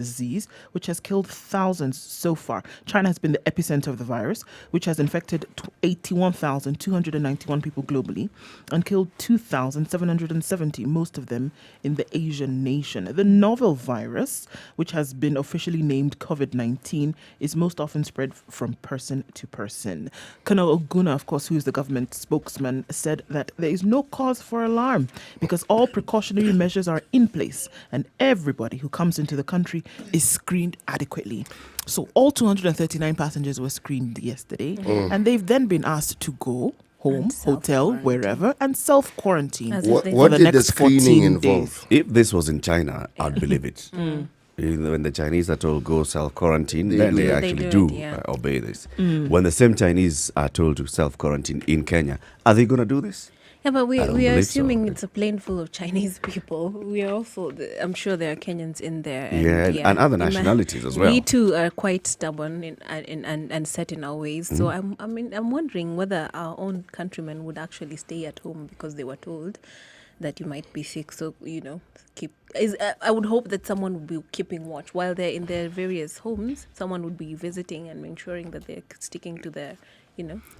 disease, which has killed thousands so far. China has been the epicenter of the virus, which has infected 81,291 people globally and killed 2,770, most of them in the Asian nation. The novel virus, which has been officially named COVID-19, is most often spread from person to person. Colonel Oguna, of course, who is the government spokesman, said that there is no cause for alarm because all precautionary measures are in place and everybody who comes into the country is screened adequately. So all 239 passengers were screened yesterday, and they've then been asked to go home, hotel, wherever, and self-quarantine What for the did the next screening 14 involve? days. If this was in China, I'd believe it. When the Chinese are told go self-quarantine, then they actually do obey this. When the same Chinese are told to self-quarantine in Kenya, are they going to do this? Yeah, but we are believe so. assuming it's a plane full of Chinese people. We are also, I'm sure there are Kenyans in there. And other nationalities as well. We too are quite stubborn and set in our ways. So I'm wondering whether our own countrymen would actually stay at home because they were told that you might be sick. So, I would hope that someone would be keeping watch while they're in their various homes. Someone would be visiting and ensuring that they're sticking to their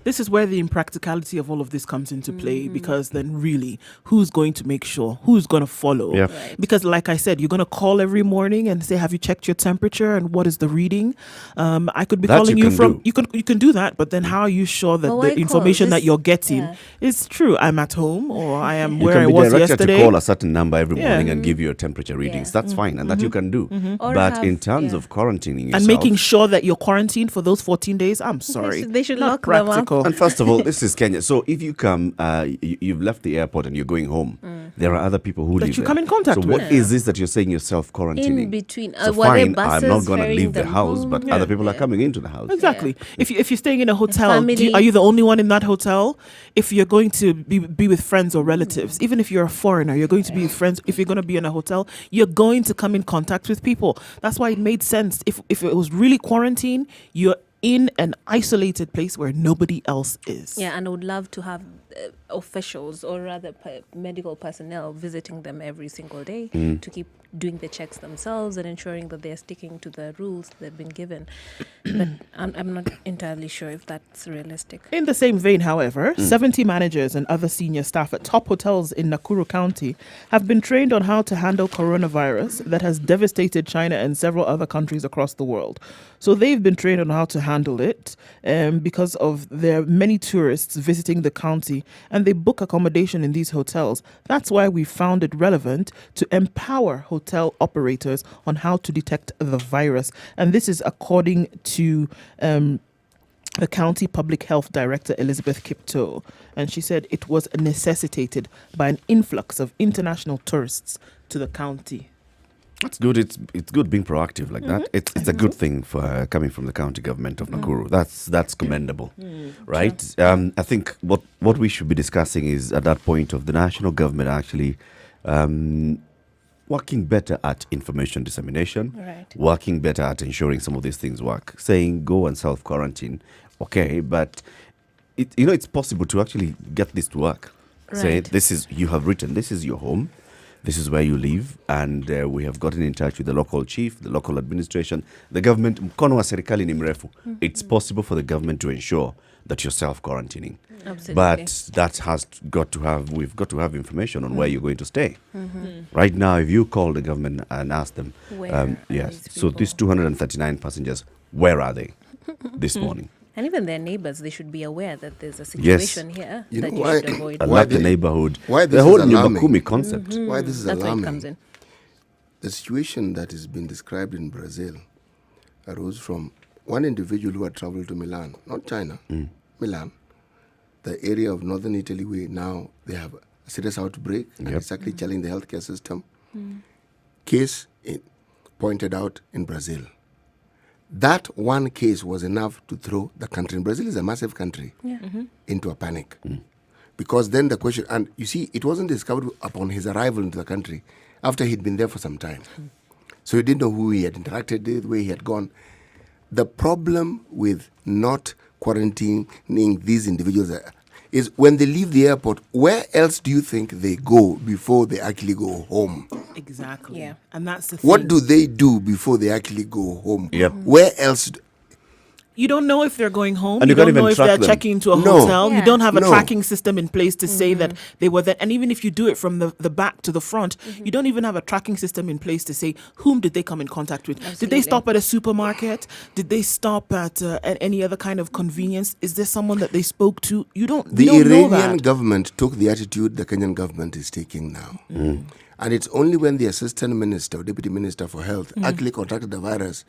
This is where the impracticality of all of this comes into play, because then really, who's going to make sure? Who's going to follow? Yeah. Right. Because like I said, you're going to call every morning and say, have you checked your temperature and what is the reading? I could be That calling you you can from, do. you can do that, but then how are you sure that But why the call? information that This- you're getting yeah. is true? I'm at home or I am You where can I be was directed yesterday. to call a certain number every Yeah. morning and give you your temperature readings. That's fine, and that you can do. Or But have- in terms yeah. of quarantining yourself, And making sure that you're quarantined for those 14 days, I'm sorry. They should Not lock them up. practical. and first of all, this is Kenya. So if you come, you've left the airport and you're going home, there are other people who That live you there. come in contact So what with. is this that you're saying you're self-quarantining? In between. So Were there fine, I'm not buses going to ferrying leave the them house, home? but Yeah. other people are coming into the house. Exactly. If you're staying in a hotel, family. are you the only one in that hotel? If you're going to be with friends or relatives, even if you're a foreigner, you're going to be with friends. If you're going to be in a hotel, you're going to come in contact with people. That's why it made sense. If it was really quarantine, you're in an isolated place where nobody else is. Yeah, and I would love to have officials or rather medical personnel visiting them every single day to keep doing the checks themselves and ensuring that they're sticking to the rules they've been given. But I'm not entirely sure if that's realistic. In the same vein, however, 70 managers and other senior staff at top hotels in Nakuru County have been trained on how to handle coronavirus that has devastated China and several other countries across the world. So they've been trained on how to handle it because of there are many tourists visiting the county and they book accommodation in these hotels. That's why we found it relevant to empower hotel operators on how to detect the virus. And this is according to the county public health director, Elizabeth Kipto. And she said it was necessitated by an influx of international tourists to the county. That's good. It's good being proactive like that. It's a good thing for coming from the county government of Nakuru. That's commendable, right? I think what we should be discussing is at that point of the national government actually working better at information dissemination, Right. working better at ensuring some of these things work. Saying go and self-quarantine, okay, but it's possible to actually get this to work. Say Right. you have written, this is your home. This is where you live, and we have gotten in touch with the local chief, the local administration, the government. Mkono wa serikali ni mrefu. It's possible for the government to ensure that you're self-quarantining. Absolutely. But we've got to have information on where you're going to stay. Right now, if you call the government and ask them, Where are yes, these so these people? 239 passengers, where are they this morning? And even their neighbors, they should be aware that there's a situation here You that know you why- should avoid. I Why like the the- neighborhood. why the this whole is alarming. Nyubakumi concept. Why this is That's where it alarming? comes in. The situation that has been described in Brazil arose from one individual who had traveled to Milan, not China, Milan, the area of northern Italy where now they have a serious outbreak and it's actually challenging the healthcare system. Case pointed out in Brazil. That one case was enough to throw the country, and Brazil is a massive country, into a panic. Because then the question, and you see, it wasn't discovered upon his arrival into the country, after he'd been there for some time. So he didn't know who he had interacted with, where he had gone. The problem with not quarantining these individuals is when they leave the airport, where else do you think they go before they actually go home? Exactly. Yeah. And that's the thing. What do they do before they actually go home? Yep. Where else? You don't know if they're going home. And you you can't don't know even if they're track them. checking into a No. hotel. Yeah. You don't have a No. tracking system in place to say that they were there. And even if you do it from the back to the front, you don't even have a tracking system in place to say whom did they come in contact with. Did they Absolutely. stop at a supermarket? Did they stop at any other kind of convenience? Is there someone that they spoke to? You don't. The we don't know Iranian that. government took the attitude the Kenyan government is taking now. And it's only when the assistant minister, or deputy minister for health, actually contracted the virus,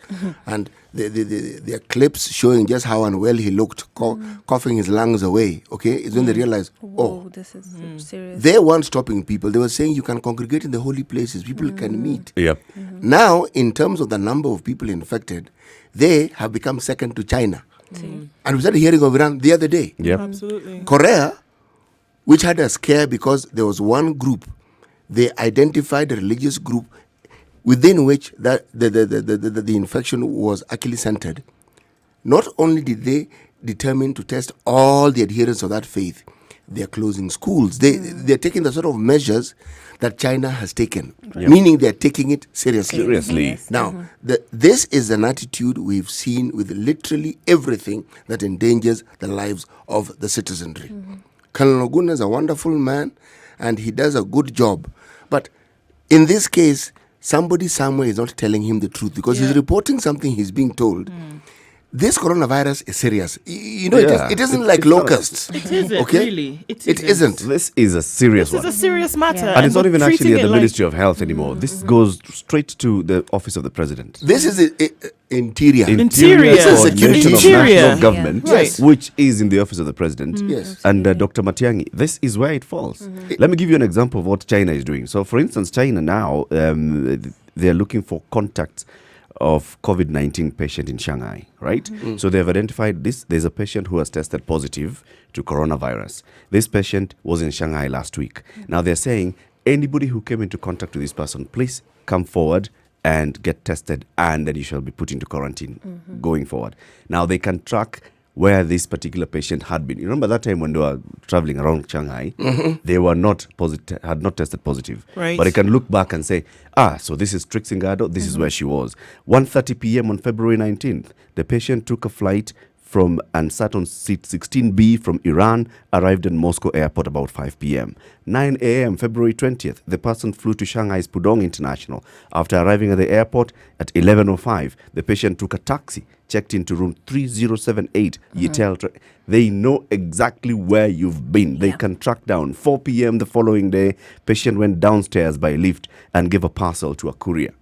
and there are clips showing just how unwell he looked, coughing his lungs away. Okay, it's when they realized, Whoa, this is serious. they weren't stopping people. They were saying you can congregate in the holy places, people can meet. Yep. Now, in terms of the number of people infected, they have become second to China. And we started hearing of Iran the other day. Yep. Absolutely. Korea, which had a scare because there was one group, they identified a religious group within which the infection was actually centered. Not only did they determine to test all the adherents of that faith, they are closing schools. They're taking the sort of measures that China has taken, meaning they're taking it seriously. Seriously. Yes. Now, this is an attitude we've seen with literally everything that endangers the lives of the citizenry. Colonel Oguna is a wonderful man, and he does a good job. But in this case, somebody somewhere is not telling him the truth because he's reporting something he's being told. This coronavirus is serious. You know, it isn't like locusts. It isn't Okay? really. It isn't. This is a serious This is one. a serious matter. And it's not we're even actually treating at the it like- Ministry of Health anymore. This goes straight to the Office of the President. This is interior. Interior. This is security. Coordination of Interior. National Government, Yes. which is in the Office of the President. Yes. And Dr. Matiang'i, this is where it falls. Let me give you an example of what China is doing. So, for instance, China now, they're looking for contacts of COVID-19 patient in Shanghai, right? So they've identified this. There's a patient who has tested positive to coronavirus. This patient was in Shanghai last week. Now they're saying anybody who came into contact with this person, please come forward and get tested, and then you shall be put into quarantine going forward. Now they can track where this particular patient had been. You remember that time when they were traveling around Shanghai, they were not positive, had not tested positive. Right. But they can look back and say, so this is Trixingado, this is where she was. 1:30 p.m. on February 19th, the patient took a flight from and sat on seat 16B from Iran, arrived in Moscow airport about 5 p.m. 9 a.m. February 20th, the person flew to Shanghai's Pudong International. After arriving at the airport at 11:05, the patient took a taxi, checked into room 3078, Yitel. They know exactly where you've been. They can track down. 4 p.m. the following day, patient went downstairs by lift and gave a parcel to a courier.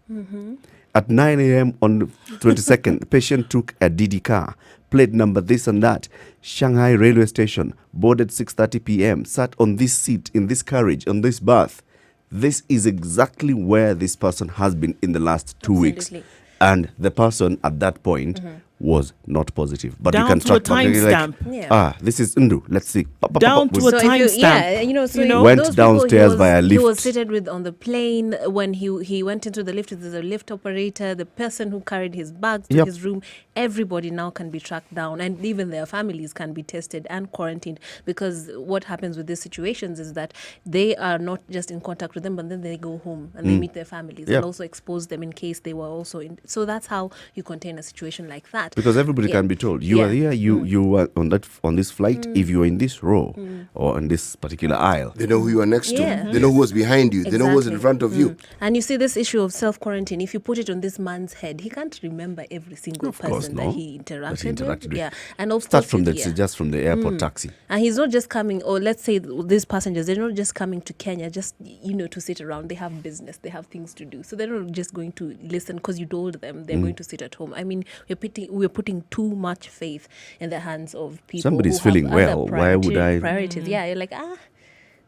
At 9 a.m. on the 22nd, patient took a DD car, plate number this and that, Shanghai railway station, boarded 6:30 p.m., sat on this seat, in this carriage, on this berth. This is exactly where this person has been in the last 2 weeks. Absolutely. And the person at that point was not positive. But Down you can to a track back, you're timestamp. Yeah. this is Ndu. Let's see. Down to a So if you, timestamp. yeah, you know, so You know? Went those people downstairs he was, via He was lift. seated with on the plane when he went into the lift. There's a lift operator, the person who carried his bags to Yep. his room. Everybody now can be tracked down, and even their families can be tested and quarantined. Because what happens with these situations is that they are not just in contact with them, but then they go home and they meet their families Yep. and also expose them in case they were also in. So that's how you contain a situation like that. Because everybody Yeah. can be told you are here, you were on this flight. If you are in this row or in this particular aisle, They know who you are next Yeah. to. They know who was behind you. They know who was in Exactly. front of you. And you see this issue of self-quarantine, if you put it on this man's head, he can't remember every single Of course, person no. that he interacted with. with. Yeah. And of start course, from yeah. the airport taxi. And he's not just coming, or let's say these passengers, they're not just coming to Kenya just, to sit around. They have business, they have things to do. So they're not just going to listen because you told them they're going to sit at home. I mean, we're putting too much faith in the hands of people. Somebody's who have feeling other well. Why would I- priorities? Yeah, you're like,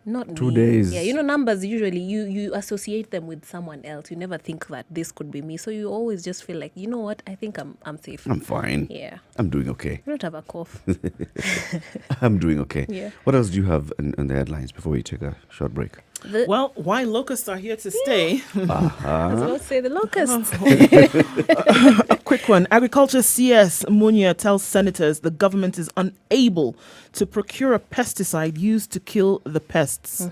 not 2 me. days. Yeah, numbers usually you associate them with someone else. You never think that this could be me. So you always just feel like, you know what? I think I'm safe. I'm fine. Yeah. I'm doing okay. You don't have a cough. I'm doing okay. Yeah. What else do you have in the headlines before we take a short break? Well, why locusts are here to stay. I was about to say the locusts. A quick one. Agriculture CS Munya tells senators the government is unable to procure a pesticide used to kill the pests.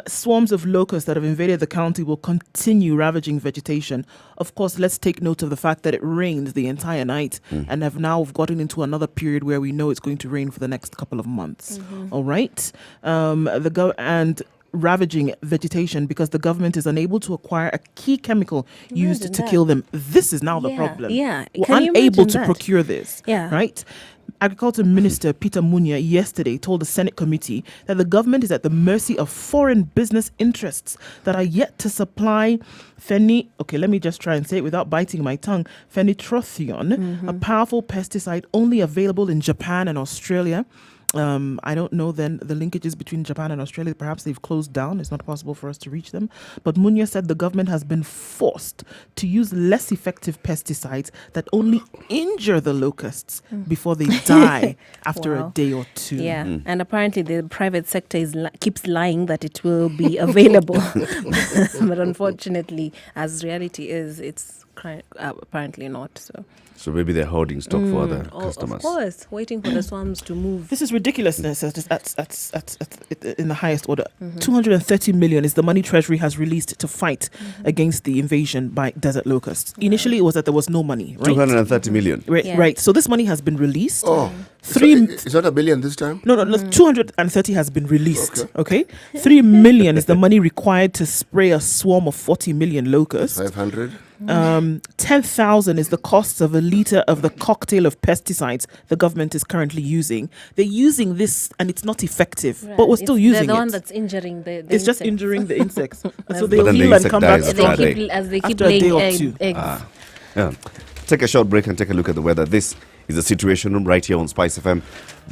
Swarms of locusts that have invaded the county will continue ravaging vegetation. Of course, let's take note of the fact that it rained the entire night and have now gotten into another period where we know it's going to rain for the next couple of months. All right. And ravaging vegetation because the government is unable to acquire a key chemical used to kill them. This is now the problem. Yeah. We're unable to procure this. Yeah. Right? Agriculture Minister Peter Munya yesterday told the Senate committee that the government is at the mercy of foreign business interests that are yet to supply let me just try and say it without biting my tongue, phenitrophion, a powerful pesticide only available in Japan and Australia. I don't know then the linkages between Japan and Australia. Perhaps they've closed down. It's not possible for us to reach them. But Munya said the government has been forced to use less effective pesticides that only injure the locusts before they die after a day or two. Yeah, and apparently the private sector keeps lying that it will be available. But unfortunately, as reality is, it's apparently not. So maybe they're holding stock for other customers. Of course, waiting for the swarms to move. This is ridiculousness at in the highest order. 230 million is the money Treasury has released to fight against the invasion by desert locusts. Initially, it was that there was no money. Right? 230 million. Right. So this money has been released. It's not a billion this time? No, 230 has been released. Okay. 3 million is the money required to spray a swarm of 40 million locusts. 500? 10,000 is the cost of a litre of the cocktail of pesticides the government is currently using. They're using this and it's not effective, but we're still using it. The one that's injuring the It's just injuring the insects. And so But they'll then the heal and insect come back dies strong. after they keep After a day or laying two. eggs. Yeah. Take a short break and take a look at the weather. This is the Situation Room right here on Spice FM,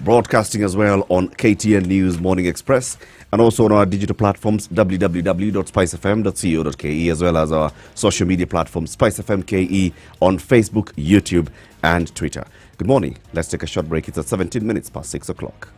broadcasting as well on KTN News Morning Express and also on our digital platforms www.spicefm.co.ke as well as our social media platforms Spice FM KE on Facebook, YouTube and Twitter. Good morning. Let's take a short break. It's at 17 minutes past 6 o'clock.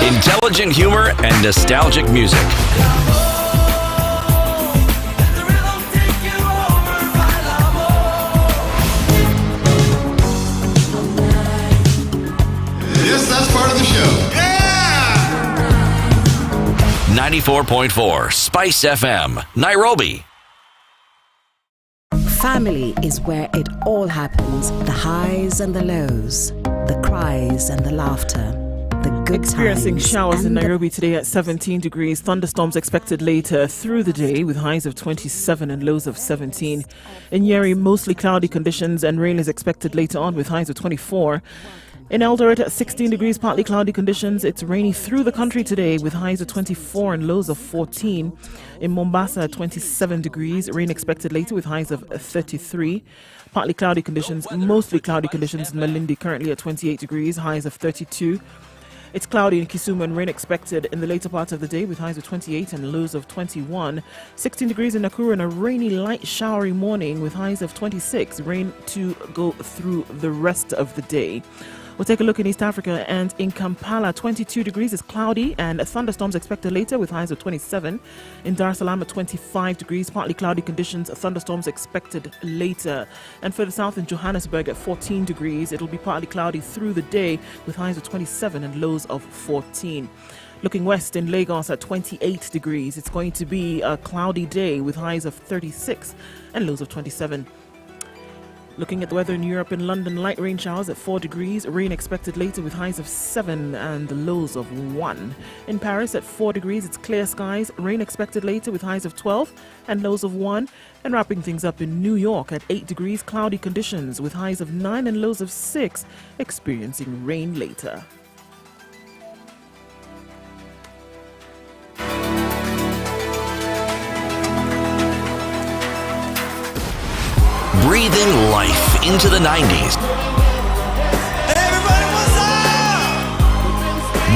Intelligent humor and nostalgic music. Yes, that's part of the show. Yeah! 94.4 Spice FM, Nairobi. Family is where it all happens. The highs and the lows, the cries and the laughter. The good Experiencing times showers in and the Nairobi today at 17 degrees. Thunderstorms expected later through the day with highs of 27 and lows of 17. In Nyeri, mostly cloudy conditions and rain is expected later on with highs of 24. In Eldoret at 16 degrees, partly cloudy conditions. It's rainy through the country today with highs of 24 and lows of 14. In Mombasa at 27 degrees, rain expected later with highs of 33. Partly cloudy conditions, mostly cloudy conditions in Malindi currently at 28 degrees, highs of 32. It's cloudy in Kisumu and rain expected in the later part of the day with highs of 28 and lows of 21. 16 degrees in Nakuru and a rainy, light, showery morning with highs of 26. Rain to go through the rest of the day. We'll take a look in East Africa and in Kampala, 22 degrees is cloudy and thunderstorms expected later with highs of 27. In Dar es Salaam at 25 degrees, partly cloudy conditions, thunderstorms expected later. And further south in Johannesburg at 14 degrees, it'll be partly cloudy through the day with highs of 27 and lows of 14. Looking west in Lagos at 28 degrees, it's going to be a cloudy day with highs of 36 and lows of 27. Looking at the weather in Europe, in London, light rain showers at 4 degrees, rain expected later with highs of 7 and lows of 1. In Paris at 4 degrees, it's clear skies, rain expected later with highs of 12 and lows of 1. And wrapping things up in New York at 8 degrees, cloudy conditions with highs of 9 and lows of 6, experiencing rain later. Breathe in life. life into the 90s. Everybody, what's up?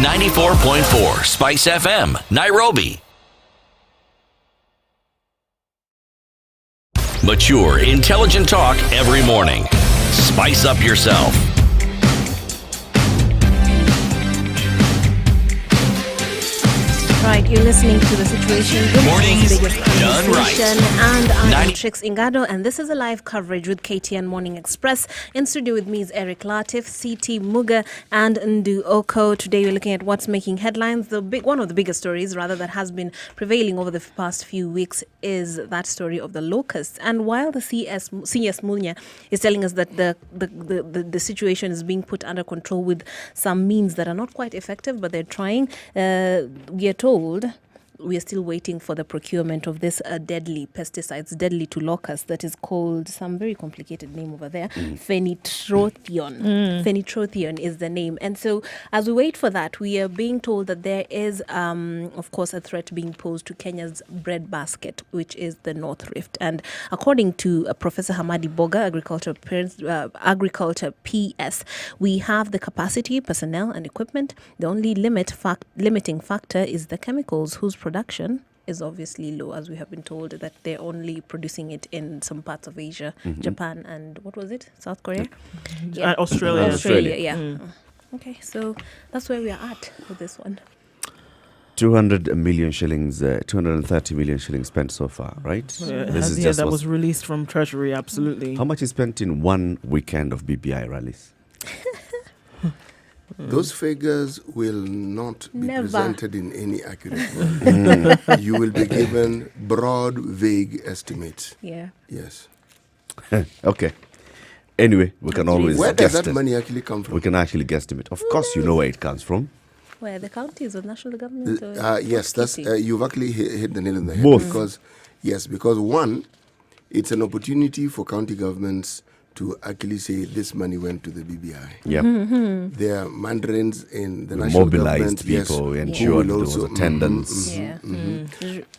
94.4 Spice FM, Nairobi. Mature, intelligent talk every morning. Spice up yourself. Right, you're listening to The Situation. Good Mornings biggest done right. conversation. And I'm 90 Trix Ingado, and this is a live coverage with KTN Morning Express. In studio with me is Eric Latif, CT Muga, and Ndu Oko. Today we're looking at what's making headlines. One of the biggest stories, rather, that has been prevailing over the past few weeks is that story of the locusts. And while the CS Mulnya is telling us that the situation is being put under control with some means that are not quite effective, but they're trying, we are told we are still waiting for the procurement of this deadly pesticides, deadly to locusts, that is called some very complicated name over there, Phenitrophion. Phenitrophion is the name. And so as we wait for that, we are being told that there is, of course, a threat being posed to Kenya's breadbasket, which is the North Rift. And according to Professor Hamadi Boga, Agriculture PS, we have the capacity, personnel and equipment. The only limiting factor is the chemicals, whose production is obviously low, as we have been told that they're only producing it in some parts of Asia, Japan, and what was it? South Korea? Australia. Yeah. Okay, so that's where we are at with this one. 200 million shillings, 230 million shillings spent so far, right? That was released from Treasury, absolutely. How much is spent in one weekend of BBI rallies? Those figures will not be Never. presented in any accurate way. You will be given broad, vague estimates. Yeah. Yes. Okay. Anyway, we can always Where does guess that money actually come from? We can actually guesstimate. Of course, you know where it comes from. Where the counties or national government? Yes, that's you've actually hit the nail on the head. Both. Because one, it's an opportunity for county governments to actually say this money went to the BBI. Yep. There are mandarins in the We national mobilized government. people, we who ensured will there was also- attendance. Yeah.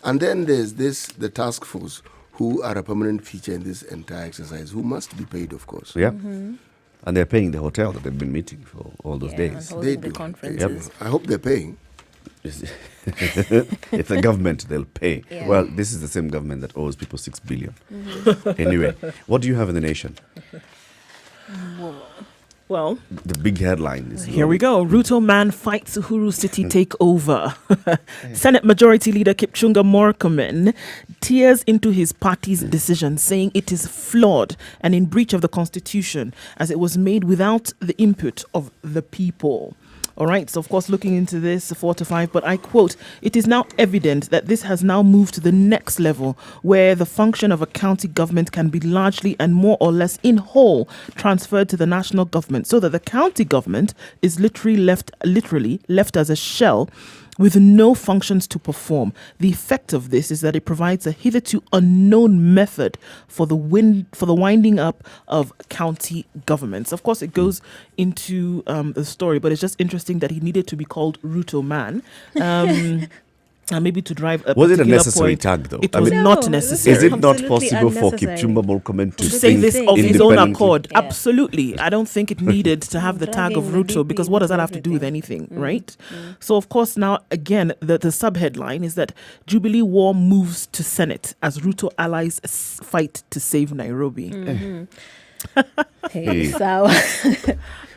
And then there's the task force, who are a permanent feature in this entire exercise, who must be paid, of course. Yeah. And they're paying the hotel that they've been meeting for all those days. And They holding the do. conferences. I hope they're paying. It's a government, they'll pay. Yeah. Well, this is the same government that owes people 6 billion. Anyway, what do you have in the nation? Well, The big headline is here we go. Ruto man fights Uhuru City takeover. Senate Majority Leader Kipchumba Murkomen tears into his party's decision, saying it is flawed and in breach of the Constitution, as it was made without the input of the people. All right, so of course, looking into this 4 to 5, but I quote, it is now evident that this has now moved to the next level where the function of a county government can be largely and more or less in whole transferred to the national government, so that the county government is literally left as a shell with no functions to perform. The effect of this is that it provides a hitherto unknown method for the winding up of county governments. Of course, it goes into the story, but it's just interesting that he needed to be called Ruto Man. And maybe to drive a Was it a particular necessary point. tag, though? It I was mean, not No, necessary. Is it not Absolutely possible for unnecessary. Kipchumba Murkomen to To say think this of his own independently? accord? Yeah. Absolutely. I don't think it needed to have the tag of Dragging the Ruto, because what does that have to do with everything. anything, right? So, of course, now, again, the sub-headline is that Jubilee War moves to Senate as Ruto allies fight to save Nairobi. Hey. So,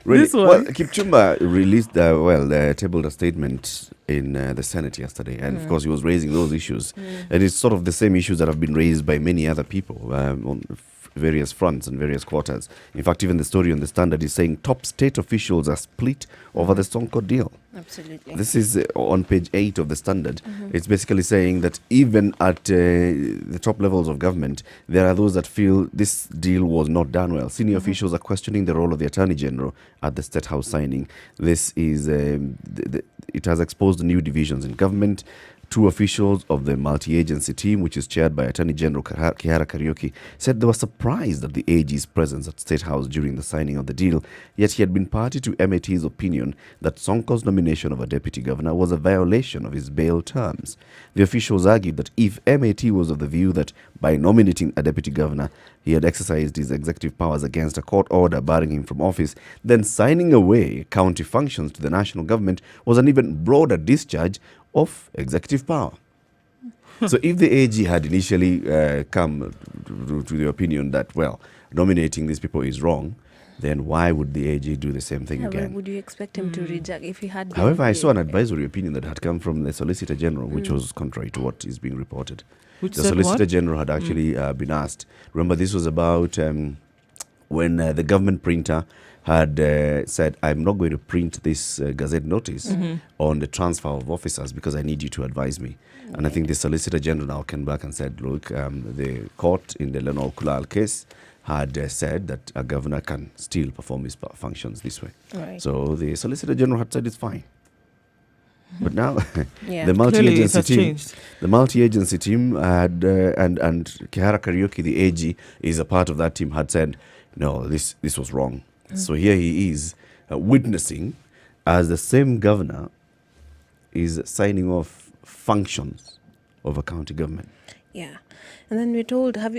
Really? This one. Well, Kipchumba released, tabled a statement in the Senate yesterday, and of course he was raising those issues, and it's sort of the same issues that have been raised by many other people on various fronts and various quarters. In fact, even the story on the Standard is saying top state officials are split over the Sonko deal. absolutely. This is on page 8 of the Standard. It's basically saying that even at the top levels of government, there are those that feel this deal was not done well. Senior officials are questioning the role of the Attorney General at the State House signing. This is, it has exposed new divisions in government. Two officials of the multi-agency team, which is chaired by Attorney General Kihara Kariuki, said they were surprised at the AG's presence at State House during the signing of the deal, yet he had been party to MAT's opinion that Sonko's nomination of a deputy governor was a violation of his bail terms. The officials argued that if MAT was of the view that by nominating a deputy governor, he had exercised his executive powers against a court order barring him from office, then signing away county functions to the national government was an even broader discharge of executive power. So if the AG had initially come to the opinion that, well, nominating these people is wrong, then why would the AG do the same thing again? Would you expect him to reject if he had... However, I saw an advisory opinion that had come from the Solicitor General, which was contrary to what is being reported. Which The said Solicitor what? General had actually been asked. Remember, this was about when the government printer had said, I'm not going to print this Gazette notice on the transfer of officers because I need you to advise me. And I think the Solicitor General now came back and said, look, the court in the Lenore Kulal case had said that a governor can still perform his functions this way. Right. So the Solicitor General had said it's fine. But now Yeah. the Clearly it multi-agency has team, changed. the multi-agency team had and Kihara Kariuki, the AG, is a part of that team, had said, no, this was wrong. So here he is witnessing as the same governor is signing off functions of a county government. Yeah. And then we're told, I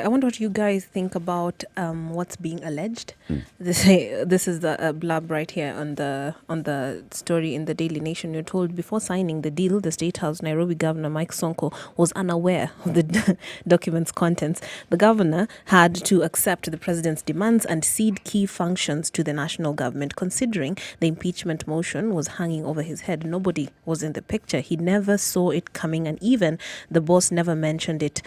wonder what you guys think about what's being alleged. This is the blurb right here on the story in the Daily Nation. You're told before signing the deal, the State House Nairobi Governor Mike Sonko was unaware of the document's contents. The governor had to accept the president's demands and cede key functions to the national government, considering the impeachment motion was hanging over his head. Nobody was in the picture. He never saw it coming, and even the boss never mentioned it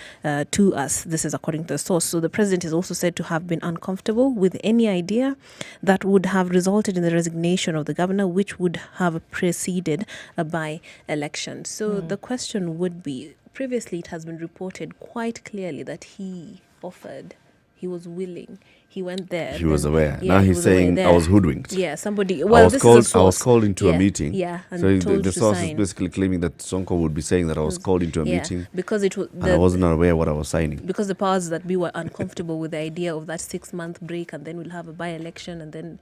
to us. This is according to the source. So the president is also said to have been uncomfortable with any idea that would have resulted in the resignation of the governor, which would have preceded a by-election. So the question would be, previously it has been reported quite clearly that he offered, he was willing, he went there. He was aware. Yeah, Now he he's was aware saying, there. I was hoodwinked. Yeah, somebody. I Well, was this called. is a source. I was called into a Yeah, meeting. Yeah, and So told the to source is sign. basically claiming that Sonko would be saying that I was called into a meeting because it was and I wasn't aware what I was signing. because the powers that be were uncomfortable with the idea of that 6-month break, and then we'll have a by-election, and then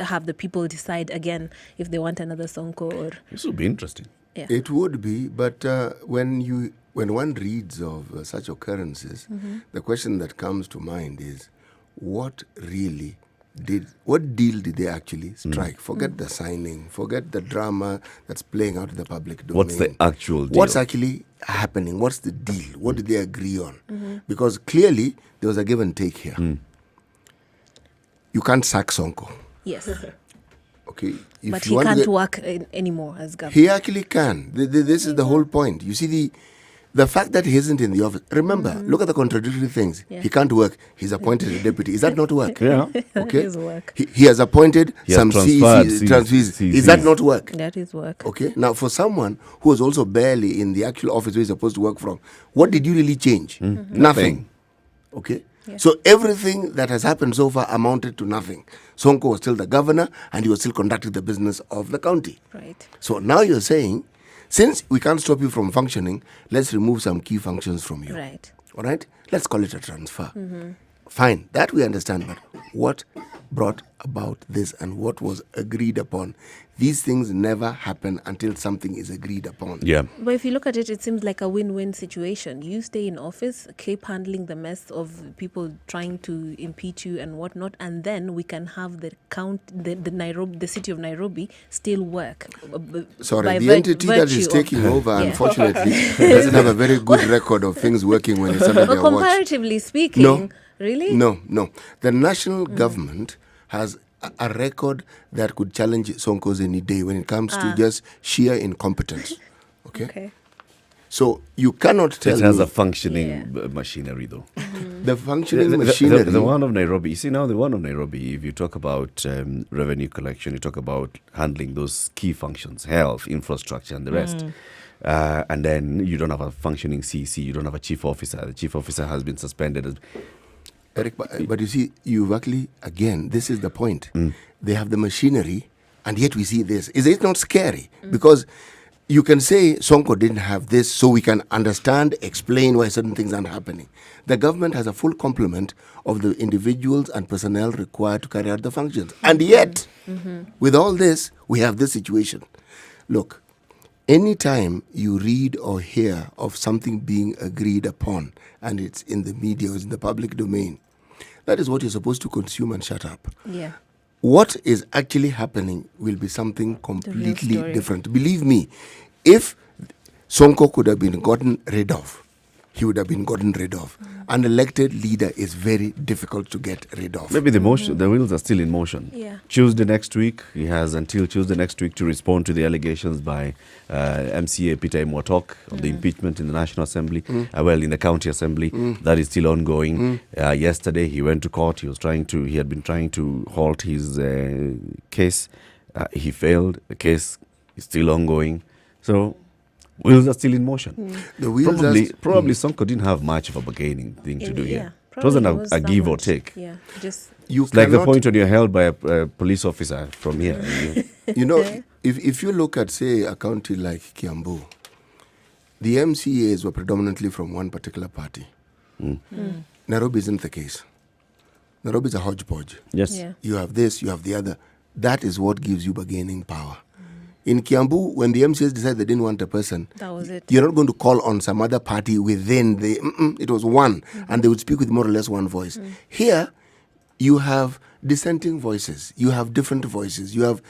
have the people decide again if they want another Sonko or This would be interesting. yeah. It would be, but when one reads of such occurrences, the question that comes to mind is, what deal did they actually strike? Forget the signing, forget the drama that's playing out in the public domain. What's the actual deal? What's actually happening? What's the deal? What did they agree on? Because clearly there was a give and take here. You can't sack Sonko. Yes, Okay, if but you he want to can't get- work anymore as governor. He actually can. This is the whole point. You see, the fact that he isn't in the office. Remember, look at the contradictory things. Yeah. He can't work. He's appointed a deputy. Is that not work? Yeah. Okay. That is work. He has appointed He has some transferred CECs. CECs. Is that not work? That is work. Okay. Now, for someone who was also barely in the actual office where he's supposed to work from, what did you really change? Nothing. Okay. Yeah. So everything that has happened so far amounted to nothing. Sonko was still the governor and he was still conducting the business of the county. Right. So now you're saying, since we can't stop you from functioning, let's remove some key functions from you. Right. All right? Let's call it a transfer. Fine, that we understand, but what brought about this and what was agreed upon? These things never happen until something is agreed upon. Yeah. But if you look at it, it seems like a win-win situation. You stay in office, keep handling the mess of people trying to impeach you and whatnot, and then we can have the city of Nairobi still work. Sorry, the entity that is taking over, unfortunately, doesn't have a very good record of things working when it's under Well, their watch. comparatively speaking, No. really? No. The national government has a record that could challenge Sonko's any day when it comes to just sheer incompetence. Okay? So you cannot tell It has me a functioning machinery, though. the functioning machinery. The one of Nairobi. You see, now the one of Nairobi, if you talk about revenue collection, you talk about handling those key functions, health, infrastructure, and the rest. And then you don't have a functioning CC, you don't have a chief officer. The chief officer has been suspended. Eric, but you see, you've actually, again, this is the point. They have the machinery, and yet we see this. Is it not scary? Because you can say Sonko didn't have this, so we can understand, explain why certain things aren't happening. The government has a full complement of the individuals and personnel required to carry out the functions. And yet, with all this, we have this situation. Look, anytime you read or hear of something being agreed upon, and it's in the media, it's in the public domain, that is what you're supposed to consume and shut up. Yeah. What is actually happening will be something completely story. different. Believe me, if Sonko could have been gotten rid of, he would have been gotten rid of. An elected leader is very difficult to get rid of. Maybe the wheels are still in motion. Yeah. Tuesday next week, he has until Tuesday next week to respond to the allegations by MCA Peter Imwatok of the impeachment in the National Assembly, in the County Assembly. That is still ongoing. Yesterday, he went to court. He had been trying to halt his case. He failed. The case is still ongoing. So, wheels are still in motion. The wheels Probably Sonko didn't have much of a bargaining thing to do here. It probably wasn't a give or take. Yeah, just You It's like the cannot- point when you're held by a police officer from here. You know, if you look at, say, a county like Kiambu, the MCAs were predominantly from one particular party. Nairobi isn't the case. Nairobi is a hodgepodge. Yes. yeah. You have this, you have the other. That is what gives you bargaining power. In Kiambu, when the MCAs decided they didn't want a person, That was it. you're not going to call on some other party within the... it was one, and they would speak with more or less one voice. Here, you have dissenting voices. You have different voices. You have...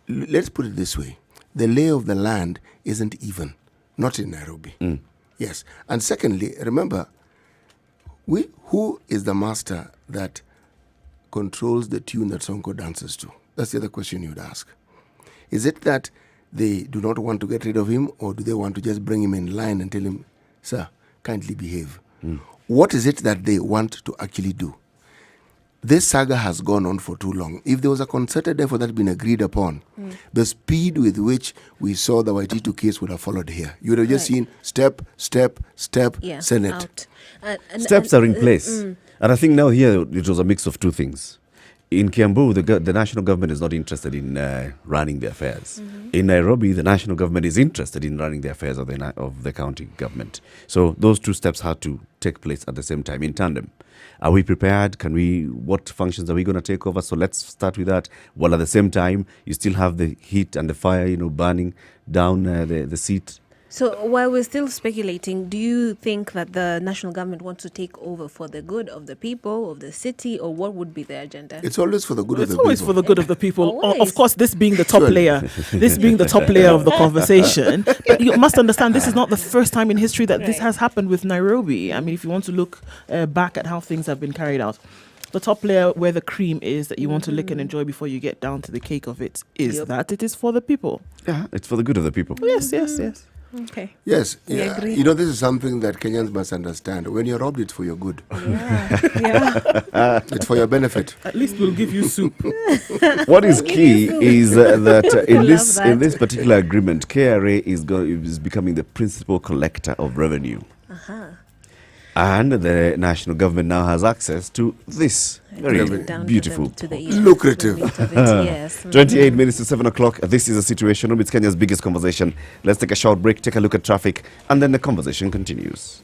Let's put it this way. The lay of the land isn't even, not in Nairobi. Yes. And secondly, remember, who is the master that controls the tune that Sonko dances to? That's the other question you'd ask. Is it that they do not want to get rid of him, or do they want to just bring him in line and tell him, sir, kindly behave? What is it that they want to actually do? This saga has gone on for too long. If there was a concerted effort that had been agreed upon, the speed with which we saw the Waititu case would have followed here. You would have just seen step, Yeah, Senate. out. And Steps are in place. And I think now here it was a mix of two things. In Kiambu, the national government is not interested in running the affairs. In Nairobi, the national government is interested in running the affairs of the county government. So those two steps had to take place at the same time, in tandem. Are we prepared? What functions are we going to take over? So let's start with that. While at the same time, you still have the heat and the fire, burning down the seat. So while we're still speculating, do you think that the national government wants to take over for the good of the people, of the city, or what would be their agenda? It's always for the good of It's the always people. for the good of the people. Always. Of course, this being the top Surely. layer, this being the top layer of the conversation. But you must understand, this is not the first time in history that this Right. has happened with Nairobi. I mean, if you want to look back at how things have been carried out, the top layer where the cream is that you want to lick and enjoy before you get down to the cake of it is Yep. that it is for the people. Yeah, it's for the good of the people. Yes, yes, yes. Okay. Yes. We Yeah. agree. This is something that Kenyans must understand. When you're robbed, it's for your good. Yeah. It's for your benefit. At least we'll give you soup. What is key is that in Love this that. in this particular agreement, KRA is becoming the principal collector of revenue. And the national government now has access to this very Down beautiful. to the Lucrative. meat of it, yes. 28 minutes to 7 o'clock. This is a situation room. It's Kenya's biggest conversation. Let's take a short break, take a look at traffic, and then the conversation continues.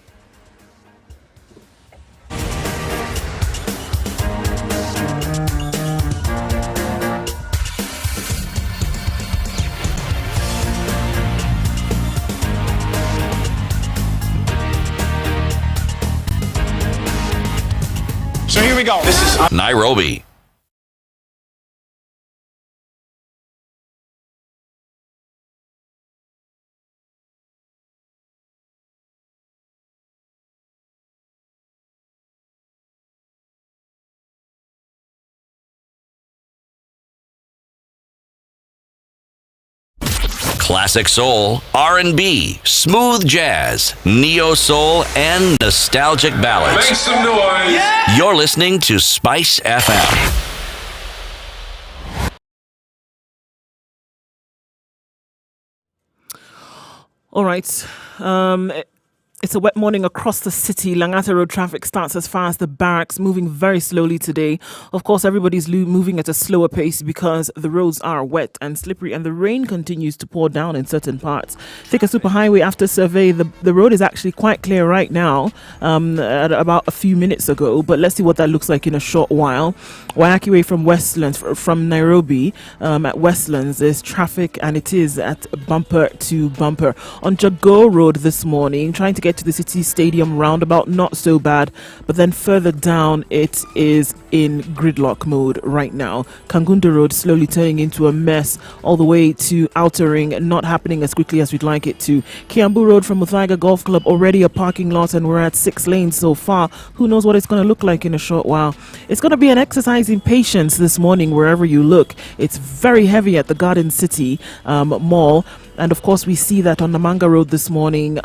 So here we go. This is Nairobi. Classic soul, R&B, smooth jazz, neo soul, and nostalgic ballads. Make some noise. You're listening to Spice FM. All right. It's a wet morning across the city. Langata Road traffic starts as far as the barracks, moving very slowly today. Of course, everybody's moving at a slower pace because the roads are wet and slippery and the rain continues to pour down in certain parts. Thika Superhighway, after survey, the road is actually quite clear right now, at about a few minutes ago, but let's see what that looks like in a short while. Wayaki Way from Westlands, from Nairobi, at Westlands, there's traffic and it is at bumper to bumper. On Jago Road this morning, trying to get to the City Stadium roundabout, not so bad, but then further down it is in gridlock mode right now. Kangunda Road slowly turning into a mess all the way to Outer Ring, not happening as quickly as we'd like it to. Kiambu Road from Muthaiga Golf Club, already a parking lot and we're at 6 lanes so far. Who knows what it's going to look like in a short while. It's going to be an exercise in patience this morning wherever you look. It's very heavy at the Garden City Mall. And of course, we see that on the Manga Road this morning,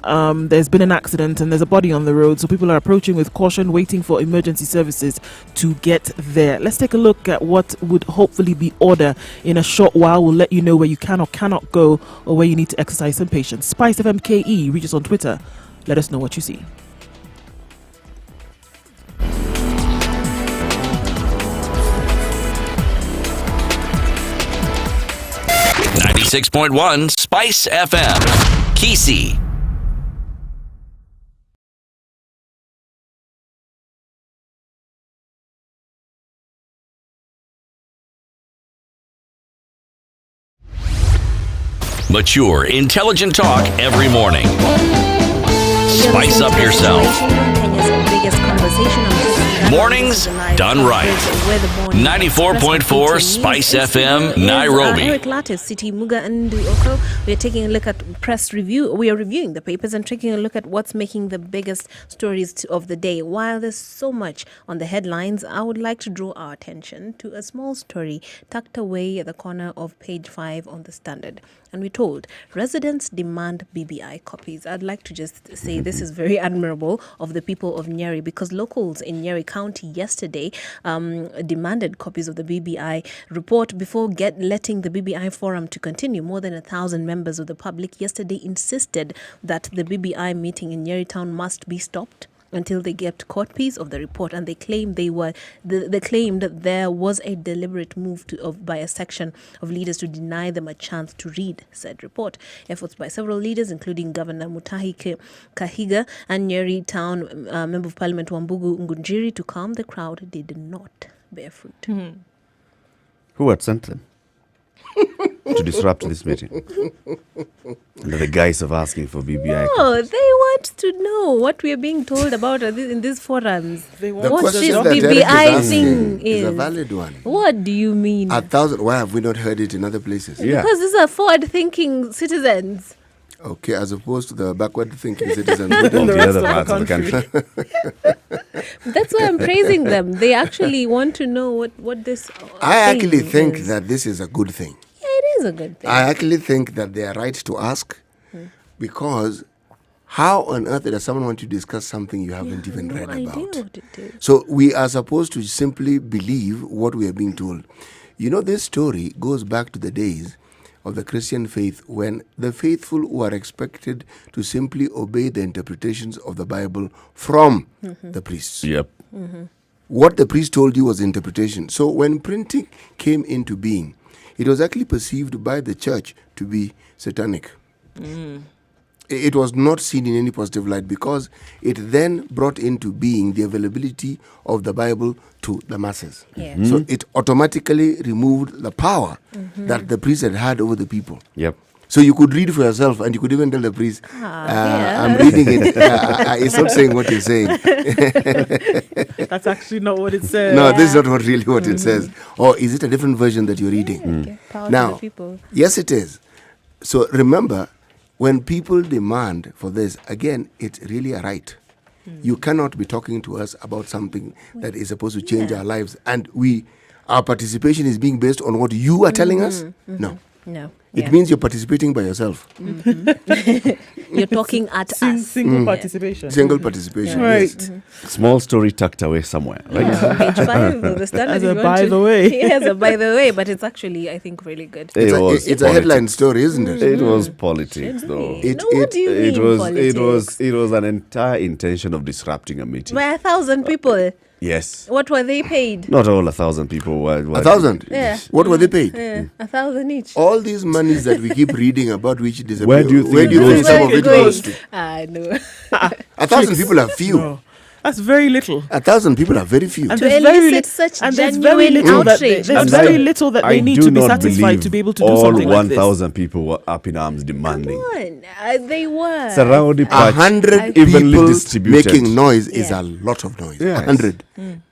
there's been an accident and there's a body on the road. So people are approaching with caution, waiting for emergency services to get there. Let's take a look at what would hopefully be order in a short while. We'll let you know where you can or cannot go or where you need to exercise some patience. Spice FMKE, reach us on Twitter. Let us know what you see. 96.1 Spice FM. Kisi. Mature, intelligent talk every morning. Spice up yourself. Kenya's biggest conversation on Mornings done right. 94.4 Spice FM, Nairobi. Eric Lattes, City Muga and Oko. We're taking a look at press review. We are reviewing the papers and taking a look at what's making the biggest stories of the day. While there's so much on the headlines, I would like to draw our attention to a small story tucked away at the corner of page 5 on the Standard. And we're told residents demand BBI copies. I'd like to just say this is very admirable of the people of Nyeri, because locals in Nyeri County yesterday demanded copies of the BBI report before letting the BBI forum to continue. More than 1,000 members of the public yesterday insisted that the BBI meeting in Nyeri town must be stopped until they get copies of the report, and they claimed they claimed that there was a deliberate move by a section of leaders to deny them a chance to read said report. Efforts by several leaders, including Governor Mutahi Kahiga and Nyeri Town Member of Parliament Wambugu Ngunjiri, to calm the crowd, did not bear fruit. Who had sent them to disrupt this meeting? Under the guise of asking for BBI. No, they want to know what we are being told about in these forums. The what question this that Eric BBI is thing asking is a valid one. What do you mean? 1,000. Why have we not heard it in other places? Yeah. Because these are forward-thinking citizens. Okay, as opposed to the backward-thinking citizens Of within the other parts of the country. That's why I'm praising them. They actually want to know what this I actually thing think is. that this is a good thing. Yeah, it is a good thing. I actually think that they are right to ask, because how on earth does someone want to discuss something you haven't even read idea about? what it is. So we are supposed to simply believe what we are being told. You know, this story goes back to the days of the Christian faith, when the faithful were expected to simply obey the interpretations of the Bible from the priests. Yep. What the priest told you was interpretation. So when printing came into being, it was actually perceived by the church to be satanic. It was not seen in any positive light, because it then brought into being the availability of the Bible to the masses. Yeah. So it automatically removed the power that the priest had over the people. Yep. So you could read for yourself, and you could even tell the priest, yeah. I'm reading it. It's not saying what you're saying. That's actually not what it says. No, this is not really what it says. Or is it a different version that you're reading? Okay. Power to Now, the people. yes, it is. So remember, when people demand for this, again, it's really a right. You cannot be talking to us about something that is supposed to change our lives, and our participation is being based on what you are telling us? No. No. It means you're participating by yourself. You're talking at us. Single participation. Single participation. Right. Yes. Small story tucked away somewhere, right? Page 5 of the Standard. As if a you want by to- the way. Yes, a by the way, but it's actually, I think, really good. It was It's a headline story, isn't it? It was politics, though. It- No, what do you mean politics? It was an entire intention of disrupting a meeting. By 1,000 people. Yes. What were they paid? Not all 1,000 people were 1,000? Yeah. What were they paid? Yeah, 1,000 each. All these monies that we keep reading about which disappear. Where do you think where do you it think goes some to? of it Going. goes to? I know. 1,000 people are few. No. That's very little. 1,000 people are very few. And To there's very elicit such and there's very genuine little that they, outrage. there's And very I- little that I they need do to be not satisfied believe to be able to do all something like this. 1,000 people were up in arms demanding. Come on. They were. Surrounded by 100 evenly people distributed. making noise is Yeah. a lot of noise. Yes. 100.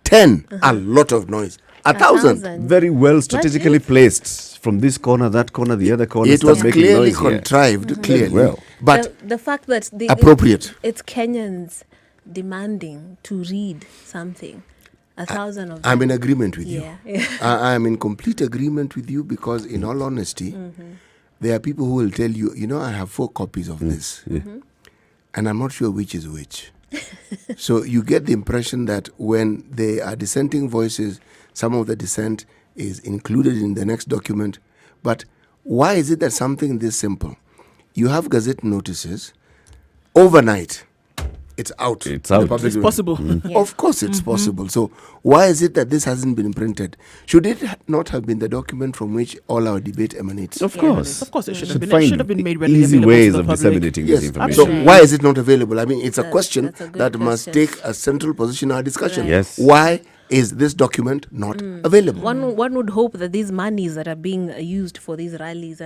10, a lot of noise. 1,000. Very well strategically placed from this corner, that corner, the other corner. It start was making clearly noise here. contrived, clearly. Well. But the fact that appropriate. It's Kenyans demanding to read something. 1,000 of them. I'm in agreement with you. Yeah. I'm in complete agreement with you because, in all honesty, there are people who will tell you, I have 4 copies of this. And I'm not sure which is which. So you get the impression that when they are dissenting voices, some of the dissent is included in the next document. But why is it that something this simple? You have gazette notices, overnight, it's out. It's in the out. public It's domain. possible. Yeah. Of course it's possible. So why is it that this hasn't been printed? Should it not have been the document from which all our debate emanates? Of course. Of course, it should have Should been. It find should have been made readily easy available ways to the of public. disseminating Yes. this So information. why is it not available? I mean, it's a That's- question that's a good that must question. take a central position in our discussion. Right. Yes. Why is this document not available? One would hope that these monies that are being used for these rallies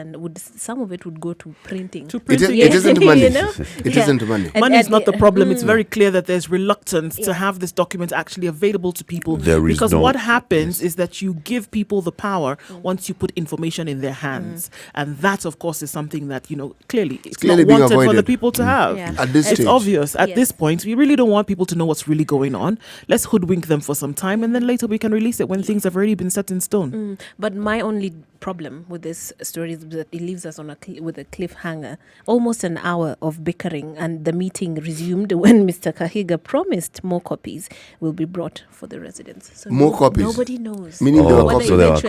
some of it would go to printing. To It, printing. it isn't money. You know? It Yeah. not money. And- Money is not the problem. Mm. It's very clear that there's reluctance to have this document actually available to people. There is because no- what happens is that you give people the power once you put information in their hands. And that, of course, is something that, clearly it's clearly not being wanted for the avoided. people to have. Yeah. At this It's stage. obvious. At Yes. this point, we really don't want people to know what's really going on. Let's hoodwink them for some time, and then later we can release it when things have already been set in stone. But my only problem with this story is that it leaves us on with a cliffhanger. Almost an hour of bickering, and the meeting resumed when Mr. Kahiga promised more copies will be brought for the residents. So More copies? Nobody knows. Meaning there were Oh, copies. so there are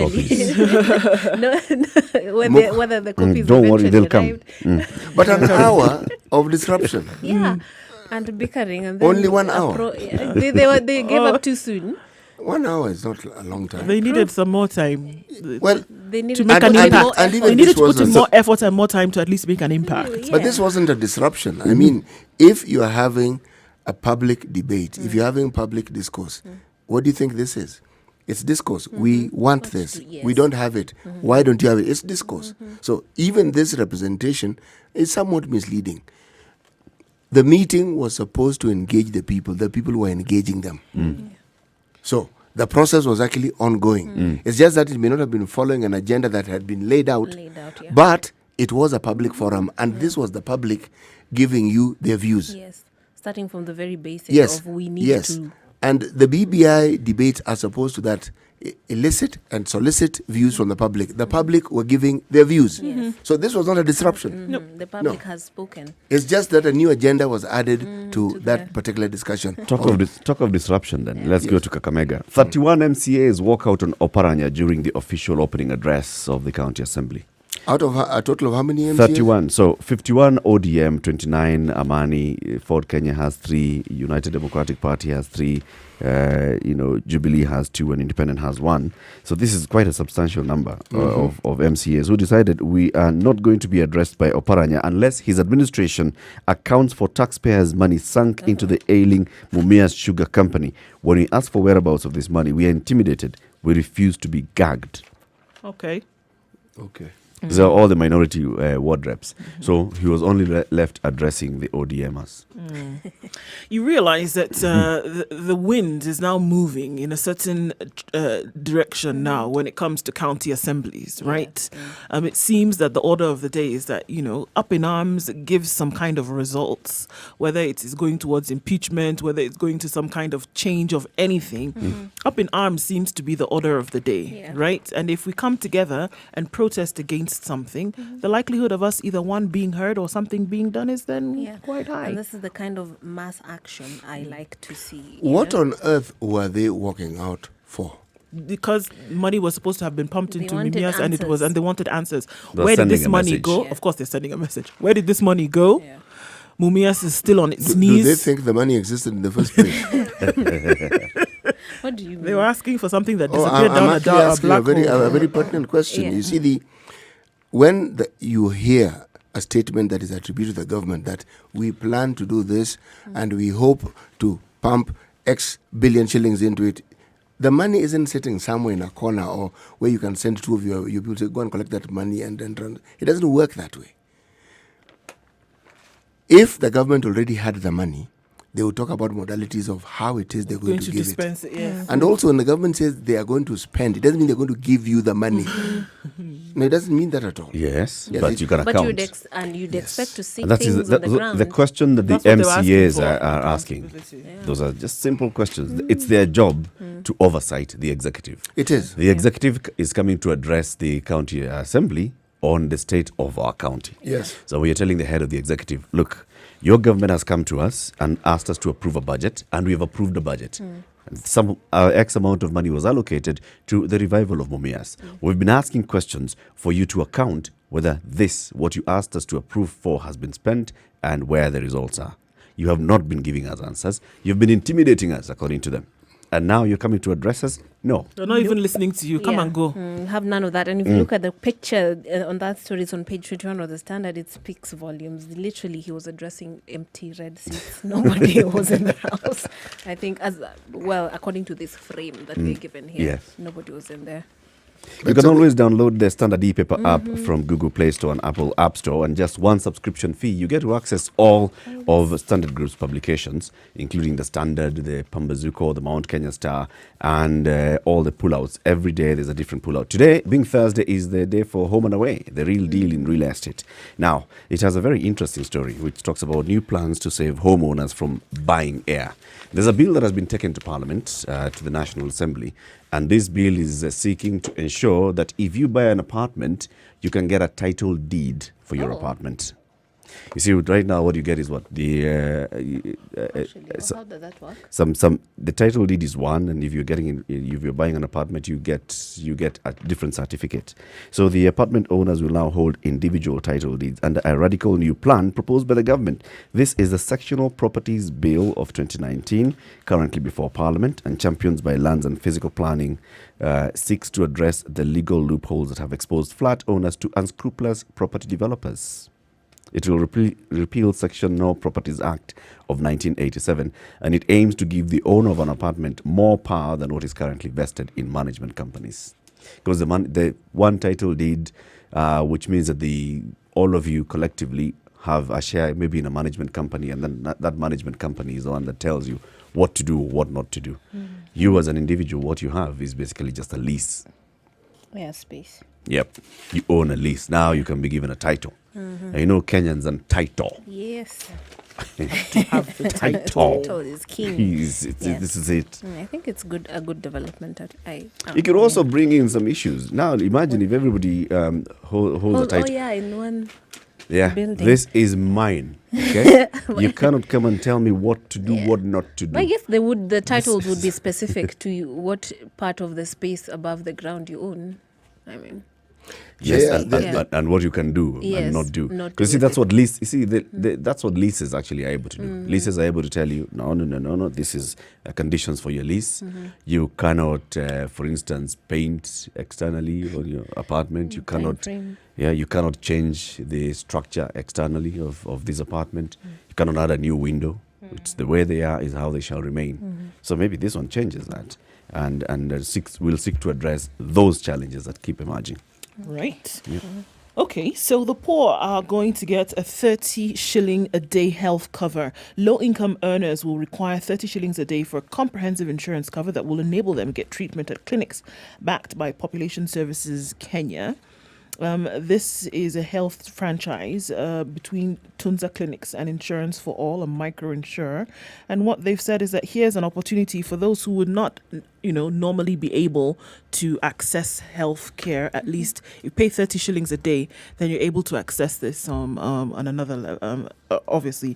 whether the copies Don't worry, they'll eventually come. arrived. But an hour of disruption. Yeah. And bickering. And then Only 1 hour. They gave up too soon. 1 hour is not a long time. They needed some more time Well, They needed to make And- an and- impact. and even They needed this to put in wasn't- more effort and more time to at least make an impact. but this wasn't a disruption. I mean, if you are having a public debate, if you're having public discourse, what do you think this is? It's discourse. We want this. Yes. We don't have it. Why don't you have it? It's discourse. So even this representation is somewhat misleading. The meeting was supposed to engage the people. The people were engaging them. So the process was actually ongoing. It's just that it may not have been following an agenda that had been laid out, yeah. but it was a public forum, and this was the public giving you their views. Yes. Starting from the very basic Yes, of we need yes. to. And the BBI debates are supposed to that elicit and solicit views from the public. The public were giving their views. So this was not a disruption. The public has spoken. It's just that a new agenda was added to that particular discussion. Talk of disruption then. Let's go to Kakamega. 31 MCAs walk out on Oparanya during the official opening address of the county assembly. Out of a total of how many MCAs? 31. So 51 ODM, 29 Amani, Ford Kenya has 3, United Democratic Party has 3, Jubilee has 2, and Independent has 1. So this is quite a substantial number of MCAs who decided we are not going to be addressed by Oparanya unless his administration accounts for taxpayers' money sunk into the ailing Mumias Sugar Company. When we ask for whereabouts of this money, we are intimidated. We refuse to be gagged. Okay. Okay. These are all the minority ward reps. So he was only left addressing the ODMers. You realize that the wind is now moving in a certain direction now when it comes to county assemblies, right? It seems that the order of the day is that, up in arms gives some kind of results, whether it is going towards impeachment, whether it's going to some kind of change of anything. Up in arms seems to be the order of the day, right? And if we come together and protest against against something, the likelihood of us either one being heard or something being done is then quite high. And this is the kind of mass action I like to see. What on earth were they walking out for? Because money was supposed to have been pumped They into wanted Mumias and they wanted answers. They're Where did sending this a money message. go? Yeah. Of course, they're sending a message. Where did this money go? Yeah. Mumias is still on its Do knees. they think the money existed in the first place? What do you mean? They were asking for something that Oh, disappeared I'm down actually a asking a black hole. very pertinent question. Yeah. You see, when you hear a statement that is attributed to the government that we plan to do this and we hope to pump X billion shillings into it, the money isn't sitting somewhere in a corner or where you can send two of your people to go and collect that money and then run. It doesn't work that way. If the government already had the money, they will talk about modalities of how it is they're going to give dispense it. Yes. and also, when the government says they are going to spend, it doesn't mean they're going to give you the money. No, it doesn't mean that at all. Yes, Yes, but it- you can But account. you'd expect to see And that things is on the ground. the question that the That's what they were asking MCAs for. are asking. Those are just simple questions. It's their job to oversight the executive. It is. The executive is coming to address the county assembly on the state of our county. Yes. So we are telling the head of the executive, look, your government has come to us and asked us to approve a budget, and we have approved a budget. And some X amount of money was allocated to the revival of Mumias. We've been asking questions for you to account whether this, what you asked us to approve for, has been spent and where the results are. You have not been giving us answers. You've been intimidating us, according to them. And now you're coming to address us? No. They're not even listening to you. Come Yeah. and go. Have none of that. And if you look at the picture on that story, it's on page 21 of the Standard, it speaks volumes. Literally, he was addressing empty red seats. Nobody was in the house. I think, according to this frame that we're given here, Yes. nobody was in there. You can always download the Standard e-paper app from Google Play Store and Apple App Store, and just one subscription fee. You get to access all of Standard Group's publications, including the Standard, the Pambazuko, the Mount Kenya Star, and all the pullouts. Every day there's a different pullout. Today, being Thursday, is the day for Home and Away, the real deal in real estate. Now, it has a very interesting story which talks about new plans to save homeowners from buying air. There's a bill that has been taken to Parliament, to the National Assembly, and this bill is seeking to ensure that if you buy an apartment, you can get a title deed for your apartment. You see, right now, what you get is what Actually, how does that work? the title deed is one, and if you're buying an apartment, you get a different certificate. So the apartment owners will now hold individual title deeds under a radical new plan proposed by the government. This is the Sectional Properties Bill of 2019, currently before Parliament, and champions by Lands and Physical Planning, seeks to address the legal loopholes that have exposed flat owners to unscrupulous property developers. It will repeal Section No Properties Act of 1987, and it aims to give the owner of an apartment more power than what is currently vested in management companies. Because the one title deed, which means that all of you collectively have a share, maybe in a management company, and then that management company is the one that tells you what to do, what not to do. You as an individual, what you have is basically just a lease. Yeah, space. Yep, you own a lease. Now you can be given a title. And you know Kenyans and title. Yes. Have the Title. Title is king. This is it. I think it's a good development. It could also bring in some issues. Now imagine if everybody holds a title. Oh yeah, in one. Yeah, building. this is mine. Okay, you cannot come and tell me what to do, what not to do. I guess the titles would be specific to you, what part of the space above the ground you own. I mean. Yes, Yeah, and what you can do Yes, and not do. not Because do see, that's with what lease. You see, that's what leases actually are able to do. Leases are able to tell you, no. This is conditions for your lease. You cannot, for instance, paint externally on your apartment. You cannot. Timeframe. Yeah, you cannot change the structure externally of this apartment. You cannot add a new window. It's the way they are is how they shall remain. So maybe this one changes that, and we'll seek to address those challenges that keep emerging. Right. Okay, so the poor are going to get a 30 shilling a day health cover. Low-income earners will require 30 shillings a day for comprehensive insurance cover that will enable them to get treatment at clinics backed by Population Services Kenya. This is a health franchise between Tunza Clinics and Insurance for All, a micro-insurer. And what they've said is that here's an opportunity for those who would not, normally be able to access health care. At least you pay 30 shillings a day, then you're able to access this on another obviously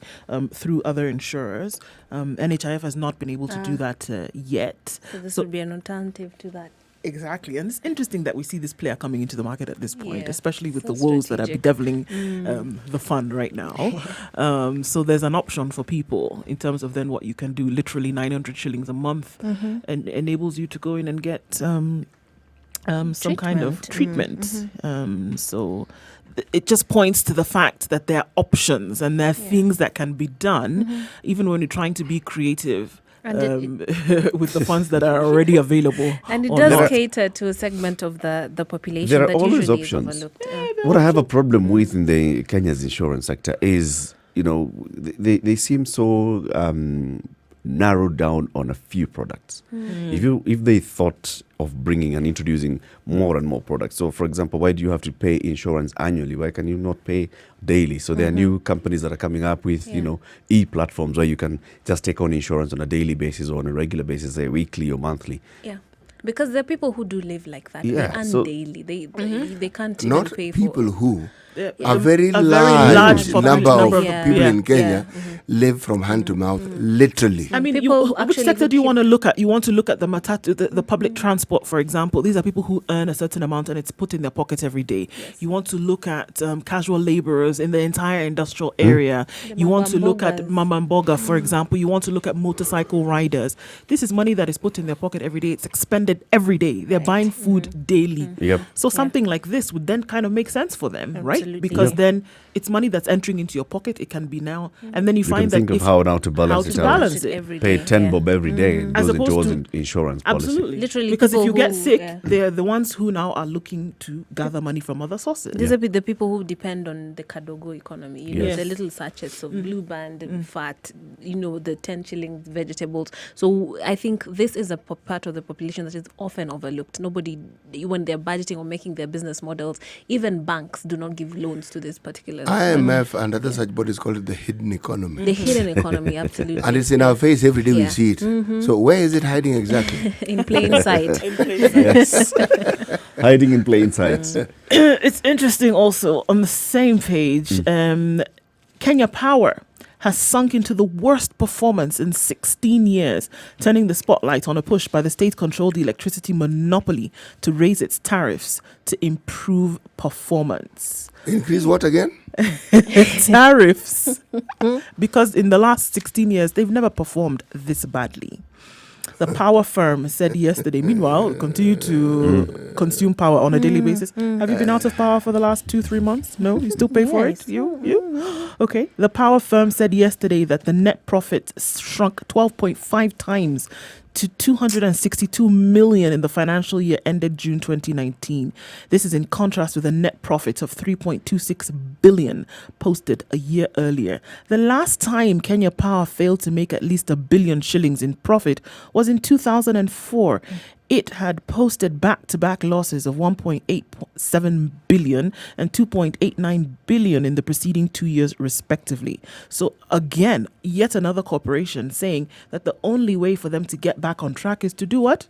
through other insurers. NHIF has not been able to do that yet. So this would be an alternative to that. Exactly. And it's interesting that we see this player coming into the market at this point, Yeah, especially with so the woes that are strategic. bedeviling the fund right now. So there's an option for people in terms of then what you can do. Literally 900 shillings a month and enables you to go in and get some kind of treatment. So it just points to the fact that there are options and there are things that can be done, even when you're trying to be creative. And with the funds that are already available. And it online. does cater to a segment of the population There are that always usually options. is overlooked. What I have a problem with in the Kenya's insurance sector is, they seem so narrowed down on a few products. If they thought of bringing and introducing more and more products, so for example, why do you have to pay insurance annually? Why can you not pay daily? So there are new companies that are coming up with e-platforms where you can just take on insurance on a daily basis or on a regular basis, say weekly or monthly. Yeah. Because there are people who do live like that. Yeah, They earn so- daily. They can't Not even pay people for... who Yeah. a very A very large large number of Yeah. people Yeah. in Kenya live from hand to mouth, literally. I mean, People who which actually sector who do you keep- want to look at? You want to look at the matatu, the public transport, for example. These are people who earn a certain amount and it's put in their pockets every day. You want to look at casual laborers in the entire industrial area. You want to look at Mamamboga, for example. You want to look at motorcycle riders. This is money that is put in their pocket every day. It's expended every day. They're buying food daily. Yep. So something like this would then kind of make sense for them, right? Absolutely. Because then it's money that's entering into your pocket. It can be now, and then you You can find that think of if how now to balance how it to out. balance it. every Pay day, 10 yeah. bob every day and As goes opposed towards to- an insurance policy. Absolutely. Literally, because if people you get who- sick, yeah. they're the ones who now are looking to gather money from other sources. These are the people who depend on the Kadogo economy. You know, Yes. the little sachets of Blue Band and fat, the 10 shilling vegetables. So I think this is a part of the population that is often overlooked. Nobody, when they're budgeting or making their business models, even banks do not give loans to this particular IMF and other such bodies call it the hidden economy. the hidden economy, absolutely. And it's in our face every day we Yeah. see it. So where is it hiding exactly? in plain sight. Yes. Hiding in plain sight. It's interesting also on the same page, Kenya Power has sunk into the worst performance in 16 years, turning the spotlight on a push by the state-controlled electricity monopoly to raise its tariffs to improve performance. Increase what again? Tariffs. Because in the last 16 years, they've never performed this badly. The power firm said yesterday, meanwhile, continue to consume power on a daily basis. Have you been out of power for the last 2-3 months? No? You still pay for it? You? Okay. The power firm said yesterday that the net profit shrunk 12.5 times to 262 million in the financial year ended June 2019. This is in contrast with a net profit of 3.26 billion posted a year earlier. The last time Kenya Power failed to make at least 1 billion shillings in profit was in 2004. It had posted back-to-back losses of 1.87 billion and 2.89 billion in the preceding 2 years, respectively. So again, yet another corporation saying that the only way for them to get back on track is to do what?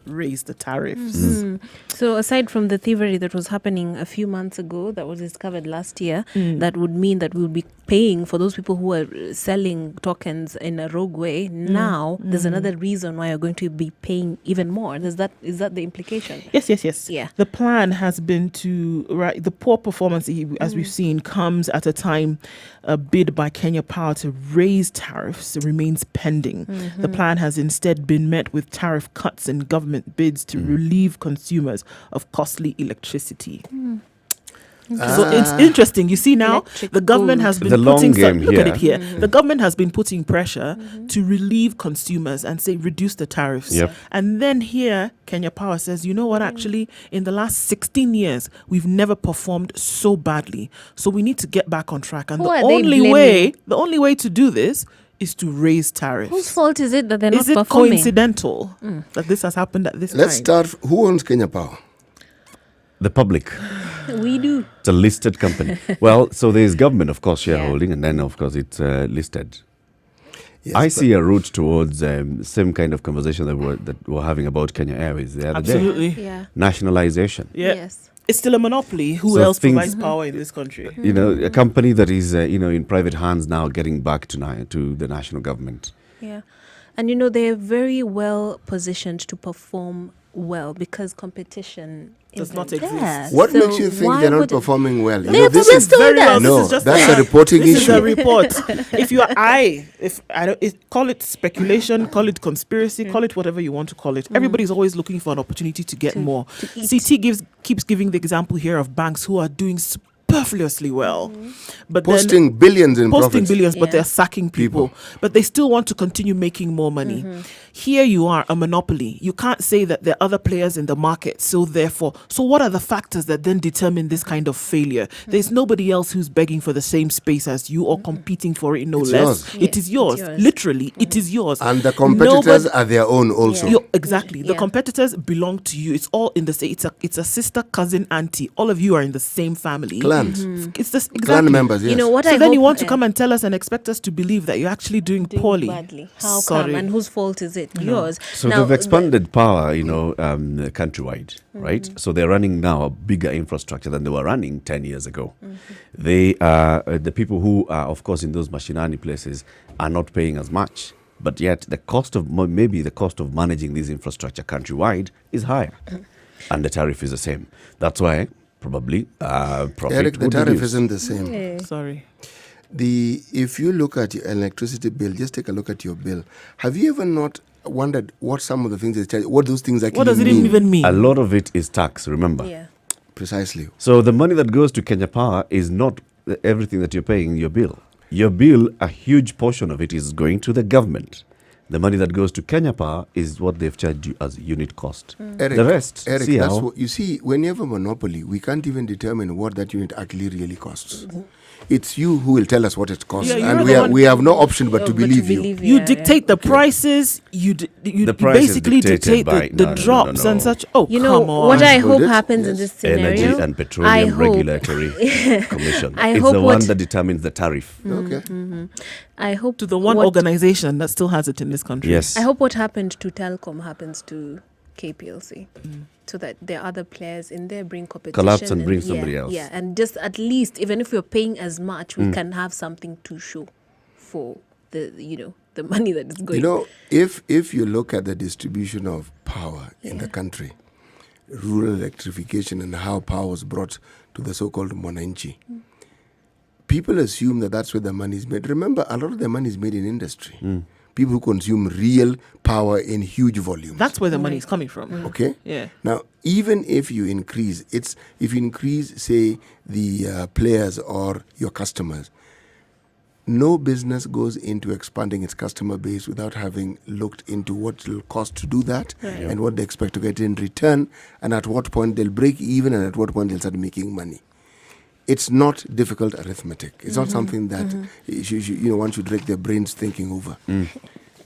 Raise the tariffs. So aside from the thievery that was happening a few months ago that was discovered last year, that would mean that we would be paying for those people who are selling tokens in a rogue way. Now there's another reason why you're going to be paying even more. Is that the implication? Yes. Yeah. The plan has been to, right, the poor performance, as we've seen, comes at a time a bid by Kenya Power to raise tariffs remains pending. The plan has instead been met with tariff cuts and government bids to relieve consumers of costly electricity. So it's interesting. You see now, Electric the government gold. has been The long putting game look at here. it here. The government has been putting pressure to relieve consumers and say reduce the tariffs. Yep. And then here, Kenya Power says, you know what? Actually, in the last 16 years, we've never performed so badly. So we need to get back on track. And Who the are they only way to do this is to raise tariffs. Whose fault is it that they're Is not it performing? coincidental that this has happened at this Let's time? start. Who owns Kenya Power? The public. We do. It's a listed company. Well, so there's government, of course, shareholding, and then, of course, it's listed. Yes, I but- see a route towards same kind of conversation that we're having about Kenya Airways the other day. Absolutely. Yeah. Nationalization. Yeah. Yes. It's still a monopoly. Who So else things- provides power in this country? You know, a company that is in private hands now getting back to the national government. Yeah. And they're very well positioned to perform well because competition Does isn't not exist. there. What So makes you think why they're not would it- performing well? You They know, are this they're is still Very well. there. No, This is just that's a a reporting This is a issue. report. If you are if I don't call it speculation, call it conspiracy, call it whatever you want to call it. Everybody's always looking for an opportunity to get more. to eat. CT keeps giving the example here of banks who are doing superfluously well, but then Posting billions in posting profits. billions, but Yeah. they're sacking people. But they still want to continue making more money. Here you are, a monopoly. You can't say that there are other players in the market. So therefore, what are the factors that then determine this kind of failure? There's nobody else who's begging for the same space as you or competing for it, no It's less. yours. It is yours. It's yours. Literally, it is yours. And the competitors Nobody- are their own also. Yeah. Exactly. The Yeah. competitors belong to you. It's all in the same. It's a sister, cousin, auntie. All of you are in the same family. Clans. It's this exactly. Clan members, yes. What So I then hope, you want to come and tell us and expect us to believe that you're actually doing poorly. badly. How Sorry. come? And whose fault is it? Yours. So Now, they've expanded power, countrywide, right? So they're running now a bigger infrastructure than they were running 10 years ago. They the people who are, of course, in those machinani places are not paying as much, but yet the cost of managing this infrastructure countrywide is higher, and the tariff is the same. That's why probably profit Eric, the would tariff reduce. isn't the same. Yeah. Sorry. If you look at your electricity bill, just take a look at your bill. Have you ever not wondered what some of the things they charge, what those things actually What does it mean? even mean? A lot of it is tax, remember. Yeah. Precisely. So the money that goes to Kenya Power is not everything that you're paying in your bill. Your bill, a huge portion of it is going to the government. The money that goes to Kenya Power is what they've charged you as unit cost. Eric, The rest, Eric, see that's how- what you see. When you have a monopoly, we can't even determine what that unit actually really costs. It's you who will tell us what it costs, Yeah, you're and the we one- we have no option but to believe you. You dictate the prices. You The price is basically dictated dictate by- the no, no, drops no. and such. Oh, You know come on. what I Hold hope it. happens in Yes. this scenario. Energy and I Petroleum hope- Regulatory Commission. I It's hope the one what- that determines the tariff. Okay. I hope to the one what- organization that still has it in this country. Yes. I hope what happened to Telcom happens to KPLC, so that there are other players in there, bring competition, Collapse and bring somebody yeah, else. Yeah, and just at least, even if we're paying as much, we can have something to show for the the money that is going. You know, if you look at the distribution of power in the country, rural electrification and how power was brought to the so-called Mwananchi, people assume that that's where the money is made. Remember, a lot of the money is made in industry. People who consume real power in huge volumes. That's where the money is coming from. Okay. Yeah. Now, even if you increase, say, the players or your customers, no business goes into expanding its customer base without having looked into what it will cost to do that and what they expect to get in return, and at what point they'll break even and at what point they'll start making money. It's not difficult arithmetic. It's not something that one should break their brains thinking over.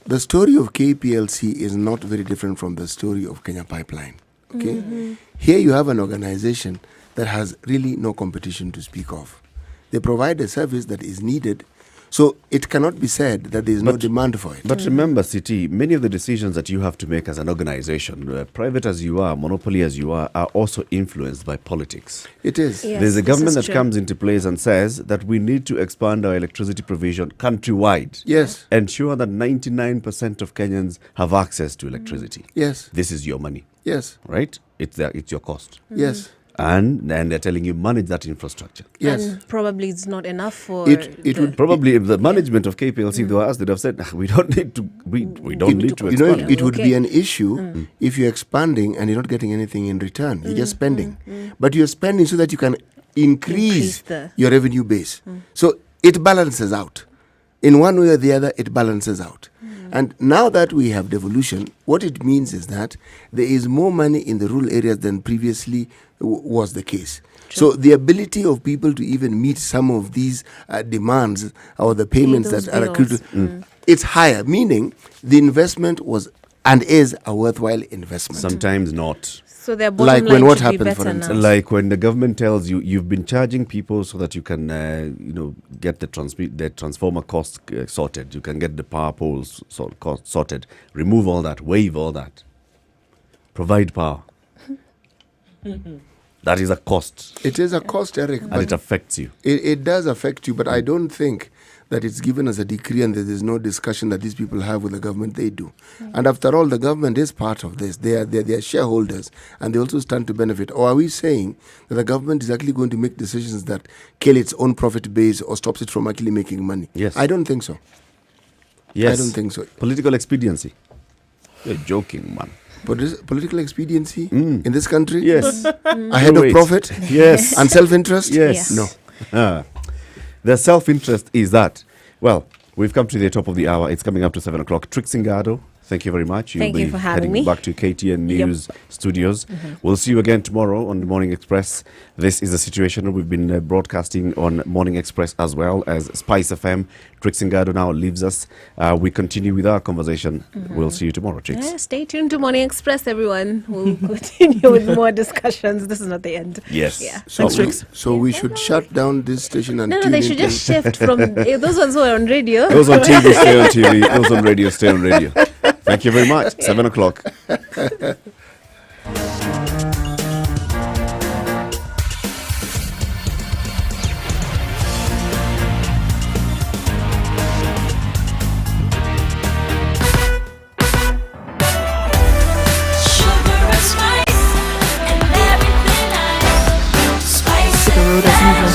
The story of KPLC is not very different from the story of Kenya Pipeline. Okay, here you have an organization that has really no competition to speak of. They provide a service that is needed, so it cannot be said that there is no demand for it. But remember, CT, many of the decisions that you have to make as an organization, private as you are, monopoly as you are also influenced by politics. It is. Yeah. There's a Yes, government this that is true. comes into place and says that we need to expand our electricity provision countrywide. Yes. Ensure that 99% of Kenyans have access to electricity. Yes. This is your money, Yes. right? It's your cost. Yes. And they're telling you manage that infrastructure. Yes. And probably it's not enough for It the- would Probably if the management of KPLC, if they were asked, they'd have said, we don't need to, we don't need to You know, expand. it would be Okay. an issue if you're expanding and you're not getting anything in return. You're just spending. But you're spending so that you can increase Increase the- your revenue base. So it balances out. In one way or the other, it balances out. And now that we have devolution, what it means is that there is more money in the rural areas than previously was the case. So the ability of people to even meet some of these demands or the payments those that are accrued, bills. it's higher, meaning the investment was and is a worthwhile investment. Sometimes not. So their bottom Like line when what should be happened, for better instance? now. Like when the government tells you you've been charging people so that you can, get the transformer cost sorted. You can get the power poles sorted. Remove all that. Waive all that. Provide power. That is a cost, It is a cost, Eric, and but it affects you. it does affect you, but I don't think that it's given as a decree and that there's no discussion that these people have with the government. They do. And after all, the government is part of this. They are shareholders, and they also stand to benefit. Or are we saying that the government is actually going to make decisions that kill its own profit base or stops it from actually making money? Yes. I don't think so. Yes. I don't think so. Political expediency. You're joking, man. Political expediency in this country? Yes. Ahead Do of it. profit? Yes. And self-interest? Yes. No. The self-interest is that, well, we've come to the top of the hour. It's coming up to 7 o'clock. Trixingado, thank you very much. You'll Thank you be for having heading me. back to KTN News Studios. We'll see you again tomorrow on the Morning Express. This is the situation. We've been broadcasting on Morning Express as well as Spice FM. Trixingado now leaves us. We continue with our conversation. We'll see you tomorrow, Trix. Yeah, stay tuned to Morning Express, everyone. We'll continue with more discussions. This is not the end. Yes. Yeah. So we should shut down this station and No, tune they into- should just shift from those ones who are on radio. Those on TV, stay on TV. Those on radio, stay on radio. Thank you very much. 7 o'clock.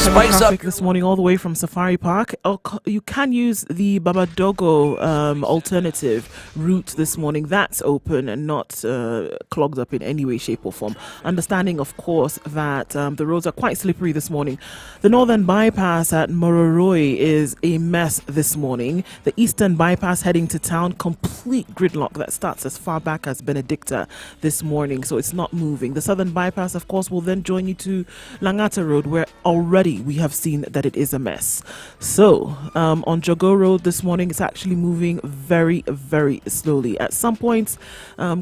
Spice up. Traffic this morning all the way from Safari Park. You can use the Babadogo alternative route this morning. That's open and not clogged up in any way, shape or form. Understanding, of course, that the roads are quite slippery this morning. The northern bypass at Mororoi is a mess this morning. The eastern bypass heading to town, complete gridlock that starts as far back as Benedicta this morning, so it's not moving. The southern bypass, of course, will then join you to Langata Road, where already we have seen that it is a mess. So on Jogo Road this morning, it's actually moving very, very slowly. At some points,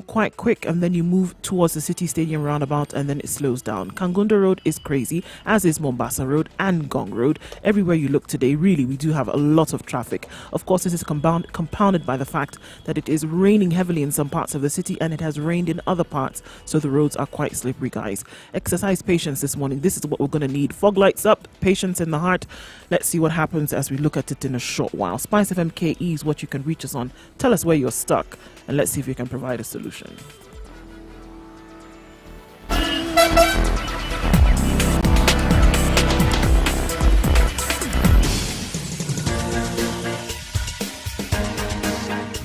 quite quick, and then you move towards the City Stadium roundabout, and then it slows down. Kangunda Road is crazy, as is Mombasa Road and Gong Road. Everywhere you look today, really, we do have a lot of traffic. Of course, this is compounded by the fact that it is raining heavily in some parts of the city, and it has rained in other parts, so the roads are quite slippery, guys. Exercise patience this morning. This is what we're going to need. Fog lights up, patience in the heart. Let's see what happens as we look at it in a short while. Spice FM KE is what you can reach us on. Tell us where you're stuck, and let's see if we can provide a solution.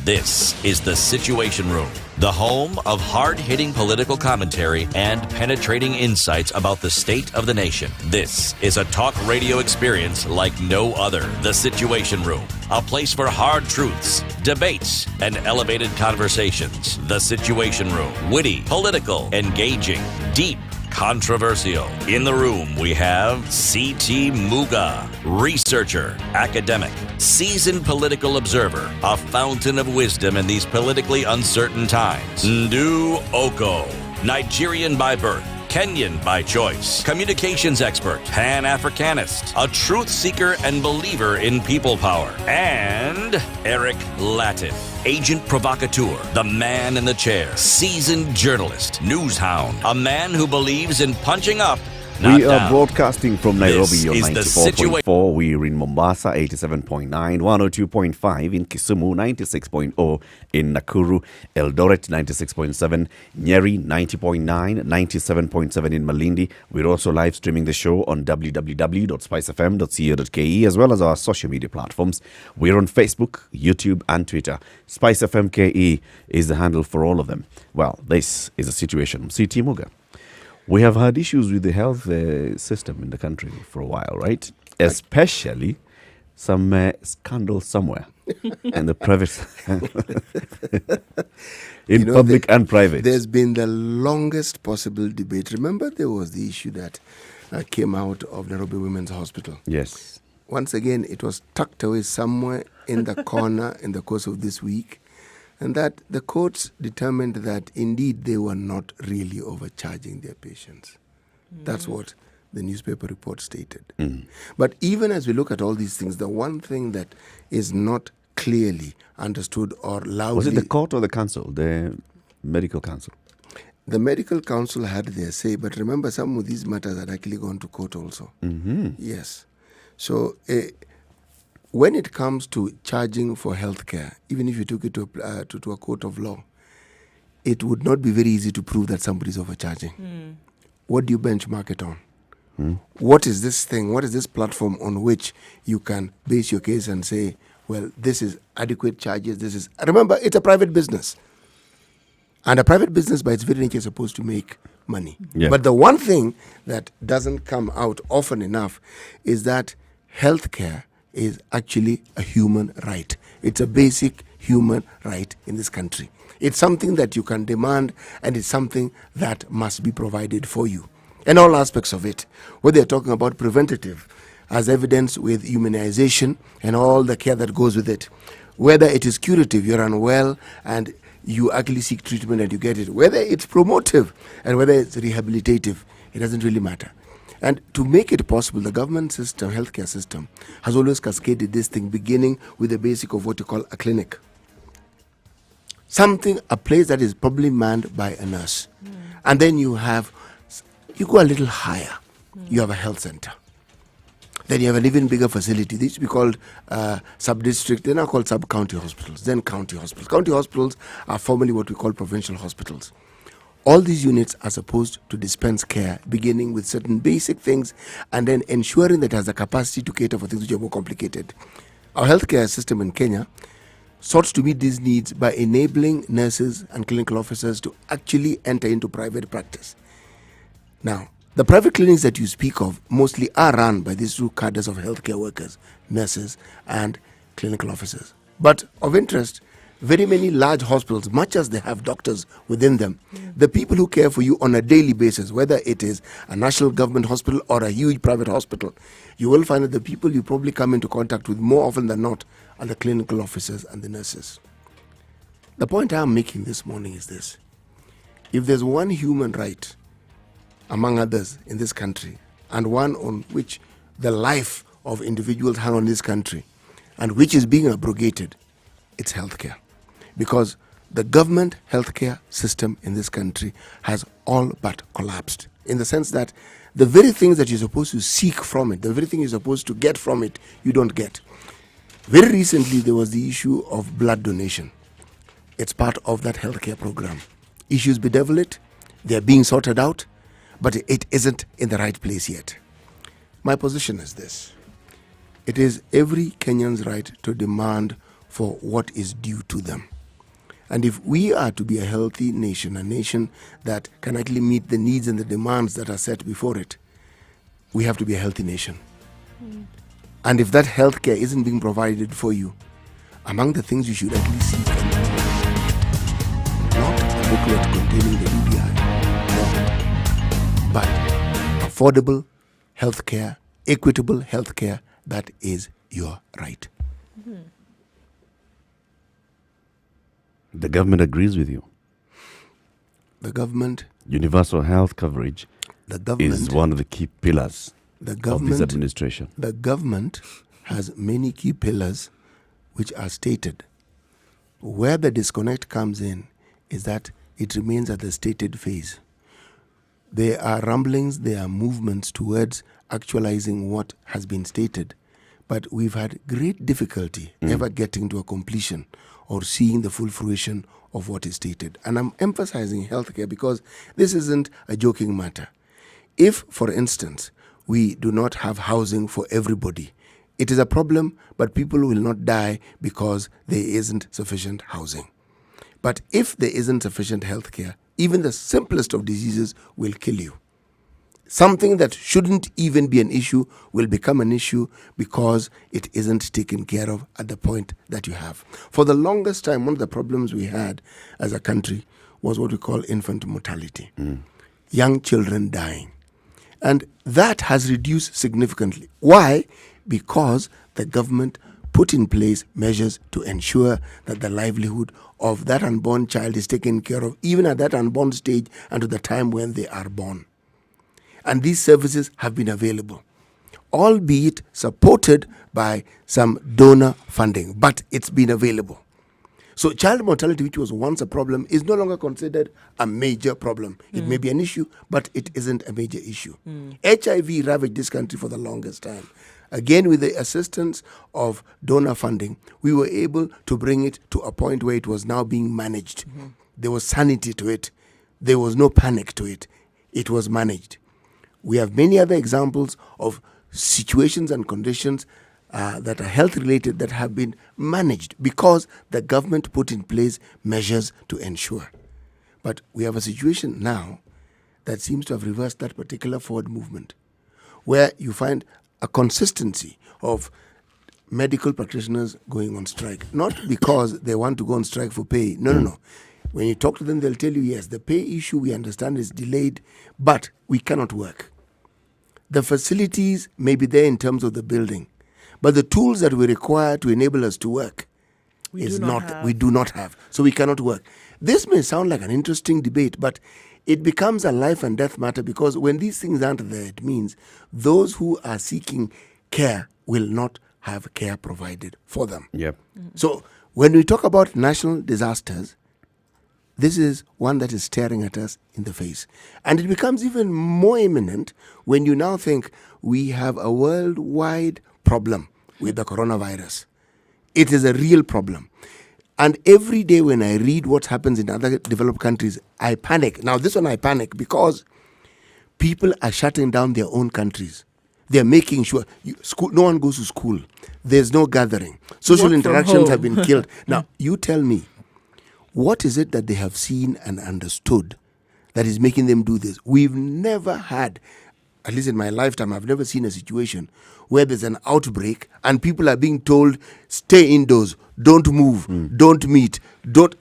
This is The Situation Room, the home of hard-hitting political commentary and penetrating insights about the state of the nation. This is a talk radio experience like no other. The Situation Room, a place for hard truths, debates, and elevated conversations. The Situation Room, witty, political, engaging, deep, controversial. In the room, we have C.T. Muga, researcher, academic, seasoned political observer, a fountain of wisdom in these politically uncertain times. Ndu Oko, Nigerian by birth, Kenyan by choice, communications expert, Pan-Africanist, a truth seeker and believer in people power, and Eric Latin, agent provocateur, the man in the chair, seasoned journalist, news hound, a man who believes in punching up, not We are down. broadcasting from Nairobi This on is the 94.4. We're in Mombasa, 87.9, 102.5 in Kisumu, 96.0 in Nakuru, Eldoret, 96.7, Nyeri, 90.9, 97.7 in Malindi. We're also live streaming the show on www.spicefm.co.ke as well as our social media platforms. We're on Facebook, YouTube and Twitter. Spice FM KE is the handle for all of them. Well, this is a situation. C.T. Muga. We have had issues with the health system in the country for a while, right? Especially some scandal somewhere in the private, in public and private. There's been the longest possible debate. Remember, there was the issue that came out of Nairobi Women's Hospital. Yes. Once again, it was tucked away somewhere in the corner in the course of this week. and that the courts determined that indeed they were not really overcharging their patients. That's what the newspaper report stated. But even as we look at all these things, the one thing that is not clearly understood or loudly... Was it the court or the council, the medical council? The medical council had their say, but remember, some of these matters had actually gone to court also. Yes. So when it comes to charging for healthcare, even if you took it to a court of law, it would not be very easy to prove that somebody's overcharging. What do you benchmark it on? What is this thing? What is this platform on which you can base your case and say, well, this is adequate charges, this is... Remember, it's a private business. And a private business by its very nature is supposed to make money. Yeah. But the one thing that doesn't come out often enough is that healthcare is actually a human right. It's a basic human right in this country. It's something that you can demand, and it's something that must be provided for you. In all aspects of it, whether you're talking about preventative, as evidenced with immunization and all the care that goes with it, whether it is curative, you're unwell and you actually seek treatment and you get it, whether it's promotive and whether it's rehabilitative, it doesn't really matter. And to make it possible, the government system, healthcare system, has always cascaded this thing, beginning with the basic of what you call a clinic. A place that is probably manned by a nurse. And then you go a little higher, you have a health center. Then you have an even bigger facility. These used to be called sub-district. They're now called sub-county hospitals, then county hospitals. County hospitals are formerly what we call provincial hospitals. All these units are supposed to dispense care, beginning with certain basic things and then ensuring that it has the capacity to cater for things which are more complicated. Our healthcare system in Kenya sought to meet these needs by enabling nurses and clinical officers to actually enter into private practice. Now, the private clinics that you speak of mostly are run by these two cadres of healthcare workers, nurses and clinical officers. But of interest, very many large hospitals, much as they have doctors within them, the people who care for you on a daily basis, whether it is a national government hospital or a huge private hospital, you will find that the people you probably come into contact with more often than not are the clinical officers and the nurses. The point I'm making this morning is this. If there's one human right among others in this country, and one on which the life of individuals hang on in this country, and which is being abrogated, it's healthcare. Because the government healthcare system in this country has all but collapsed, in the sense that the very things that you're supposed to seek from it, the very thing you're supposed to get from it, you don't get. Very recently, there was the issue of blood donation. It's part of that healthcare program. Issues bedevil it, they're being sorted out, but it isn't in the right place yet. My position is this. It is every Kenyan's right to demand for what is due to them. And if we are to be a healthy nation, a nation that can actually meet the needs and the demands that are set before it, we have to be a healthy nation. And if that healthcare isn't being provided for you, among the things you should actually seek, not a booklet containing the UBI, no, but affordable healthcare, equitable healthcare that is your right. The government agrees with you. The government... Universal health coverage is one of the key pillars of this administration. The government has many key pillars which are stated. Where the disconnect comes in is that it remains at the stated phase. There are rumblings, there are movements towards actualizing what has been stated. But we've had great difficulty ever getting to a completion or seeing the full fruition of what is stated. And I'm emphasizing healthcare because this isn't a joking matter. If, for instance, we do not have housing for everybody, it is a problem, but people will not die because there isn't sufficient housing. But if there isn't sufficient healthcare, even the simplest of diseases will kill you. Something that shouldn't even be an issue will become an issue because it isn't taken care of at the point that you have. For the longest time, one of the problems we had as a country was what we call infant mortality. Young children dying. And that has reduced significantly. Why? Because the government put in place measures to ensure that the livelihood of that unborn child is taken care of, even at that unborn stage and to the time when they are born. And these services have been available, albeit supported by some donor funding, but it's been available. So child mortality, which was once a problem, is no longer considered a major problem. It may be an issue, but it isn't a major issue. HIV ravaged this country for the longest time. Again, with the assistance of donor funding, we were able to bring it to a point where it was now being managed. There was sanity to it. There was no panic to it. It was managed. We have many other examples of situations and conditions that are health related that have been managed because the government put in place measures to ensure. But we have a situation now that seems to have reversed that particular forward movement, where you find a consistency of medical practitioners going on strike, not because they want to go on strike for pay. No. When you talk to them, they'll tell you, yes, the pay issue we understand is delayed, but we cannot work. The facilities may be there in terms of the building, but the tools that we require to enable us to work we do not have. So we cannot work. This may sound like an interesting debate, but it becomes a life and death matter, because when these things aren't there, it means those who are seeking care will not have care provided for them. Yep. So when we talk about national disasters, this is one that is staring at us in the face. And it becomes even more imminent when you now think we have a worldwide problem with the coronavirus. It is a real problem. And every day when I read what happens in other developed countries, I panic. Now, this one I panic because people are shutting down their own countries. They're making sure no one goes to school. There's no gathering. Social interactions have been killed. Now, you tell me, what is it that they have seen and understood that is making them do this? We've never had, at least in my lifetime, I've never seen a situation where there's an outbreak and people are being told, stay indoors, don't move, don't meet, don't.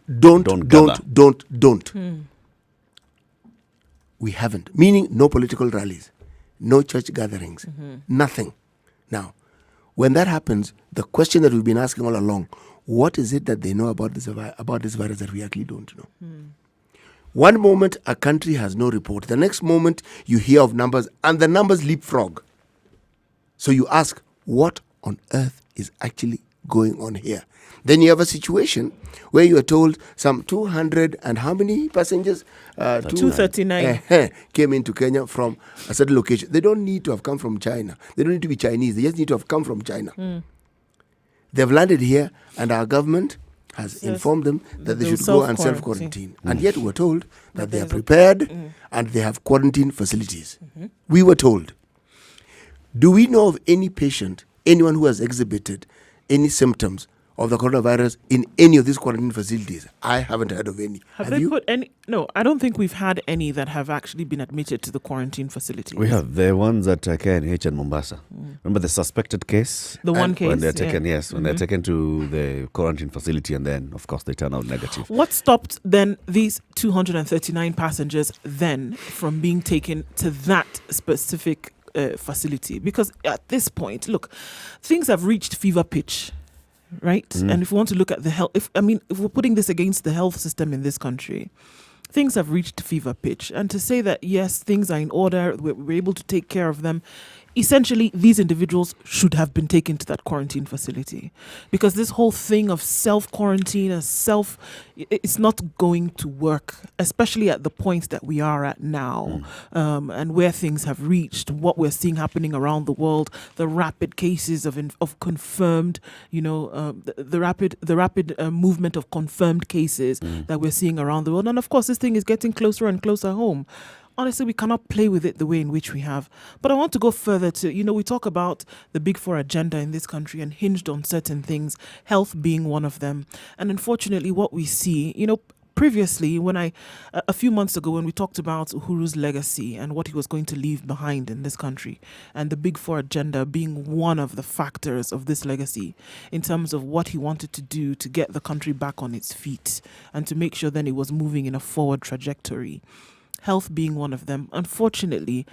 We haven't. Meaning no political rallies, no church gatherings, nothing. Now, when that happens, the question that we've been asking all along, what is it that they know about this virus that we actually don't know? One moment, a country has no report. The next moment, you hear of numbers, and the numbers leapfrog. So you ask, what on earth is actually going on here? Then you have a situation where you are told some 200 and how many passengers? 239 came into Kenya from a certain location. They don't need to have come from China. They don't need to be Chinese. They just need to have come from China. They've landed here, and our government has informed them that they should go and self-quarantine. And yet we're told that they are prepared and they have quarantine facilities. We were told. Do we know of any patient, anyone who has exhibited any symptoms of the coronavirus in any of these quarantine facilities? I haven't heard of any. Have they you? put any? No, I don't think we've had any that have actually been admitted to the quarantine facilities. We have the ones at KNH and Mombasa. Remember the suspected case? The one case, when they're taken, when they're taken to the quarantine facility, and then, of course, they turn out negative. What stopped then these 239 passengers then from being taken to that specific facility? Because at this point, look, things have reached fever pitch. Right? And if we want to look at the health, if we're putting this against the health system in this country, things have reached fever pitch. And to say that, yes, things are in order, we're able to take care of them, essentially, these individuals should have been taken to that quarantine facility. Because this whole thing of self-quarantine, it's not going to work, especially at the point that we are at now, and where things have reached, what we're seeing happening around the world, the rapid cases of confirmed, the rapid movement of confirmed cases that we're seeing around the world. And of course, this thing is getting closer and closer home. Honestly, we cannot play with it the way in which we have. But I want to go further to, we talk about the Big Four agenda in this country and hinged on certain things, health being one of them. And unfortunately, what we see, previously, a few months ago, when we talked about Uhuru's legacy and what he was going to leave behind in this country, and the Big Four agenda being one of the factors of this legacy in terms of what he wanted to do to get the country back on its feet and to make sure then it was moving in a forward trajectory. Health being one of them. Unfortunately,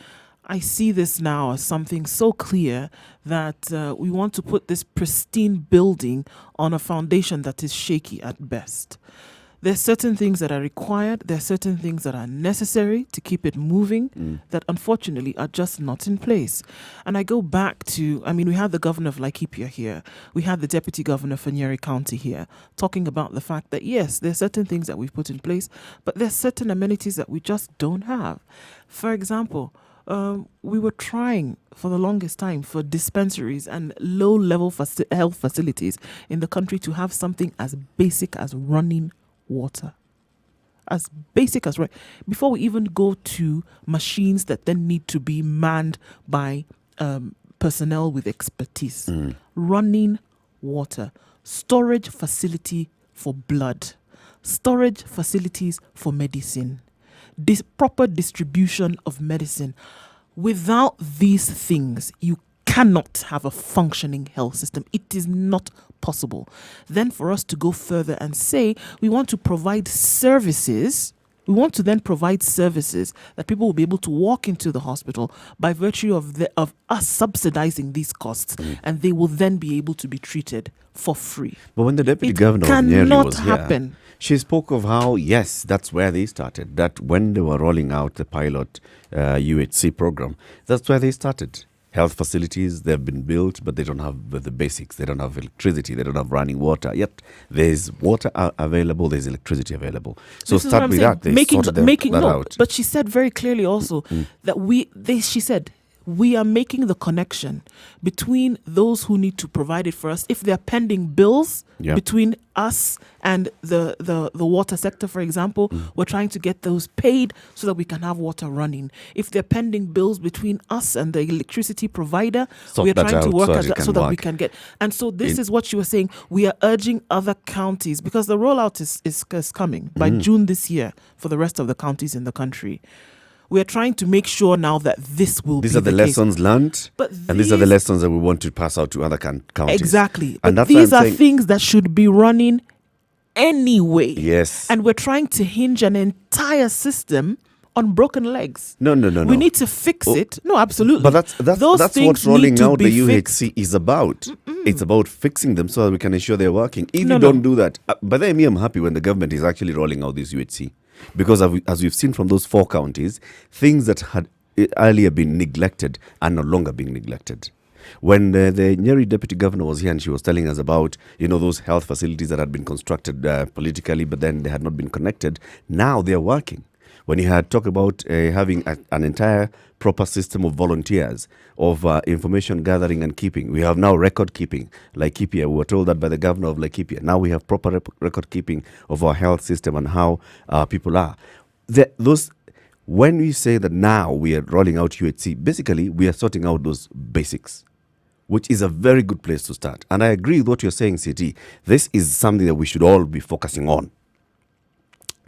I see this now as something so clear that we want to put this pristine building on a foundation that is shaky at best. There's certain things that are required, there's certain things that are necessary to keep it moving that unfortunately are just not in place. And I go back to, we had the governor of Laikipia here, we had the deputy governor for Nyeri County here, talking about the fact that yes, there's certain things that we've put in place, but there's certain amenities that we just don't have. For example, we were trying for the longest time for dispensaries and low-level health facilities in the country to have something as basic as running water. As basic as right. Before we even go to machines that then need to be manned by personnel with expertise. Running water. Storage facility for blood. Storage facilities for medicine. Proper distribution of medicine. Without these things, you cannot have a functioning health system. It is not possible. Then for us to go further and say we want to provide services, we want to then provide services that people will be able to walk into the hospital by virtue of us subsidizing these costs, and they will then be able to be treated for free. But when the deputy governor of Nyeri was happen. Here, she spoke of how, yes, that's where they started. That when they were rolling out the pilot UHC program, that's where they started. Health facilities, they've been built, but they don't have the basics. They don't have electricity. They don't have running water. Yet there's water available. There's electricity available. So this start with that. They sorted that out. But she said very clearly also that she said, we are making the connection between those who need to provide it for us. If there are pending bills between us and the water sector, for example, we're trying to get those paid so that we can have water running. If there are pending bills between us and the electricity provider, we're trying to work so that we can get. And so this is what she was saying. We are urging other counties, because the rollout is coming by June this year for the rest of the counties in the country. We are trying to make sure now that this will these be are the lessons learned, and these are the lessons that we want to pass out to other counties. Exactly. And but these are things that should be running anyway. Yes. And we're trying to hinge an entire system on broken legs. No. We need to fix it. No, absolutely. But that's what rolling out the UHC is about. It's about fixing them so that we can ensure they're working. If you don't do that, by then I'm happy when the government is actually rolling out this UHC. Because as we've seen from those 4 counties, things that had earlier been neglected are no longer being neglected. When the Nyeri deputy governor was here and she was telling us about, those health facilities that had been constructed politically, but then they had not been connected, now they're working. When he had talked about having an entire proper system of volunteers, of information gathering and keeping. We have now record keeping. Laikipia, we were told that by the governor of Laikipia. Now we have proper record keeping of our health system and how people are. When we say that now we are rolling out UHC, basically we are sorting out those basics, which is a very good place to start. And I agree with what you're saying, CT. This is something that we should all be focusing on.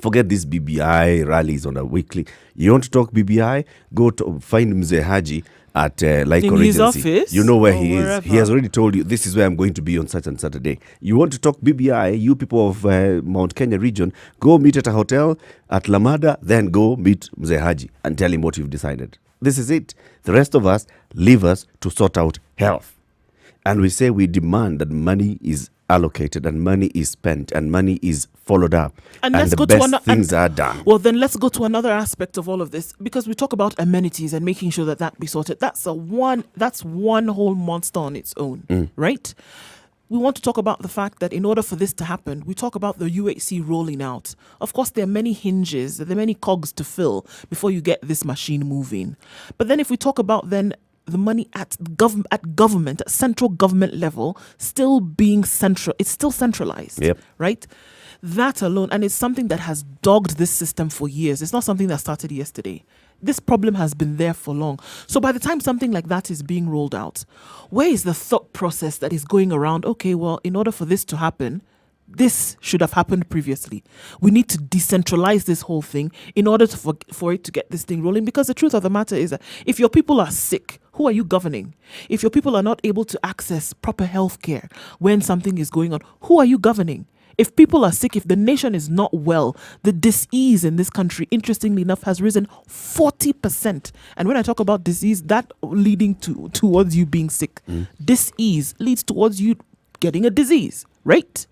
Forget these BBI rallies on a weekly. You want to talk BBI? Go to find Mzee Haji at Laiko in his Regency. office? You know where he wherever. is. He has already told you, this is where I'm going to be on such and Saturday. You want to talk BBI, you people of Mount Kenya region, go meet at a hotel at Lamada, then go meet Mzee Haji and tell him what you've decided. This is it. The rest of us, leave us to sort out health. And we say we demand that money is allocated and money is spent and money is followed up and let's the go best to things are done. Well, then let's go to another aspect of all of this, because we talk about amenities and making sure that be sorted. That's one whole monster on its own, right? We want to talk about the fact that in order for this to happen, we talk about the UHC rolling out. Of course, there are many hinges, there are many cogs to fill before you get this machine moving. But then if we talk about then the money at central government level, still being central, it's still centralized, right? That alone, and it's something that has dogged this system for years. It's not something that started yesterday. This problem has been there for long. So by the time something like that is being rolled out, where is the thought process that is going around, okay, well, in order for this to happen, this should have happened previously. We need to decentralize this whole thing in order for it to get this thing rolling. Because the truth of the matter is that if your people are sick, who are you governing? If your people are not able to access proper health care when something is going on, who are you governing? If people are sick, if the nation is not well, the disease in this country, interestingly enough, has risen 40%. And when I talk about disease, that leading towards you being sick. Disease leads towards you getting a disease, right?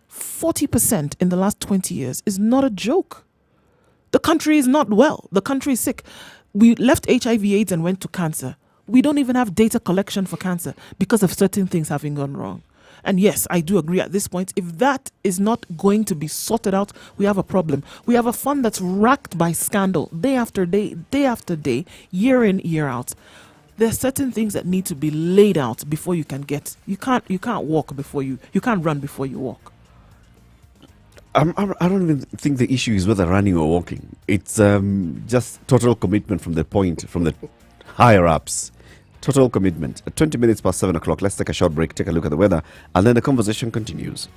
40% in the last 20 years is not a joke. The country is not well. The country is sick. We left HIV/AIDS and went to cancer. We don't even have data collection for cancer because of certain things having gone wrong. And yes, I do agree at this point, if that is not going to be sorted out, we have a problem. We have a fund that's racked by scandal day after day, year in, year out. There are certain things that need to be laid out before you can get. You can't walk before you can't run before you walk. I don't even think the issue is whether running or walking. It's just total commitment from the higher ups. Total commitment. At 20 minutes past 7 o'clock, let's take a short break, take a look at the weather, and then the conversation continues.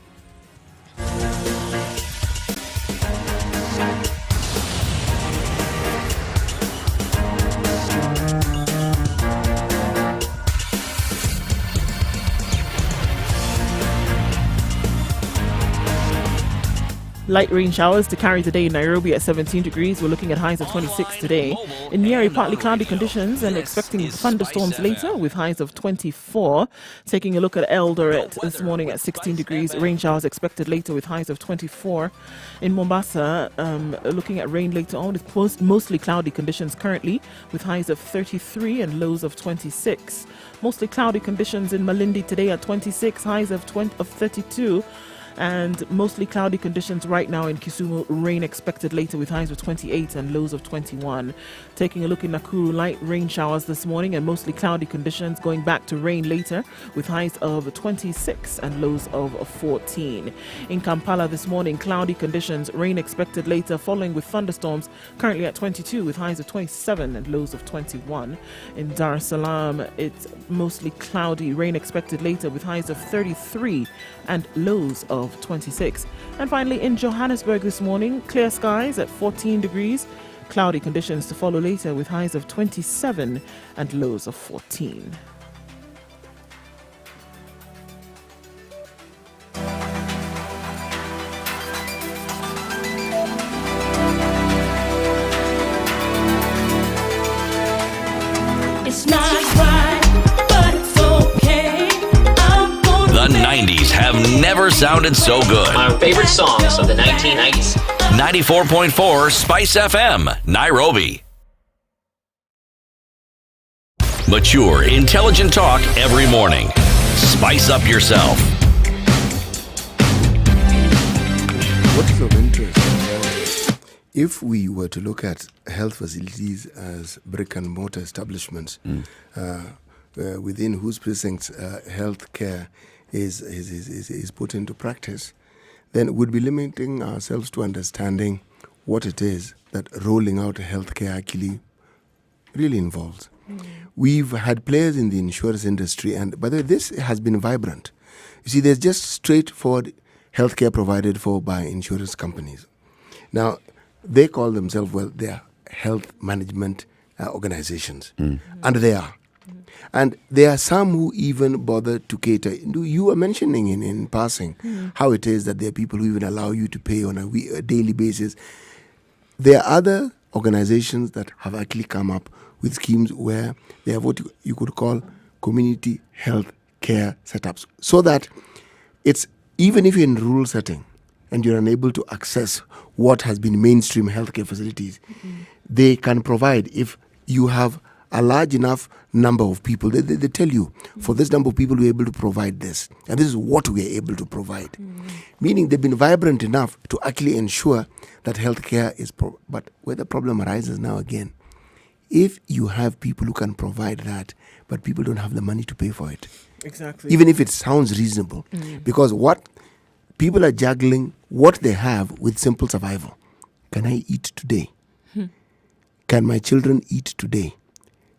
Light rain showers to carry today in Nairobi at 17 degrees. We're looking at highs of 26 today. In Nyeri, partly cloudy conditions and expecting thunderstorms later with highs of 24. Taking a look at Eldoret this morning at 16 degrees. Rain showers expected later with highs of 24. In Mombasa, looking at rain later on with mostly cloudy conditions currently with highs of 33 and lows of 26. Mostly cloudy conditions in Malindi today at 26, highs of 32. And mostly cloudy conditions right now in Kisumu. Rain expected later with highs of 28 and lows of 21. Taking a look in Nakuru, light rain showers this morning and mostly cloudy conditions, going back to rain later with highs of 26 and lows of 14. In Kampala this morning, cloudy conditions, rain expected later following with thunderstorms, currently at 22 with highs of 27 and lows of 21. In Dar es Salaam, it's mostly cloudy, rain expected later with highs of 33 and lows of 26. And finally in Johannesburg this morning, clear skies at 14 degrees, cloudy conditions to follow later with highs of 27 and lows of 14. It's not right, but it's okay. The 90s have never sounded so good. My favorite songs of the 1990s. 94.4 Spice FM, Nairobi. Mature, intelligent talk every morning. Spice up yourself. What is of interest, if we were to look at health facilities as brick and mortar establishments, within whose precincts health care is put into practice, then we'd be limiting ourselves to understanding what it is that rolling out healthcare actually really involves. We've had players in the insurance industry, and by the way, this has been vibrant. You see, there's just straightforward healthcare provided for by insurance companies. Now, they call themselves, they're health management organizations, and they are. And there are some who even bother to cater. You were mentioning in passing how it is that there are people who even allow you to pay on a daily basis. There are other organizations that have actually come up with schemes where they have what you could call community health care setups. So that it's, even if you're in a rural setting and you're unable to access what has been mainstream healthcare facilities, they can provide, if you have a large enough number of people, they tell you, for this number of people, we're able to provide this. And this is what we're able to provide. Meaning they've been vibrant enough to actually ensure that healthcare is... But where the problem arises now again, if you have people who can provide that, but people don't have the money to pay for it. Exactly. Even if it sounds reasonable. Because what people are juggling, what they have with simple survival. Can I eat today? Can my children eat today?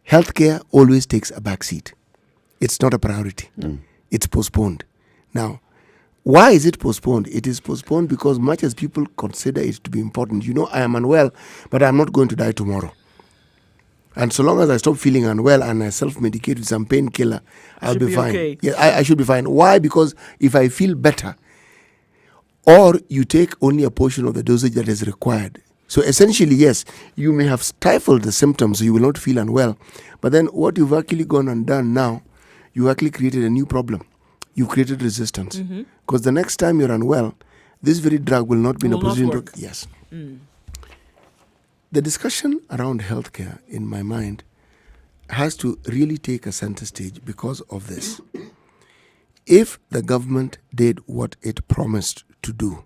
Healthcare always takes a back seat. It's not a priority. It's postponed. Now, why is it postponed? It is postponed because much as people consider it to be important, I am unwell, but I'm not going to die tomorrow. And so long as I stop feeling unwell and I self-medicate with some painkiller, I'll be fine. Okay. Yeah, I should be fine. Why? Because if I feel better, or you take only a portion of the dosage that is required. So essentially, yes, you may have stifled the symptoms, so you will not feel unwell. But then what you've actually gone and done now, you actually created a new problem. You created resistance. Because the next time you're unwell, this very drug will not be in a position to... Yes. The discussion around healthcare, in my mind, has to really take a center stage because of this. If the government did what it promised to do,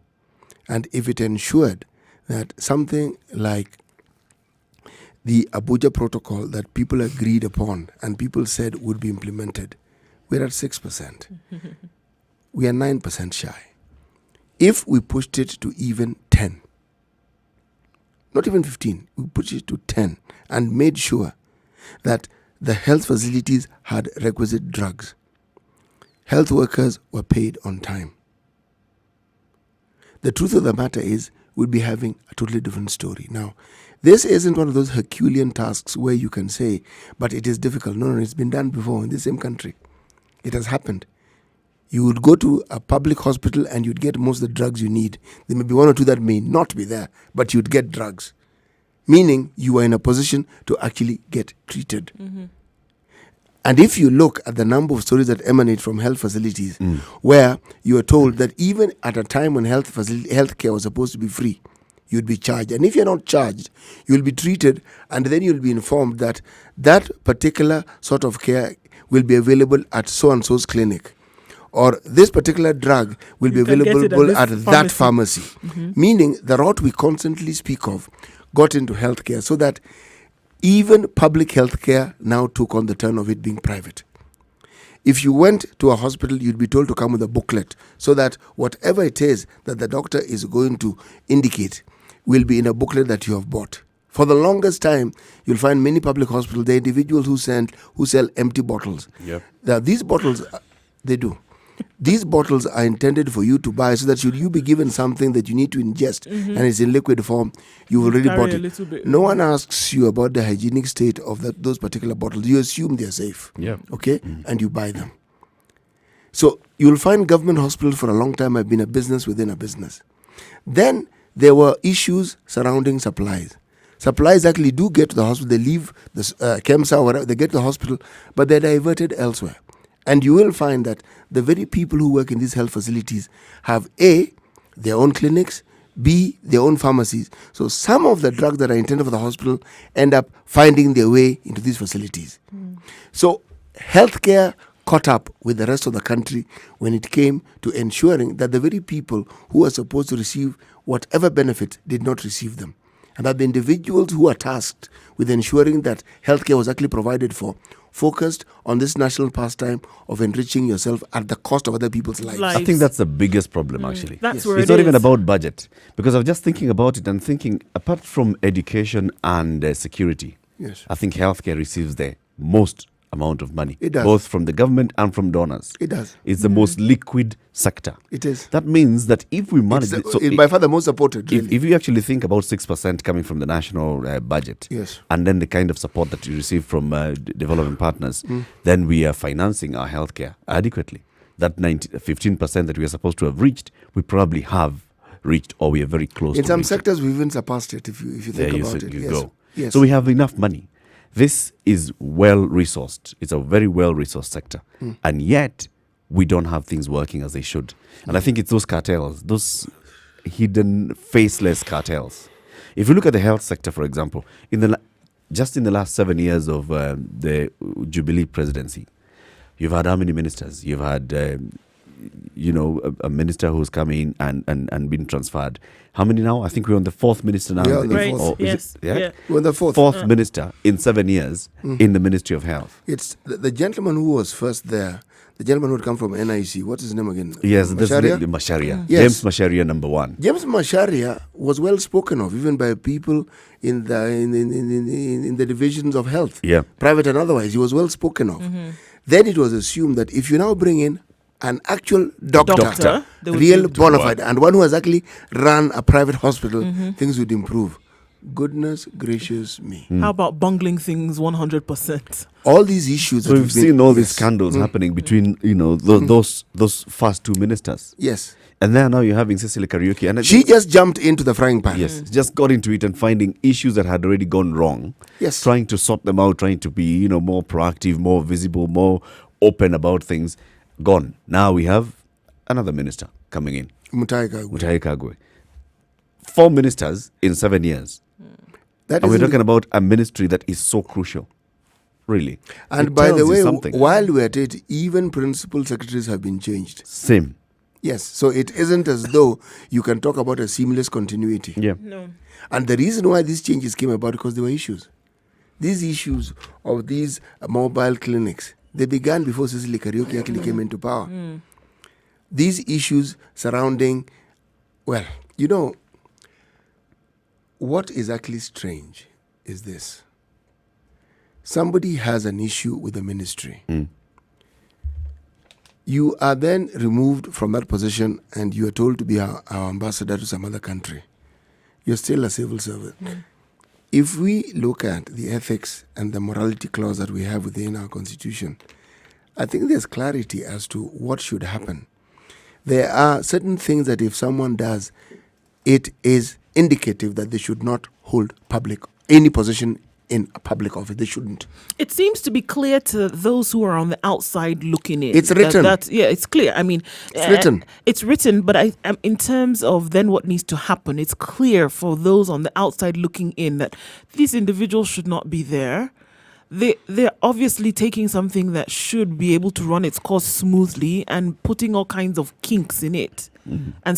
and if it ensured that something like the Abuja Protocol that people agreed upon and people said would be implemented, we're at 6%. We are 9% shy. If we pushed it to even 10, not even 15, we pushed it to 10 and made sure that the health facilities had requisite drugs, health workers were paid on time. The truth of the matter is, we'll be having a totally different story. Now, this isn't one of those Herculean tasks where you can say, but it is difficult. No, it's been done before in the same country. It has happened. You would go to a public hospital and you'd get most of the drugs you need. There may be one or two that may not be there, but you'd get drugs. Meaning you are in a position to actually get treated. And if you look at the number of stories that emanate from health facilities, where you are told that even at a time when health care was supposed to be free, you'd be charged. And if you're not charged, you'll be treated, and then you'll be informed that that particular sort of care will be available at so-and-so's clinic, or this particular drug will be available at that pharmacy. Meaning the route we constantly speak of got into healthcare, so that even public healthcare now took on the turn of it being private. If you went to a hospital, you'd be told to come with a booklet, so that whatever it is that the doctor is going to indicate will be in a booklet that you have bought. For the longest time, you'll find many public hospitals, there are individuals who sell empty bottles. Now, these bottles, they do. These bottles are intended for you to buy, so that should you be given something that you need to ingest and it's in liquid form, you've already bought it. No one asks you about the hygienic state of those particular bottles. You assume they're safe. Okay? And you buy them. So you'll find government hospitals for a long time have been a business within a business. Then there were issues surrounding supplies. Supplies actually do get to the hospital. They leave the KEMSA or whatever, they get to the hospital, but they're diverted elsewhere. And you will find that the very people who work in these health facilities have A, their own clinics, B, their own pharmacies. So some of the drugs that are intended for the hospital end up finding their way into these facilities. So healthcare caught up with the rest of the country when it came to ensuring that the very people who are supposed to receive whatever benefit did not receive them. And that the individuals who are tasked with ensuring that healthcare was actually provided for focused on this national pastime of enriching yourself at the cost of other people's lives. I think that's the biggest problem, actually. That's where it's not even about budget. Because I was just thinking about it and thinking, apart from education and security, I think healthcare receives the most amount of money. It does. Both from the government and from donors. It does. It's the most liquid sector. It is. That means that if we manage... It's by far the most supported, really. If you actually think about 6% coming from the national budget, and then the kind of support that you receive from developing partners, then we are financing our healthcare adequately. That 15% that we are supposed to have reached, we probably have reached, or we are very close to in some reaching. sectors, we even surpassed it, if you think about it. Go. Yes. So we have enough money. This is well-resourced. It's a very well-resourced sector. And yet, we don't have things working as they should. And I think it's those cartels, those hidden, faceless cartels. If you look at the health sector, for example, just in the last 7 years of the Jubilee presidency, you've had how many ministers? You've had... a minister who's come in and been transferred. How many now? I think we're on the fourth minister now. Yeah, the fourth. We're on the fourth. Fourth minister in 7 years in the Ministry of Health. It's the gentleman who was first there, the gentleman who had come from NIC. What's his name again? Yes, Macharia. Yes. James Macharia, number one. James Macharia was well spoken of, even by people in the divisions of health, private and otherwise. He was well spoken of. Then it was assumed that if you now bring in an actual doctor real bona fide, and one who has actually run a private hospital, things would improve. Goodness gracious me. How about bungling things 100%? All these issues So that we've seen all these yes. scandals happening between, those first two ministers. Yes. And then now you're having Cecily Kariuki. And I She think- just jumped into the frying pan. Yes, just got into it and finding issues that had already gone wrong. Yes. Trying to sort them out, trying to be, more proactive, more visible, more open about things. Gone. Now we have another minister coming in, Mutahi Kagwe. Mutahi Kagwe. 4 ministers in 7 years. That And we're isn't- talking about a ministry that is so crucial. Really. And It by the tells you way, something. while we're at it, even principal secretaries have been changed. Same. Yes. So it isn't as though you can talk about a seamless continuity. Yeah. No. And the reason why these changes came about because there were issues. These issues of these mobile clinics, they began before Cecily Kariuki actually came into power. These issues surrounding, what is actually strange is this. Somebody has an issue with the ministry. You are then removed from that position and you are told to be our ambassador to some other country. You're still a civil servant. If we look at the ethics and the morality clause that we have within our constitution, I think there's clarity as to what should happen. There are certain things that if someone does, it is indicative that they should not hold any position in a public office. They shouldn't. It seems to be clear to those who are on the outside looking in. It's written. It's clear. I mean, It's written. It's written, but in terms of then what needs to happen, it's clear for those on the outside looking in that these individuals should not be there. They're obviously taking something that should be able to run its course smoothly and putting all kinds of kinks in it. And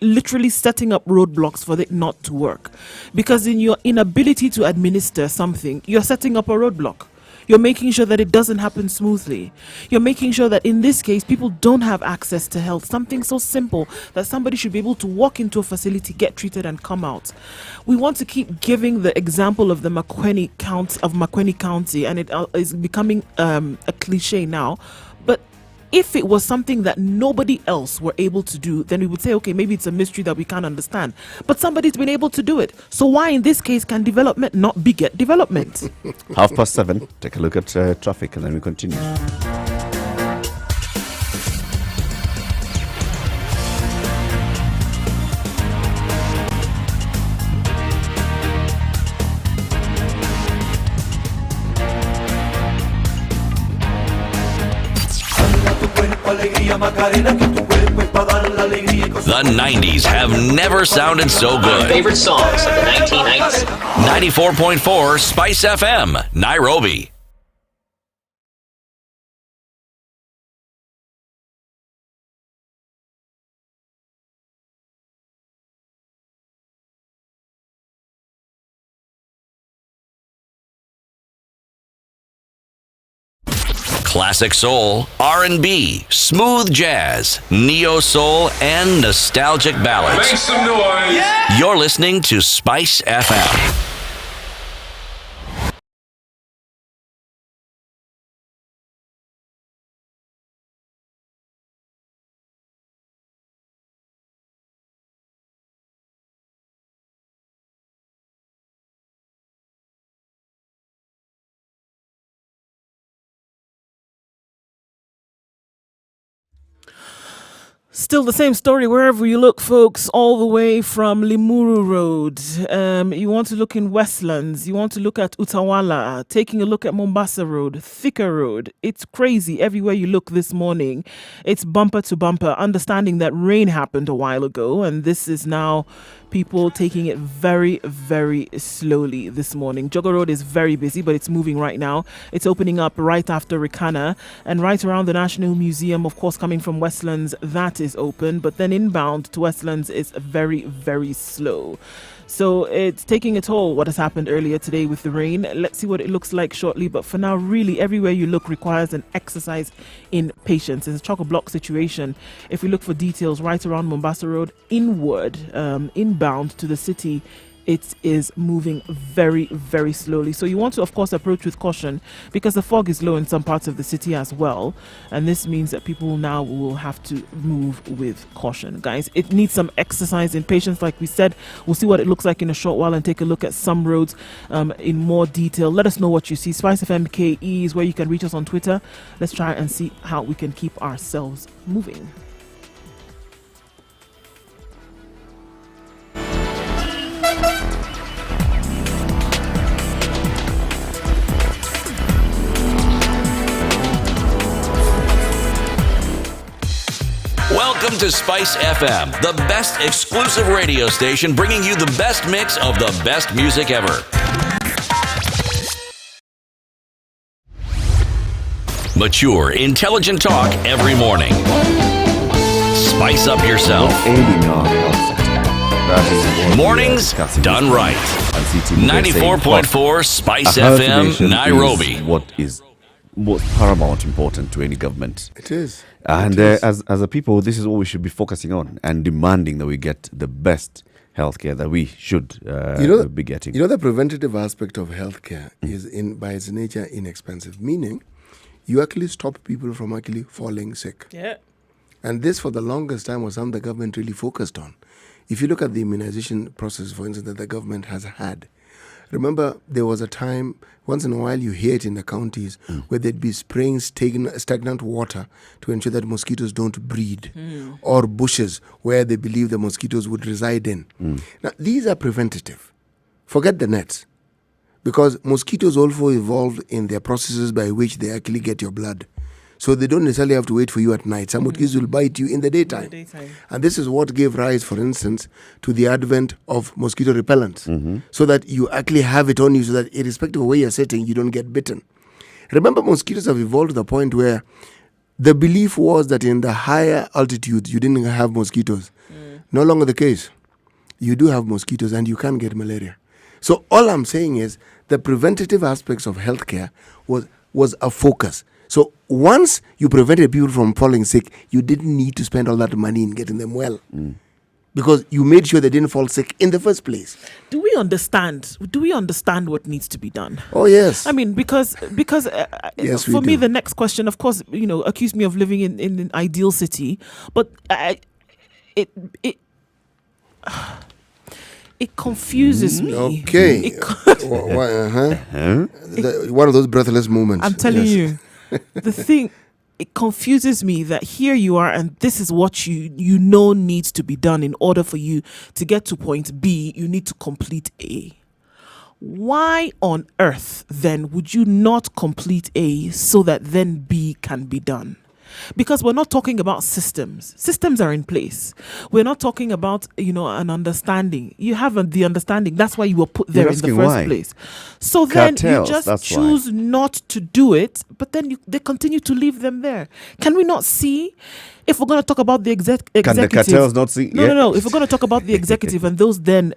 literally setting up roadblocks for it not to work. Because in your inability to administer something, you're setting up a roadblock. You're making sure that it doesn't happen smoothly. You're making sure that in this case, people don't have access to health. Something so simple that somebody should be able to walk into a facility, get treated, and come out. We want to keep giving the example of the Makwene County, and it is becoming a cliche now. But if it was something that nobody else were able to do, then we would say, okay, maybe it's a mystery that we can't understand. But somebody's been able to do it. So why in this case can development not beget development? 7:30. Take a look at traffic and then we continue. The 90s have never sounded so good. Favorite songs of the 1990s. 94.4 Spice FM, Nairobi. Classic soul, R&B, smooth jazz, neo soul, and nostalgic ballads. Make some noise. You're listening to Spice FM. Still the same story wherever you look, folks, all the way from Limuru Road. You want to look in Westlands, you want to look at Utawala, taking a look at Mombasa Road, Thika Road. It's crazy everywhere you look this morning. It's bumper to bumper, understanding that rain happened a while ago, and this is now people taking it very, very slowly this morning. Jogo Road is very busy, but it's moving right now. It's opening up right after Rikana, and right around the National Museum, of course, coming from Westlands, that is open, but then inbound to Westlands is very, very slow. So it's taking a toll what has happened earlier today with the rain. Let's see what it looks like shortly. But for now, really, everywhere you look requires an exercise in patience. It's a chock-a-block situation. If we look for details right around Mombasa Road, inward, inbound to the city, it is moving very, very slowly. So you want to, of course, approach with caution because the fog is low in some parts of the city as well. And this means that people now will have to move with caution. Guys, it needs some exercise in patience. Like we said, we'll see what it looks like in a short while and take a look at some roads in more detail. Let us know what you see. Spice FM KE is where you can reach us on Twitter. Let's try and see how we can keep ourselves moving. Welcome to Spice FM, the best exclusive radio station bringing you the best mix of the best music ever. Mature, intelligent talk every morning. Spice up yourself. Mornings done right. 94.4 Spice FM, Nairobi. What's paramount important to any government. It is. And as a people, this is what we should be focusing on and demanding that we get the best healthcare that we should be getting. You know, the preventative aspect of healthcare is, by its nature, inexpensive, meaning you actually stop people from actually falling sick. Yeah. And this, for the longest time, was something the government really focused on. If you look at the immunization process, for instance, that the government has had, remember, there was a time, once in a while you hear it in the counties, where they'd be spraying stagnant water to ensure that mosquitoes don't breed, or bushes where they believe the mosquitoes would reside in. Now, these are preventative. Forget the nets. Because mosquitoes also evolved in their processes by which they actually get your blood. So they don't necessarily have to wait for you at night. Some mosquitoes will bite you in the daytime. And this is what gave rise, for instance, to the advent of mosquito repellents. So that you actually have it on you so that irrespective of where you're sitting, you don't get bitten. Remember, mosquitoes have evolved to the point where the belief was that in the higher altitudes, you didn't have mosquitoes. No longer the case. You do have mosquitoes and you can't get malaria. So all I'm saying is the preventative aspects of healthcare was a focus. So once you prevented people from falling sick, you didn't need to spend all that money in getting them well. Because you made sure they didn't fall sick in the first place. Do we understand what needs to be done? Oh, yes. I mean, because yes, for me, the next question, of course, accuse me of living in an ideal city, but it confuses me. Okay. One of those breathless moments. I'm telling you, the thing, it confuses me that here you are and this is what you know needs to be done in order for you to get to point B, you need to complete A. Why on earth then would you not complete A so that then B can be done? Because we're not talking about systems. Systems are in place. We're not talking about, an understanding. You have the understanding. That's why you were put there in the first place. So then you just choose not to do it, but then they continue to leave them there. Can we not see? If we're going to talk about the executive... Can the cartels not see? No. If we're going to talk about the executive and those then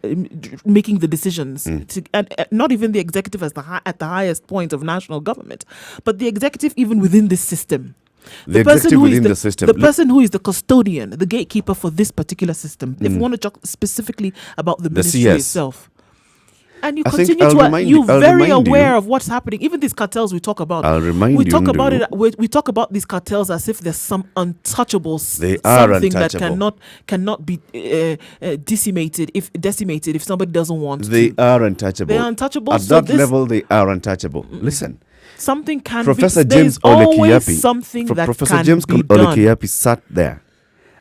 making the decisions, and not even the executive at the highest point of national government, but the executive even within this system. The person who is the custodian, the gatekeeper for this particular system. If we want to talk specifically about the ministry itself. And you you're very aware of what's happening. Even these cartels we talk about. We talk about these cartels as if there's some untouchables. Something that cannot be decimated if somebody doesn't want to. They are untouchable. They are untouchable. At that level, they are untouchable. Listen. Something can Professor be James Olekiapi. Professor James Olekiapi sat there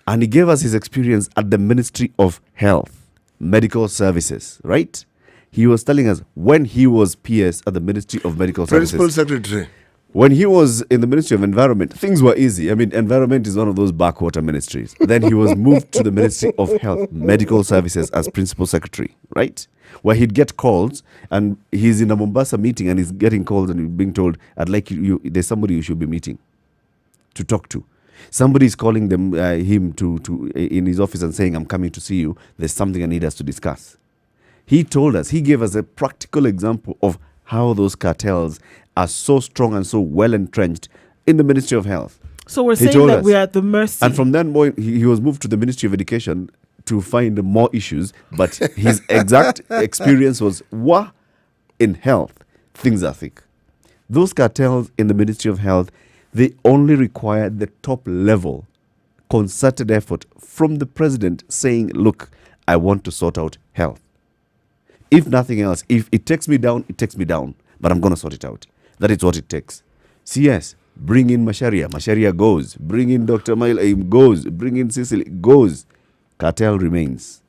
and he gave us his experience at the Ministry of Health, Medical Services, right? He was telling us when he was PS at the Ministry of Medical Services. Principal Secretary. When he was in the Ministry of Environment, things were easy. I mean, environment is one of those backwater ministries. Then he was moved to the Ministry of Health, Medical Services as Principal Secretary, right? Where he'd get calls and he's in a Mombasa meeting and he's getting calls and he's being told, I'd like you there's somebody you should be meeting to talk to. Somebody's calling him to in his office and saying, I'm coming to see you. There's something I need us to discuss. He gave us a practical example of how those cartels are so strong and so well entrenched in the Ministry of Health. So we're saying that we're at the mercy. And from then on, he was moved to the Ministry of Education to find more issues, but his exact experience was, in health, things are thick. Those cartels in the Ministry of Health, they only require the top level concerted effort from the president saying, look, I want to sort out health. If nothing else, if it takes me down, it takes me down, but I'm going to sort it out. That is what it takes. CS, bring in Masharia. Masharia goes. Bring in Dr. Mail, goes. Bring in Cecily, goes. Cartel remains.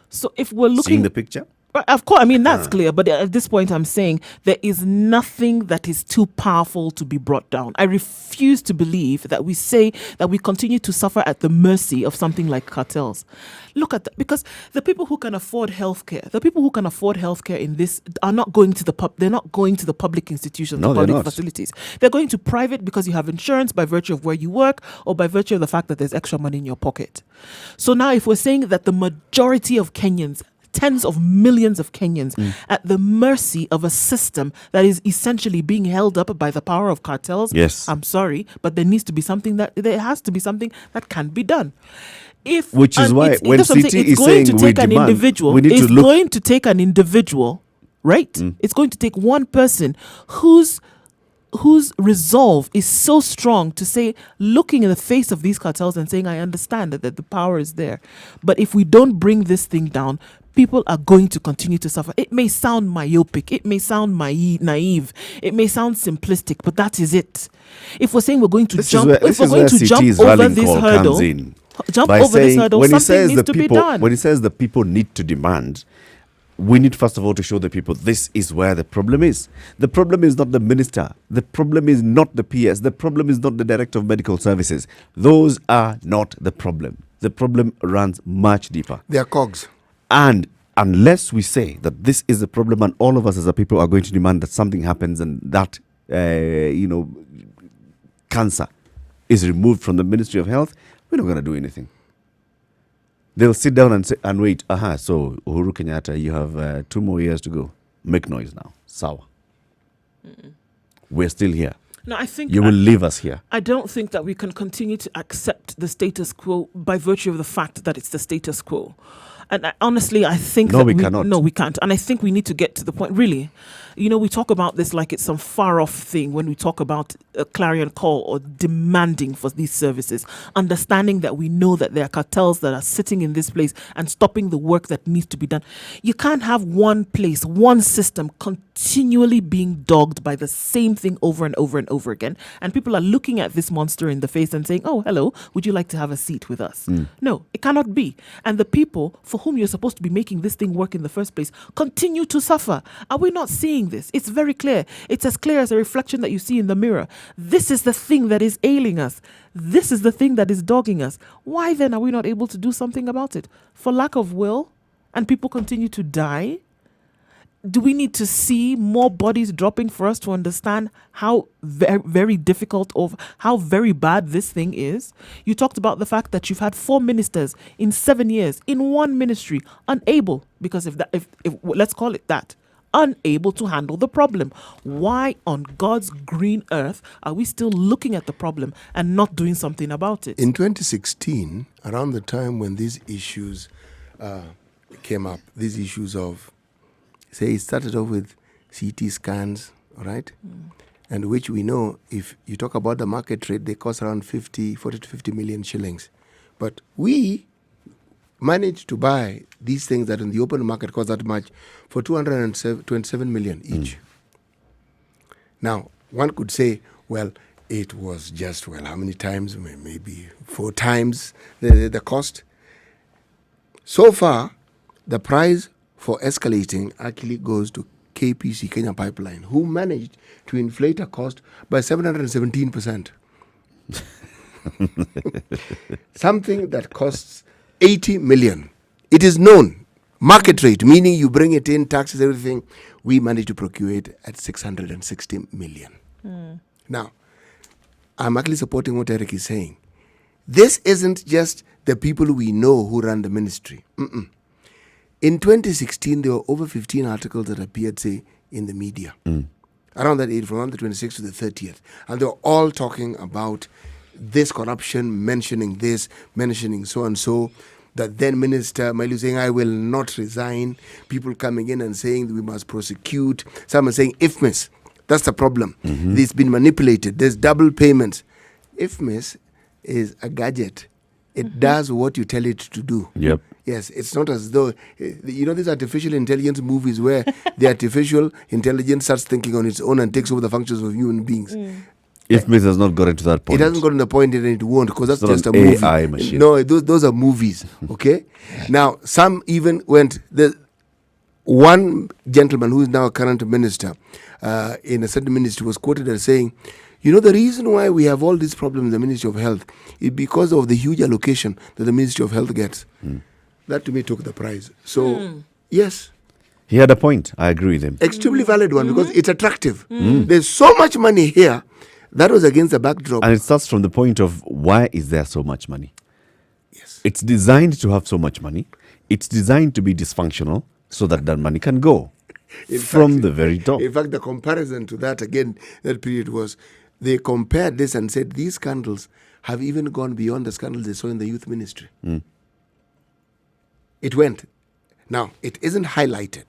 So if we're looking... Seeing the picture? Of course, I mean, that's clear. But at this point, I'm saying there is nothing that is too powerful to be brought down. I refuse to believe that we say that we continue to suffer at the mercy of something like cartels. Look at that. Because the people who can afford healthcare, in this are not going to they're not going to the public institutions, the public facilities. They're going to private because you have insurance by virtue of where you work or by virtue of the fact that there's extra money in your pocket. So now if we're saying that the majority of Kenyans, tens of millions of Kenyans at the mercy of a system that is essentially being held up by the power of cartels. Yes. I'm sorry, but there has to be something that can be done. Which is why when CT is saying we demand, we need to look. It's going to take an individual, right? It's going to take one person whose resolve is so strong to say, looking in the face of these cartels and saying, I understand that the power is there. But if we don't bring this thing down, people are going to continue to suffer. It may sound myopic, it may sound naive, it may sound simplistic, but that is it. If we're saying we're going to jump over this hurdle, something needs to be done. When he says the people need to demand, we need first of all to show the people this is where the problem is. The problem is not the minister. The problem is not the PS. The problem is not the director of medical services. Those are not the problem. The problem runs much deeper. They are cogs. And unless we say that this is the problem and all of us as a people are going to demand that something happens and that, cancer is removed from the Ministry of Health, we're not going to do anything. They'll sit down and say, and wait, so Uhuru Kenyatta, you have 2 more years to go. Make noise now. Sawa. We're still here. No, I think you will leave us here. I don't think that we can continue to accept the status quo by virtue of the fact that it's the status quo. And honestly, I think we cannot. No, we can't. And I think we need to get to the point, really. We talk about this like it's some far-off thing when we talk about a clarion call or demanding for these services, understanding that we know that there are cartels that are sitting in this place and stopping the work that needs to be done. You can't have one place, one system continually being dogged by the same thing over and over and over again. And people are looking at this monster in the face and saying, oh, hello, would you like to have a seat with us? No, it cannot be. And the people for whom you're supposed to be making this thing work in the first place continue to suffer. Are we not seeing this? It's very clear. It's as clear as a reflection that you see in the mirror. This is the thing that is ailing us. This is the thing that is dogging us. Why then are we not able to do something about it? For lack of will, and people continue to die? Do we need to see more bodies dropping for us to understand how very difficult or how very bad this thing is? You talked about the fact that you've had 4 ministers in 7 years in one ministry, unable, because if let's call it that, unable to handle the problem. Why on God's green earth are we still looking at the problem and not doing something about it? In 2016, around the time when these issues came up, these issues of, say, it started off with CT scans, all right? And which we know, if you talk about the market rate, they cost around 40 to 50 million shillings. But we managed to buy these things that in the open market cost that much for 227 million each. Now, one could say, well, it was just, how many times? Maybe 4 times the cost. So far, the price for escalating actually goes to KPC, Kenya Pipeline, who managed to inflate a cost by 717%. Something that costs 80 million. It is known. Market rate, meaning you bring it in, taxes, everything, we managed to procure it at 660 million. Now, I'm actually supporting what Eric is saying. This isn't just the people we know who run the ministry. In 2016, there were over 15 articles that appeared, say, in the media. Around that age, from the 26th to the 30th. And they were all talking about this corruption, mentioning this, mentioning so and so. That then Minister Mailu saying, I will not resign. People coming in and saying we must prosecute. Some are saying IFMIS. That's the problem. It's been manipulated. There's double payments. IFMIS is a gadget. It does what you tell it to do. Yep. Yes, it's not as though, these artificial intelligence movies where the artificial intelligence starts thinking on its own and takes over the functions of human beings. If Miss has not gotten to that point. It hasn't gotten to the point and it won't, because that's It's not just a an movie. AI machine. No, those are movies, okay? Now, some even went, one gentleman who is now a current minister in a certain ministry was quoted as saying, the reason why we have all these problems in the Ministry of Health is because of the huge allocation that the Ministry of Health gets. That to me took the prize. So, yes. He had a point. I agree with him. Extremely valid one, because it's attractive. There's so much money here. That was against the backdrop. And it starts from the point of, why is there so much money? Yes. It's designed to have so much money. It's designed to be dysfunctional so that money can go from the very top. In fact, the comparison to that, again, that period was, they compared this and said these scandals have even gone beyond the scandals they saw in the youth ministry. It went. Now, it isn't highlighted,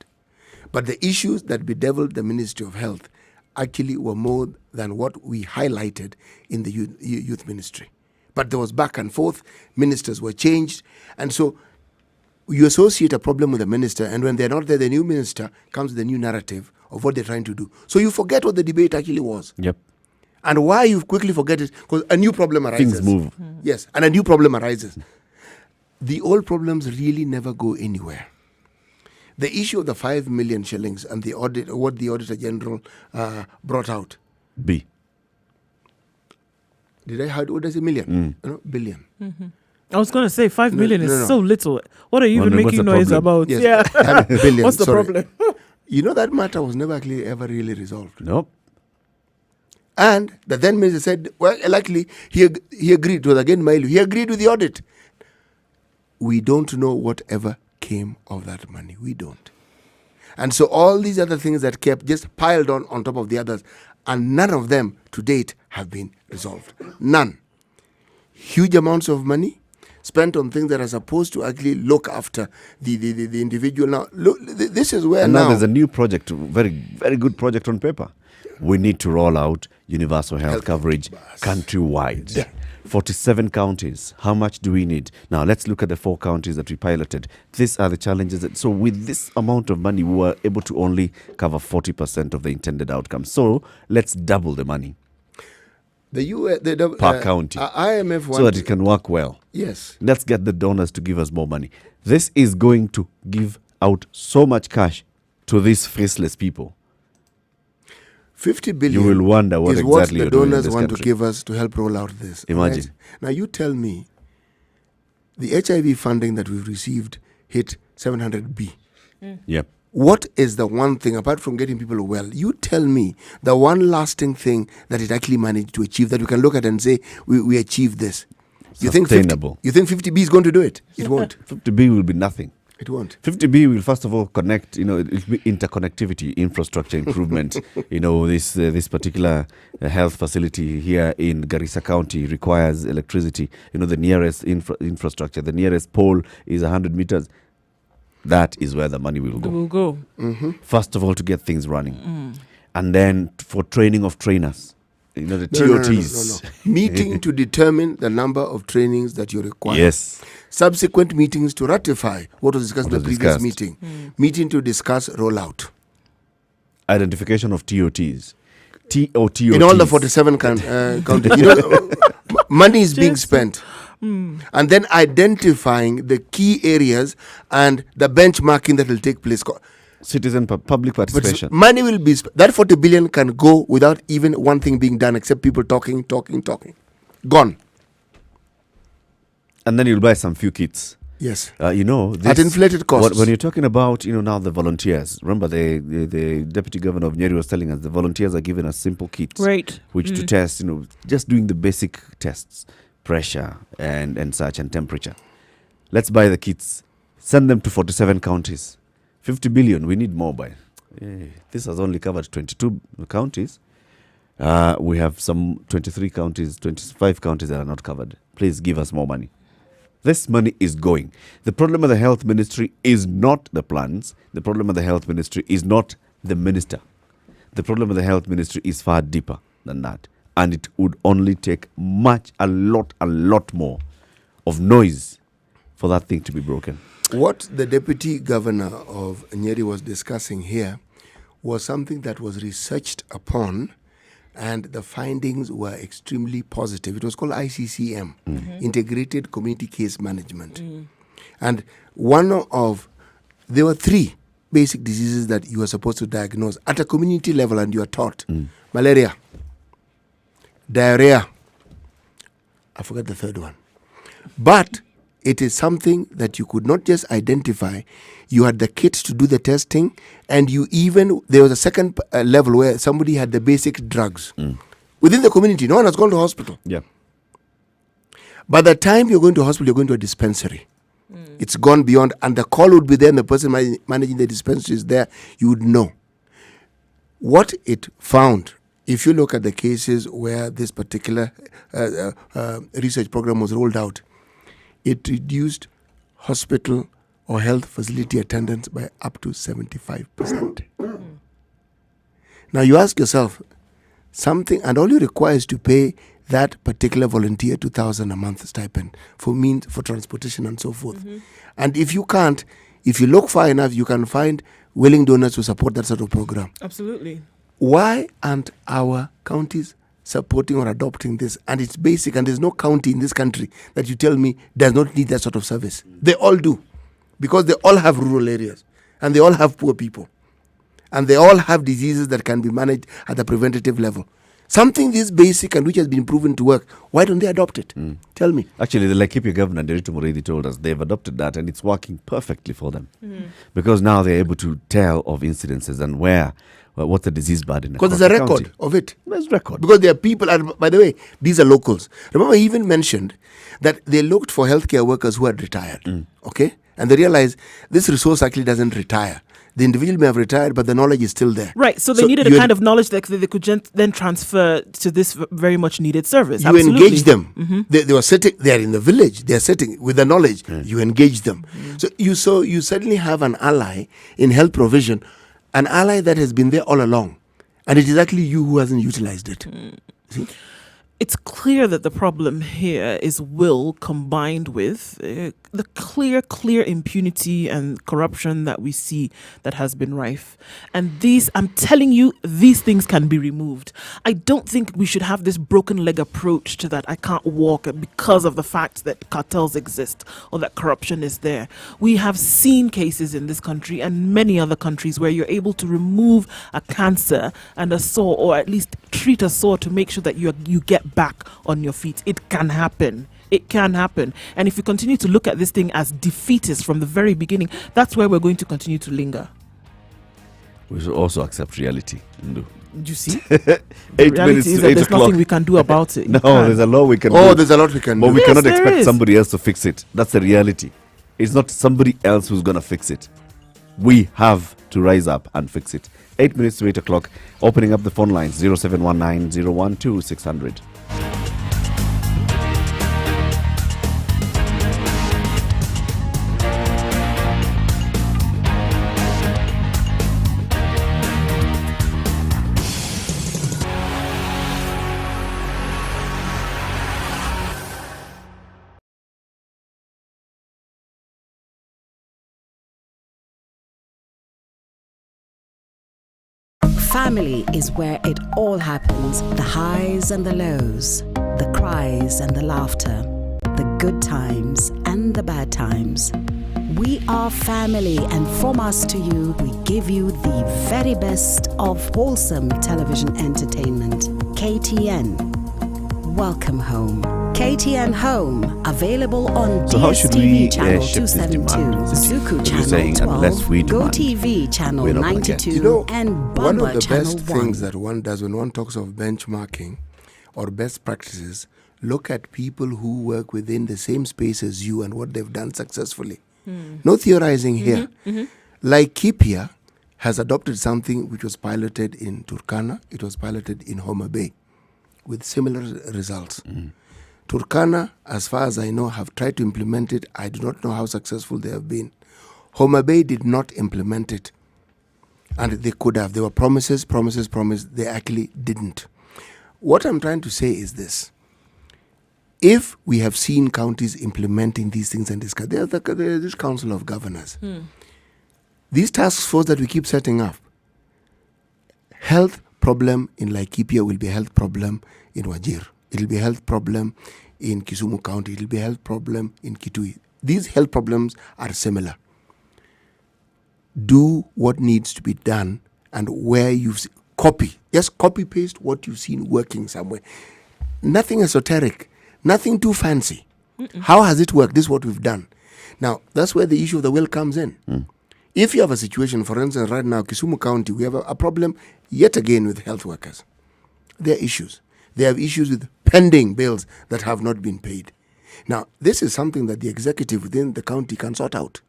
but the issues that bedeviled the Ministry of Health actually were more than what we highlighted in the youth ministry. But there was back and forth, ministers were changed, and so you associate a problem with a minister, and when they're not there, the new minister comes with a new narrative of what they're trying to do. So you forget what the debate actually was. Yep. And why you quickly forget it, because a new problem arises. Things move. Yes, and a new problem arises. The old problems really never go anywhere. The issue of the 5 million shillings and the audit, what the Auditor General brought out. B. Did I heard what is a million? No, billion. I was going to say 5 million is no. so little. What are you even What's making the noise problem? about? Yes, Yeah. billion. What's the sorry. problem? That matter was never actually ever really resolved. Nope. And the then minister said, well, likely he agreed with, again, Mailu, he agreed with the audit. We don't know whatever came of that money. We don't. And so all these other things that kept just piled on top of the others, and none of them to date have been resolved. None. Huge amounts of money spent on things that are supposed to actually look after the individual. Now, look, this is where And now now there's a new project, very, very good project on paper. We need to roll out universal health coverage countrywide. Yeah. 47 counties. How much do we need? Now, let's look at the 4 counties that we piloted. These are the challenges. So with this amount of money, we were able to only cover 40% of the intended outcome. So let's double the money per county IMF so that it can work well. Yes. Let's get the donors to give us more money. This is going to give out so much cash to these faceless people. 50 billion You will wonder what is exactly what the you're doing in donors this want to country. give us to help roll out this. Imagine. Right? Now you tell me, the HIV funding that we've received hit 700B. Yep. What is the one thing, apart from getting people well, you tell me the one lasting thing that it actually managed to achieve, that we can look at and say, we achieved this. You think Sustainable. you think 50B is going to do it? It won't. 50B will be nothing. It won't. 50B will first of all connect, it'll be interconnectivity, infrastructure improvement. This particular health facility here in Garissa County requires electricity. The nearest infrastructure, the nearest pole is 100 meters. That is where the money will go. We'll go. First of all, to get things running. And then for training of trainers. The No, TOTs. no. Meeting to determine the number of trainings that you require. Yes. Subsequent meetings to ratify what was discussed in the What was previous discussed. meeting. Meeting to discuss rollout. Identification of TOTs. TOTs. In all the 47 counties. Money is being spent. And then identifying the key areas and the benchmarking that will take place. Citizen public participation. But money will be that 40 billion can go without even one thing being done except people talking. Gone. And then you'll buy some few kits. Yes. At inflated costs. When you're talking about, now the volunteers. Remember, the deputy governor of Nyeri was telling us the volunteers are given us simple kits, Right. which to test, just doing the basic tests, pressure and such, and temperature. Let's buy the kits, send them to 47 counties. 50 billion, we need more by. This has only covered 22 counties. We have some 23 counties, 25 counties that are not covered. Please give us more money. This money is going. The problem of the health ministry is not the plans. The problem of the health ministry is not the minister. The problem of the health ministry is far deeper than that. And it would only take a lot more of noise for that thing to be broken. What the deputy governor of Nyeri was discussing here was something that was researched upon, and the findings were extremely positive. It was called ICCM, Integrated Community Case Management. And there were 3 basic diseases that you are supposed to diagnose at a community level, and you are taught. Malaria, diarrhea, I forgot the third one. But it is something that you could not just identify. You had the kits to do the testing, and there was a second level where somebody had the basic drugs. Within the community, no one has gone to hospital. Yeah. By the time you're going to hospital, you're going to a dispensary. It's gone beyond, and the call would be there, and the person managing the dispensary is there. You would know. What it found, if you look at the cases where this particular research program was rolled out, it reduced hospital or health facility attendance by up to 75%. Now you ask yourself, and all you require is to pay that particular volunteer 2,000 a month stipend for transportation and so forth. And if you look far enough, you can find willing donors to support that sort of program. Absolutely. Why aren't our counties supporting or adopting this? And it's basic, and there's no county in this country that you tell me does not need that sort of service. They all do, because they all have rural areas, and they all have poor people, and they all have diseases that can be managed at the preventative level. Something this basic and which has been proven to work, why don't they adopt it? Tell me. Actually, the Laikipia governor, Derito Muridi, told us they've adopted that, and it's working perfectly for them. Because now they're able to tell of incidences and what's the disease burden. Because there's a record of it. There's record. Because there are people, and by the way, these are locals. Remember, he even mentioned that they looked for healthcare workers who had retired. Okay? And they realized this resource actually doesn't retire. The individual may have retired, but the knowledge is still there. Right. So they needed a kind of knowledge that they could then transfer to this very much needed service. You engage them. They were sitting there in the village. They are sitting with the knowledge. You engage them. So you suddenly have an ally in health provision, an ally that has been there all along, and it is actually you who hasn't utilized it. See? It's clear that the problem here is will combined with the clear impunity and corruption that we see that has been rife. And I'm telling you, these things can be removed. I don't think we should have this broken leg approach to that. I can't walk because of the fact that cartels exist or that corruption is there. We have seen cases in this country and many other countries where you're able to remove a cancer and a sore, or at least treat a sore to make sure that you get back on your feet. It can happen. It can happen. And if we continue to look at this thing as defeatist from the very beginning, that's where we're going to continue to linger. We should also accept reality. Do you see? 8 minutes to 8 there's o'clock. Nothing we can do about it. There's a law we can do. Oh, there's a lot we can do. But we cannot expect somebody else to fix it. That's the reality. It's not somebody else who's going to fix it. We have to rise up and fix it. 8 minutes to 8 o'clock. Opening up the phone lines, 0719 012 600. Family is where it all happens. The highs and the lows, the cries and the laughter, the good times and the bad times. We are family, and from us to you, we give you the very best of wholesome television entertainment. KTN. Welcome home. KTN Home, available on DSTV channel 272, Zuku channel 12, GoTV channel 92, and one Bamba of the channel best 1. things that one does when one talks of benchmarking or best practices, look at people who work within the same space as you and what they've done successfully. No theorizing here. Laikipia has adopted something which was piloted in Turkana, it was piloted in Homa Bay, with similar results. Turkana, as far as I know, have tried to implement it. I do not know how successful they have been. Homa Bay did not implement it. And they could have. There were promises. They actually didn't. What I'm trying to say is this. If we have seen counties implementing these things and discuss, there's this Council of Governors. These task force that we keep setting up, health problem in Laikipia will be a health problem in Wajir. It will be a health problem in Kisumu County. It will be a health problem in Kitui. These health problems are similar. Do what needs to be done, and where you've just copy paste what you've seen working somewhere. Nothing esoteric, nothing too fancy. How has it worked? This is what we've done. Now, that's where the issue of the will comes in. If you have a situation, for instance, right now, Kisumu County, we have a problem yet again with health workers. There are issues. They have issues with pending bills that have not been paid. Now, this is something that the executive within the county can sort out.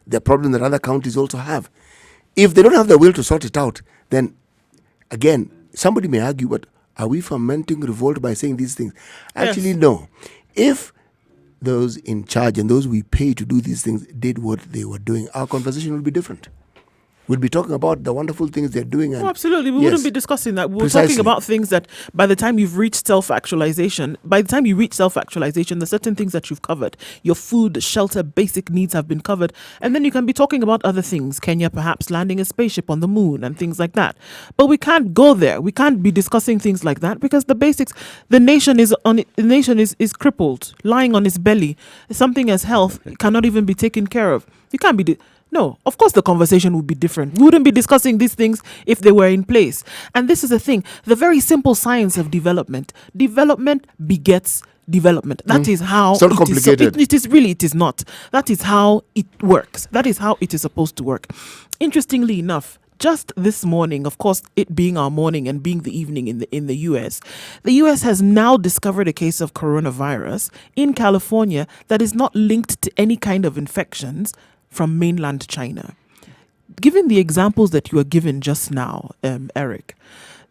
The problem that other counties also have. If they don't have the will to sort it out, then again, somebody may argue, but are we fomenting revolt by saying these things? Actually, no. If those in charge and those we pay to do these things did what they were doing, our conversation would be different. We'd be talking about the wonderful things they're doing. And absolutely. We wouldn't be discussing that. We're talking about things that by the time you've reached self-actualization, there's certain things that you've covered. Your food, shelter, basic needs have been covered. And then you can be talking about other things. Kenya perhaps landing a spaceship on the moon and things like that. But we can't go there. We can't be discussing things like that because the basics, the nation is crippled, lying on its belly. Something as health cannot even be taken care of. You can't be... No, of course the conversation would be different. We wouldn't be discussing these things if they were in place. And this is the thing, the very simple science of development. Development begets development. That is how it's not complicated. It is not. That is how it works. That is how it is supposed to work. Interestingly enough, just this morning, of course, it being our morning and being the evening in the US has now discovered a case of coronavirus in California that is not linked to any kind of infections from mainland China. Given the examples that you were given just now, Eric,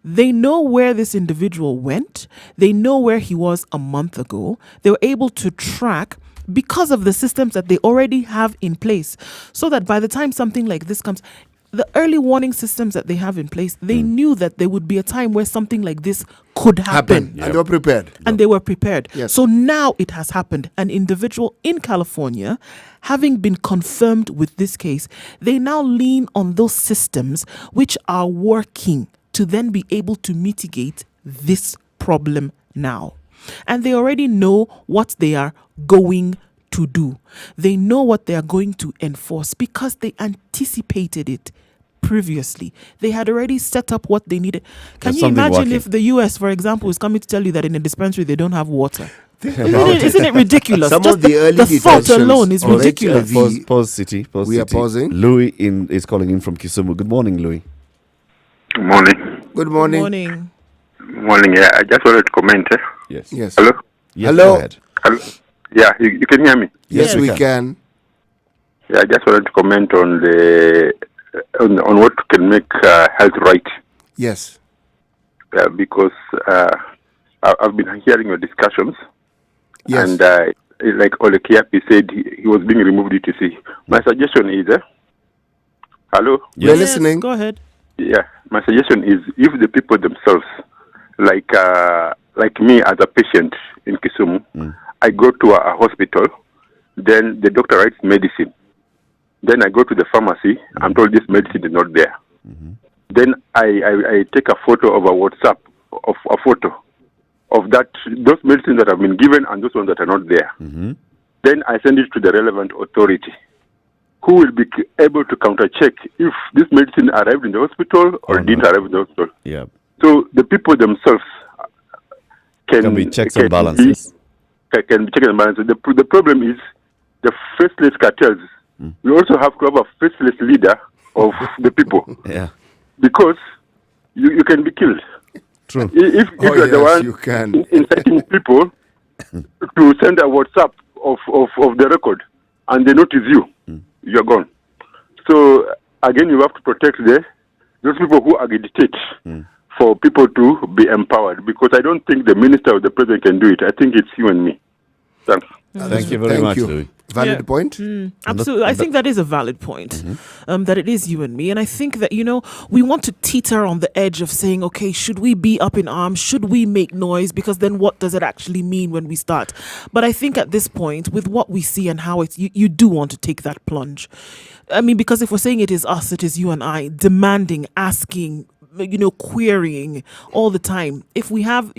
they know where this individual went. They know where he was a month ago. They were able to track because of the systems that they already have in place, so that by the time something like this comes, the early warning systems that they have in place, they knew that there would be a time where something like this could happen. And they were prepared. And they were prepared. Yes. So now it has happened. An individual in California, having been confirmed with this case, they now lean on those systems which are working to then be able to mitigate this problem now. And they already know what they are going to do. They know what they are going to enforce because they anticipated it previously. They had already set up what they needed. Can you imagine if the US, for example, is coming to tell you that in a dispensary they don't have water? Isn't it ridiculous? Some Just of the early thought alone is ridiculous. Pause city. We are pausing. Louis is calling in from Kisumu. Good morning, Louis. Good morning. Good morning. Morning. Morning. Yeah, I just wanted to comment. Yes. Yes. Hello. Yes, Hello. Go ahead. Hello. Yeah, you can hear me. Yes, we can. Yeah, I just wanted to comment on the on what can make health right. Yes. Because I've been hearing your discussions. Yes. And like Ole Kiapi said, he was being removed ETC. My suggestion is, hello? We're listening. Go ahead. Yeah, my suggestion is if the people themselves, like me as a patient in Kisumu, I go to a hospital, then the doctor writes medicine. Then I go to the pharmacy, I'm told this medicine is not there. Then I take a photo of a WhatsApp, of a photo of those medicines that have been given and those ones that are not there. Then I send it to the relevant authority, who will be able to counter-check if this medicine arrived in the hospital or didn't arrive in the hospital. Yeah. So the people themselves Can be checks and balances. Can be checks and balances. The problem is the faceless cartels. We also have to have a faceless leader of the people. Yeah. Because you can be killed. True. If you're the one you can. inciting people to send a WhatsApp of the record and they notice you, you're gone. So again, you have to protect those people who agitate for people to be empowered. Because I don't think the minister or the president can do it. I think it's you and me. Thanks. Thank you very much, Louis. Valid point? Absolutely. I think that is a valid point, that it is you and me. And I think that, we want to teeter on the edge of saying, okay, should we be up in arms? Should we make noise? Because then what does it actually mean when we start? But I think at this point, with what we see and how it's, you do want to take that plunge. I mean, because if we're saying it is us, it is you and I, demanding, asking, querying all the time. If we have,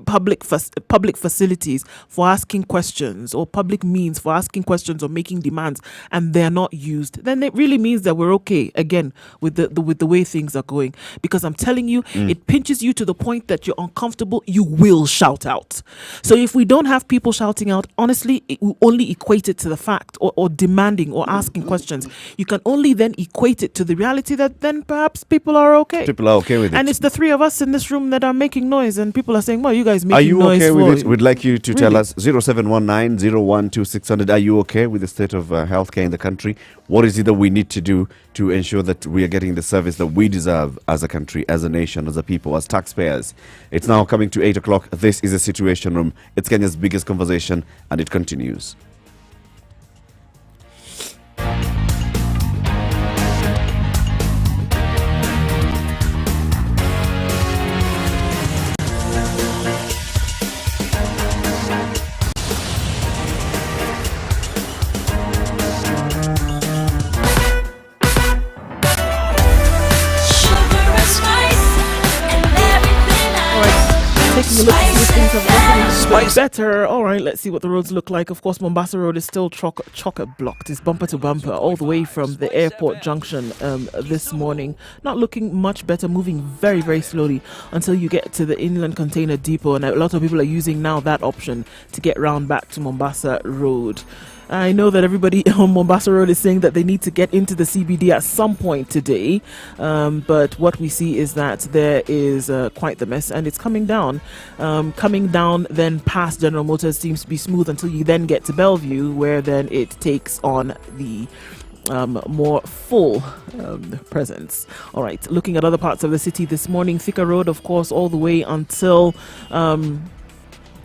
public facilities for asking questions, or public means for asking questions or making demands, and they're not used, then it really means that we're okay again with the way things are going. Because I'm telling you, it pinches you to the point that you're uncomfortable, you will shout out. So if we don't have people shouting out, honestly, it will only equate it to the fact, or demanding or asking questions. You can only then equate it to the reality that then perhaps people are okay. People are okay with it. And it's the three of us in this room that are making noise, and people are saying, well, you guys making Are you noise okay for with it? We'd like you to tell Really? us 0719-012-600. Are you okay with the state of healthcare in the country? What is it that we need to do to ensure that we are getting the service that we deserve as a country, as a nation, as a people, as taxpayers? It's now coming to 8 o'clock. This is the Situation Room. It's Kenya's biggest conversation, and it continues. Taking a look to see if things have gotten a bit better. All right, let's see what the roads look like. Of course, Mombasa Road is still chocker blocked. It's bumper to bumper all the way from the airport junction this morning. Not looking much better, moving very, very slowly until you get to the inland container depot. And a lot of people are using now that option to get round back to Mombasa Road. I know that everybody on Mombasa Road is saying that they need to get into the CBD at some point today. But what we see is that there is quite the mess, and it's coming down. Coming down then past General Motors seems to be smooth until you then get to Bellevue, where then it takes on the more full presence. All right, looking at other parts of the city this morning, Thika Road, of course, all the way until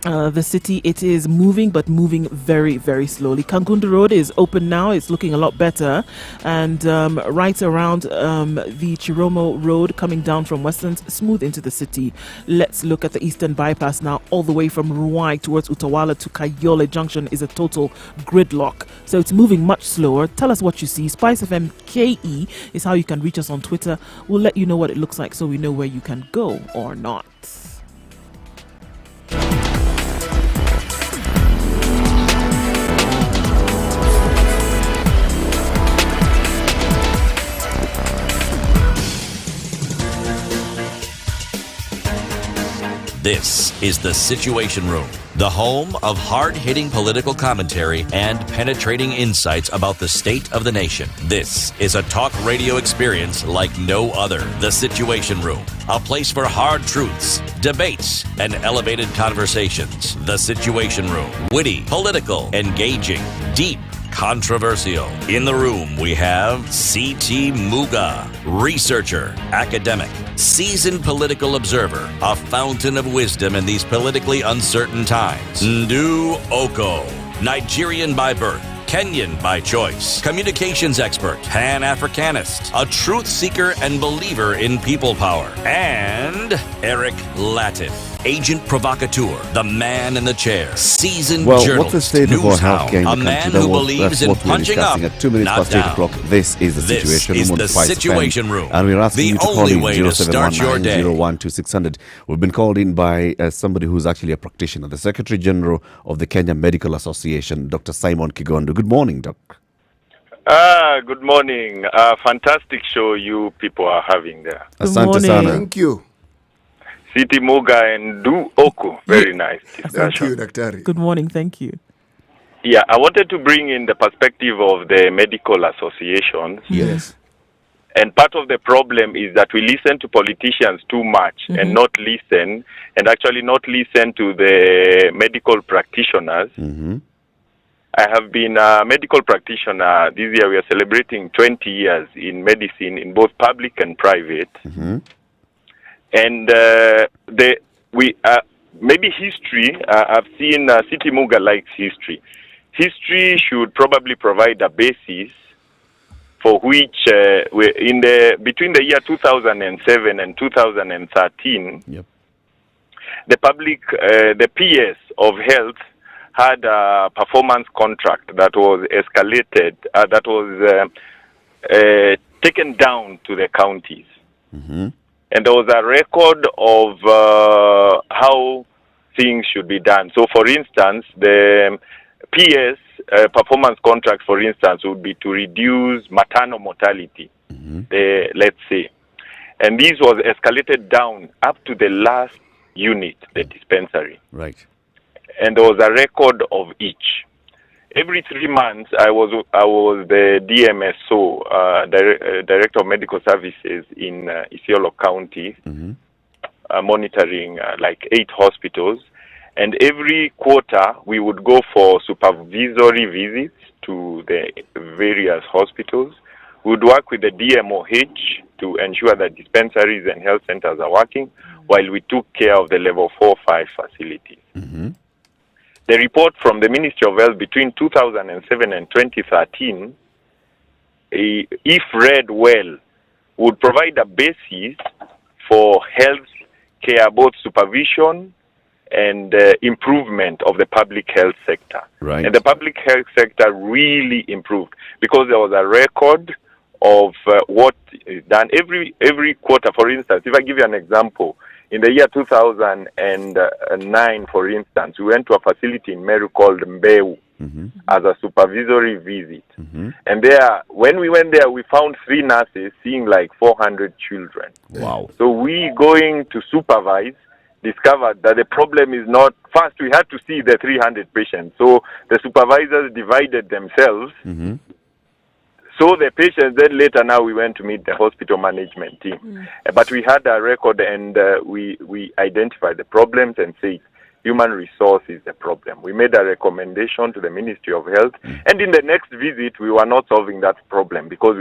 the city, it is moving, but moving very, very slowly. Kankundu Road is open now. It's looking a lot better. And right around the Chiromo Road coming down from Westlands, smooth into the city. Let's look at the Eastern Bypass now, all the way from Ruai towards Utawala to Kayole Junction is a total gridlock. So it's moving much slower. Tell us what you see. Spice FM KE is how you can reach us on Twitter. We'll let you know what it looks like so we know where you can go or not. This is the Situation Room, the home of hard-hitting political commentary and penetrating insights about the state of the nation. This is a talk radio experience like no other. The Situation Room, a place for hard truths, debates, and elevated conversations. The Situation Room, witty, political, engaging, deep, controversial. In the room, we have C.T. Muga, researcher, academic, seasoned political observer, a fountain of wisdom in these politically uncertain times. Ndu Oko, Nigerian by birth, Kenyan by choice, communications expert, Pan-Africanist, a truth seeker and believer in people power, and Eric Latin, agent provocateur, the man in the chair, seasoned journalist, what's the state of our healthcare in the country? man who believes in punching up, at 2 minutes past 8 o'clock. This is the Situation Room. This is the Situation Room. And we're asking you to call in 0719-012-600. We've been called in by somebody who's actually a practitioner, the Secretary General of the Kenya Medical Association, Dr. Simon Kigondo. Good morning, Doc. Good morning. Fantastic show you people are having there. Asante sana. Thank you. City Muga and Du Oku. Very nice. Thank you, Daktari. Good morning. Thank you. Yeah, I wanted to bring in the perspective of the medical associations. Yes. And part of the problem is that we listen to politicians too much and not listen to the medical practitioners. I have been a medical practitioner. This year we are celebrating 20 years in medicine in both public and private. Mm-hmm. And maybe history, I've seen City Muga likes history. History should probably provide a basis for which between the year 2007 and 2013, yep, the PS of health had a performance contract that was escalated, that was taken down to the counties. mm-hmm, And there was a record of how things should be done. So, for instance, the PS performance contract, for instance, would be to reduce maternal mortality, mm-hmm, let's say. And this was escalated down up to the last unit, the dispensary. right. And there was a record of each. Every 3 months, I was the DMSO, Director of Medical Services in Isiolo County, Mm-hmm. Monitoring like 8 hospitals. And every quarter, we would go for supervisory visits to the various hospitals. We would work with the DMOH to ensure that dispensaries and health centers are working, while we took care of the level 4-5 facilities. Mm-hmm. The report from the Ministry of Health between 2007 and 2013, if read well, would provide a basis for health care, both supervision and improvement of the public health sector. Right. And the public health sector really improved because there was a record of what is done every quarter. For instance, if I give you an example, in the year 2009, for instance, we went to a facility in Meru called Mbeu, mm-hmm, as a supervisory visit. mm-hmm. And there, when we went there, we found 3 nurses seeing like 400 children. Wow. So we going to supervise discovered that the problem is not, first we had to see the 300 patients. So the supervisors divided themselves. Mm-hmm. So the patients, then later now we went to meet the hospital management team. But we had a record and we identified the problems and said human resource is the problem. We made a recommendation to the Ministry of Health. And in the next visit, we were not solving that problem because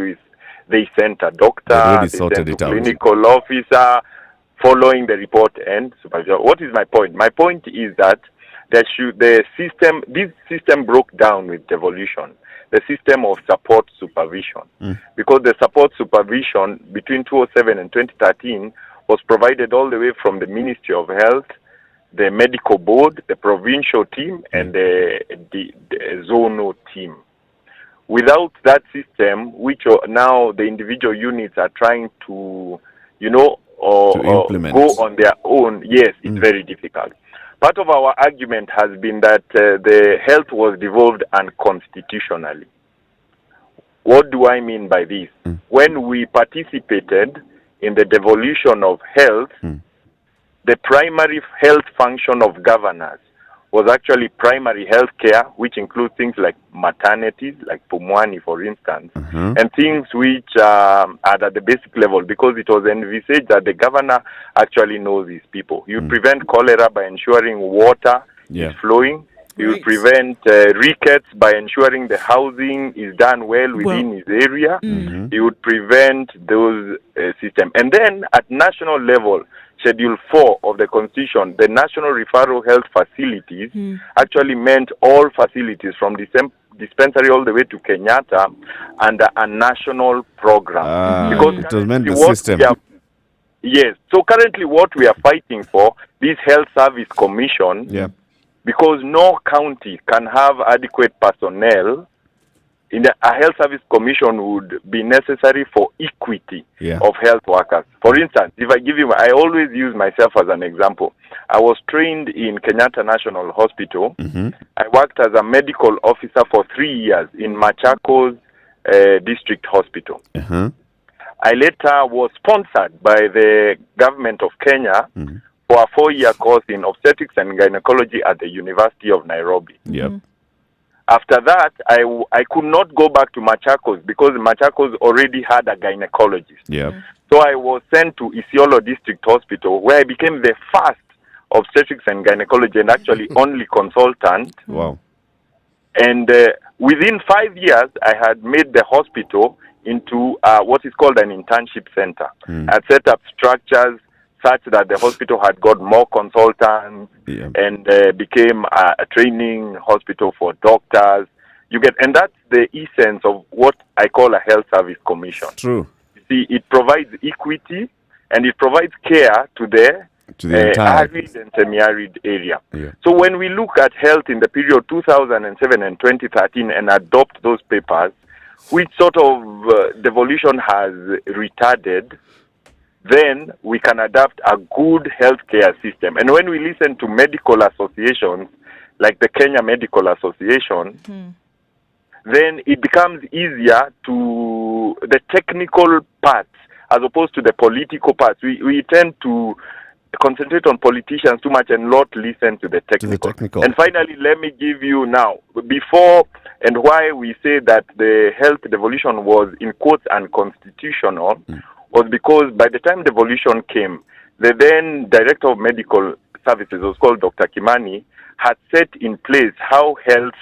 they sent a doctor, they sent a clinical officer, following the report and supervision. What is my point? My point is that this system broke down with devolution. The system of support supervision. Because the support supervision between 2007 and 2013 was provided all the way from the Ministry of Health, the medical board, the provincial team, and the zonal team. Without that system, which now the individual units are trying to, implement. go on their own, yes, it's very difficult. Part of our argument has been that the health was devolved unconstitutionally. What do I mean by this? When we participated in the devolution of health, the primary health function of governors was actually primary health care, which includes things like maternities, like Pumwani, for instance, and things which are at the basic level, because it was envisaged that the governor actually knows these people. You prevent cholera by ensuring water is flowing. You prevent rickets by ensuring the housing is done well within his area. You would prevent those systems. And then at national level, Schedule 4 of the Constitution, the National Referral Health Facilities actually meant all facilities from dispensary all the way to Kenyatta under a national program. Because it was meant the system. Yes. So currently what we are fighting for, this Health Service Commission, because no county can have adequate personnel, a health service commission would be necessary for equity of health workers. For instance, if I give you, I always use myself as an example. I was trained in Kenyatta National Hospital. I worked as a medical officer for 3 years in Machakos District Hospital. I later was sponsored by the government of Kenya for a 4-year course in obstetrics and gynecology at the University of Nairobi. After that, I could not go back to Machakos because Machakos already had a gynecologist. So I was sent to Isiolo District Hospital, where I became the first obstetrics and gynecology and actually only consultant And within 5 years, I had made the hospital into what is called an internship center. I had set up structures such that the hospital had got more consultants and became a training hospital for doctors. And that's the essence of what I call a health service commission. True. You see, it provides equity and it provides care to the arid and semi-arid area. So when we look at health in the period 2007 and 2013 and adopt those papers, which sort of devolution has retarded, then we can adapt a good healthcare system. And when we listen to medical associations, like the Kenya Medical Association, then it becomes easier to the technical parts as opposed to the political parts. We tend to concentrate on politicians too much and not listen to the technical. And finally, let me give you now, before and why we say that the health devolution was, in quotes, unconstitutional, was because by the time devolution came, the then Director of Medical Services, was called Dr. Kimani, had set in place how health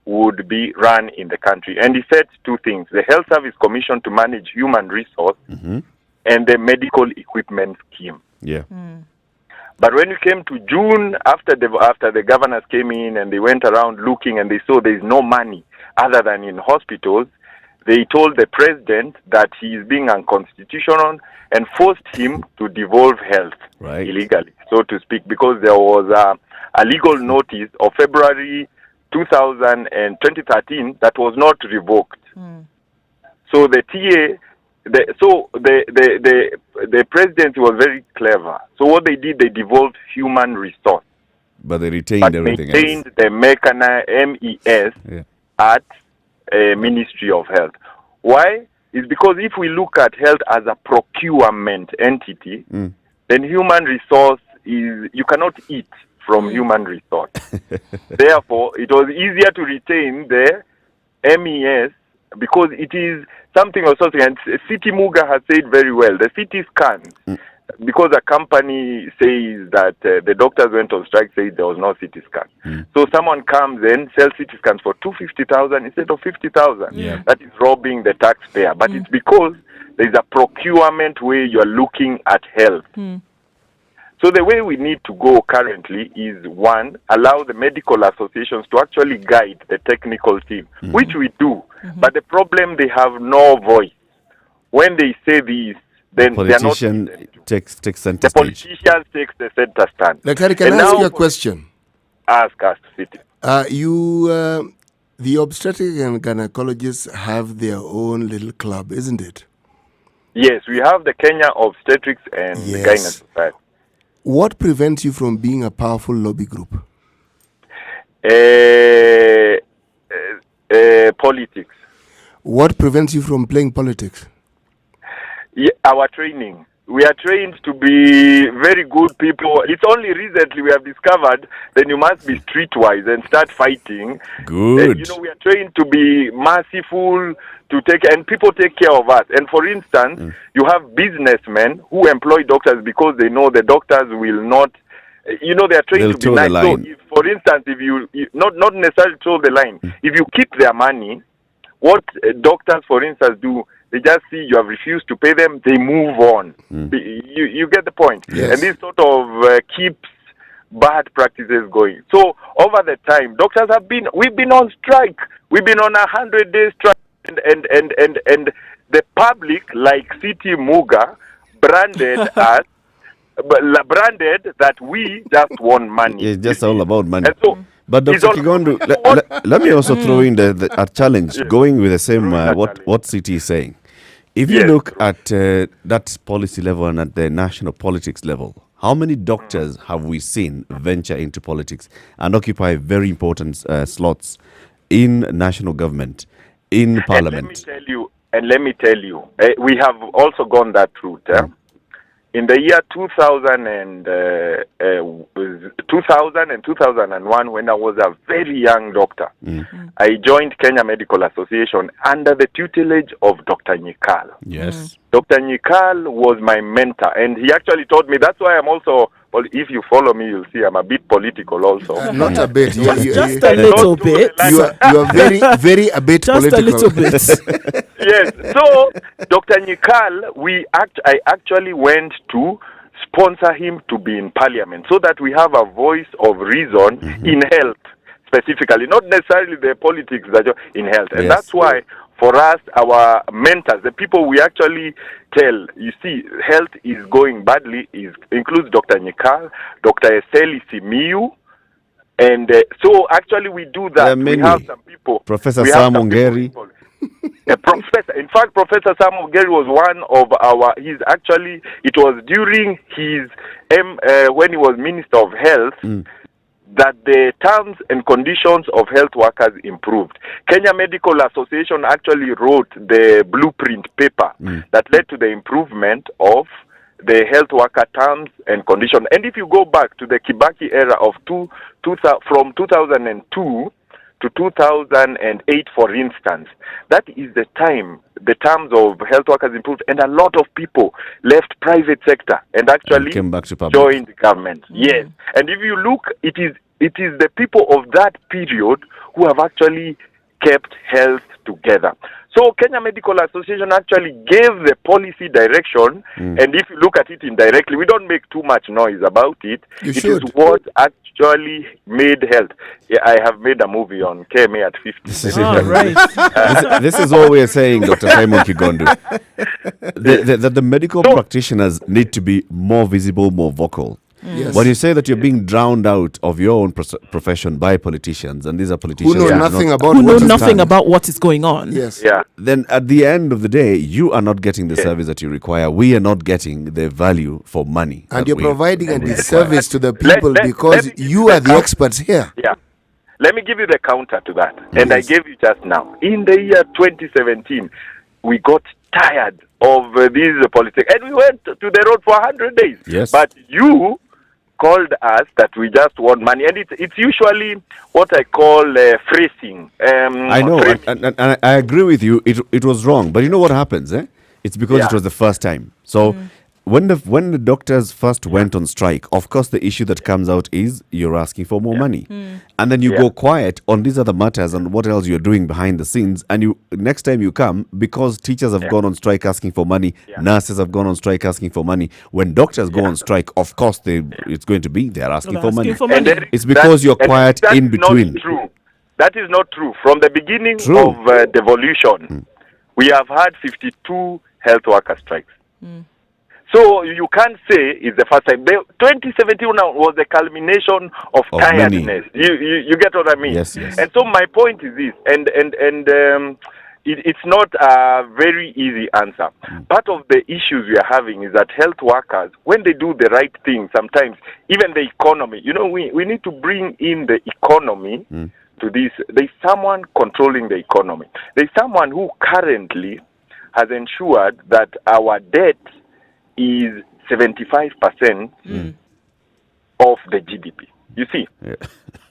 would be run in the country. And he said two things: the Health Service Commission to manage human resource and the medical equipment scheme. But when we came to June, after the governors came in and they went around looking and they saw there is no money other than in hospitals, they told the president that he is being unconstitutional and forced him to devolve health illegally, so to speak, because there was a legal notice of February 2013 that was not revoked. So the the presidency was very clever. So what they did, they devolved human resource, but they retained everything maintained else. The MES at Ministry of Health. Why? It's because if we look at health as a procurement entity, then human resource is, you cannot eat from human resource. Therefore, it was easier to retain the MES because it is something or something. And City Muga has said very well, the CT scans, because a company says that the doctors went on strike, said there was no CT scan. So someone comes and sells CT scans for 250,000 instead of 50,000. That is robbing the taxpayer. But it's because there is a procurement way you are looking at health. So the way we need to go currently is, one, allow the medical associations to actually guide the technical team, which we do. But the problem, they have no voice. When they say this, then they are not. Takes center stage. The politicians take the center stand. Daktari, can I ask you a question? Ask us, City. The obstetric and gynecologists have their own little club, isn't it? Yes, we have the Kenya Obstetrics and Gynae Society. What prevents you from being a powerful lobby group? Politics. What prevents you from playing politics? Our training. We are trained to be very good people. It's only recently we have discovered that you must be streetwise and start fighting. Good. We are trained to be merciful, and people take care of us. And for instance, you have businessmen who employ doctors because they know the doctors will not, they are trained to be nice. So, if, for instance, if you not necessarily toe the line, if you keep their money, what doctors, for instance, do, they just see you have refused to pay them, they move on. You get the point? Yes. And this sort of keeps bad practices going. So over the time, doctors we've been on strike. We've been on 100-day strike. And the public, like City Muga, branded us, branded that we just want money. It's just all about money. And so, but Dr. Kigondu, let me also throw in a challenge, going with the same what City is saying. If you look at that policy level and at the national politics level, how many doctors have we seen venture into politics and occupy very important slots in national government, in parliament? And let me tell you, we have also gone that route. In the year 2000 and 2001, when I was a very young doctor, I joined Kenya Medical Association under the tutelage of Dr. Nyikal. Yes. Dr. Nyikal was my mentor, and he actually taught me. That's why I'm also if you follow me, you'll see I'm a bit political also. Not a bit. Just a little bit. You are very, very a bit Just political. a little bit. Yes. So, Dr. Nyikal, I actually went to sponsor him to be in parliament so that we have a voice of reason in health, specifically, not necessarily the politics that are in health. And that's why, for us, our mentors, the people we actually tell, you see, health is going badly, includes Dr. Nyikal, Dr. Eseli Simiyu, and so actually we do that. We have some people. Professor Sam Ongeri. Professor, in fact, Professor Sam Ongeri was one of our. It was during his when he was Minister of Health that the terms and conditions of health workers improved. Kenya Medical Association actually wrote the blueprint paper that led to the improvement of the health worker terms and conditions. And if you go back to the Kibaki era of from 2002 to 2008, for instance, that is the time the terms of health workers improved, and a lot of people left private sector and actually came back to public. Joined government. Yes, and if you look, it is the people of that period who have actually kept health together. So Kenya Medical Association actually gave the policy direction, and if you look at it indirectly, we don't make too much noise about it. It is what actually made health. Yeah, I have made a movie on KMA at 50. Right. This is all we are saying, Dr. Simon Kigondu. The medical practitioners need to be more visible, more vocal. Yes. When you say that you're being drowned out of your own profession by politicians, and these are politicians who know nothing about what is going on. Yes. Yeah. Then at the end of the day, you are not getting the service that you require. We are not getting the value for money. And you're providing a disservice to the people because you are the experts here. Yeah. Let me give you the counter to that. And I gave you just now. In the year 2017, we got tired of these politics. And we went to the road for 100 days. Yes. But you called us that we just want money, and it's usually what I call phrasing. I know, and I agree with you. It was wrong, but you know what happens? It's because it was the first time. So when the doctors first went on strike, of course the issue that comes out is you're asking for more money, and then you go quiet on these other matters and what else you're doing behind the scenes. And you next time you come, because teachers have gone on strike asking for money, nurses have gone on strike asking for money. When doctors go on strike, of course it's going to be they're asking for money. It's because you're quiet in between. Not true. That is not true. From the beginning of devolution, we have had 52 health worker strikes. So you can't say it's the first time. 2017 was the culmination of tiredness. You get what I mean? Yes, yes. And so my point is this, and it's not a very easy answer. Part of the issues we are having is that health workers, when they do the right thing, sometimes even the economy, we need to bring in the economy to this. There's someone controlling the economy. There's someone who currently has ensured that our debt is 75% of the GDP. You see,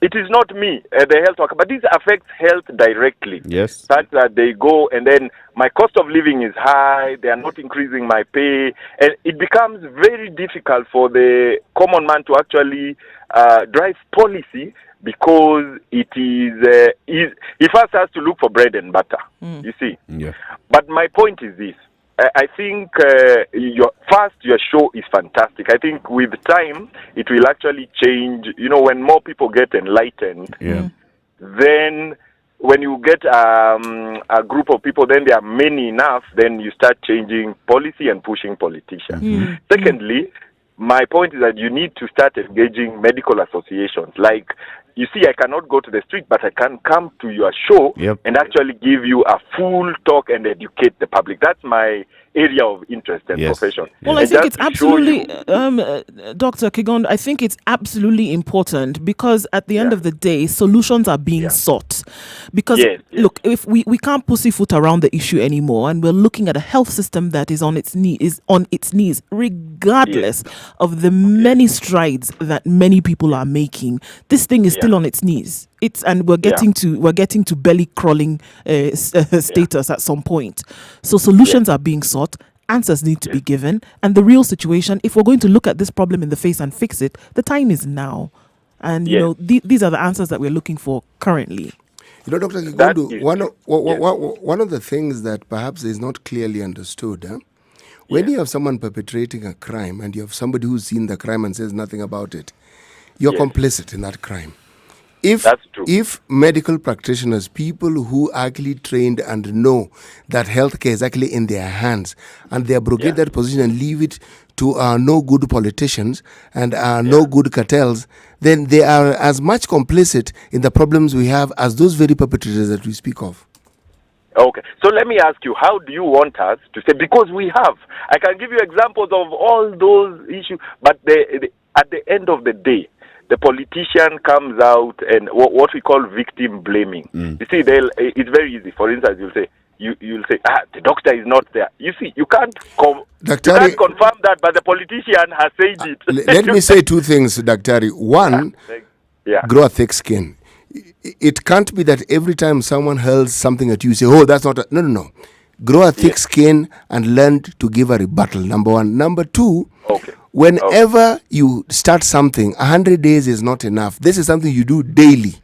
it is not me, the health worker, but this affects health directly. Yes. Such that they go and then my cost of living is high, they are not increasing my pay, and it becomes very difficult for the common man to actually drive policy because it is, he first has to look for bread and butter, you see. Yeah. But my point is this. I think your show is fantastic. I think with time, it will actually change. When more people get enlightened, then when you get a group of people, then there are many enough, then you start changing policy and pushing politicians. Secondly, my point is that you need to start engaging medical associations. Like, you see, I cannot go to the street, but I can come to your show and actually give you a full talk and educate the public. That's my area of interest and profession. Well, I think it's absolutely, Dr. Kigon, I think it's absolutely important because at the end of the day, solutions are being sought. Because, look, if we can't pussyfoot around the issue anymore, and we're looking at a health system that is on its knees, regardless of the many strides that many people are making. This thing is still on its knees. We're getting to belly crawling status at some point. So solutions are being sought. answers need to be given, and the real situation, if we're going to look at this problem in the face and fix it, the time is now. And, you know, these are the answers that we're looking for currently. You know, Dr. Kigondu, one of the things that perhaps is not clearly understood, when you have someone perpetrating a crime and you have somebody who's seen the crime and says nothing about it, you're complicit in that crime. If medical practitioners, people who are actually trained and know that healthcare is actually in their hands, and they abrogate that position and leave it to no good politicians and no good cartels, then they are as much complicit in the problems we have as those very perpetrators that we speak of. Okay, so let me ask you, how do you want us to say, because we have, I can give you examples of all those issues, but at the end of the day, the politician comes out and what we call victim blaming. You see, it's very easy. For instance, you'll say, the doctor is not there. You see, you can't confirm that, but the politician has said it. Let me say two things, Daktari. One, grow a thick skin. It can't be that every time someone hurls something at you, you say, oh, that's not no. Grow a thick skin and learn to give a rebuttal, number one. Number two, whenever you start something, 100 days is not enough. This is something you do daily.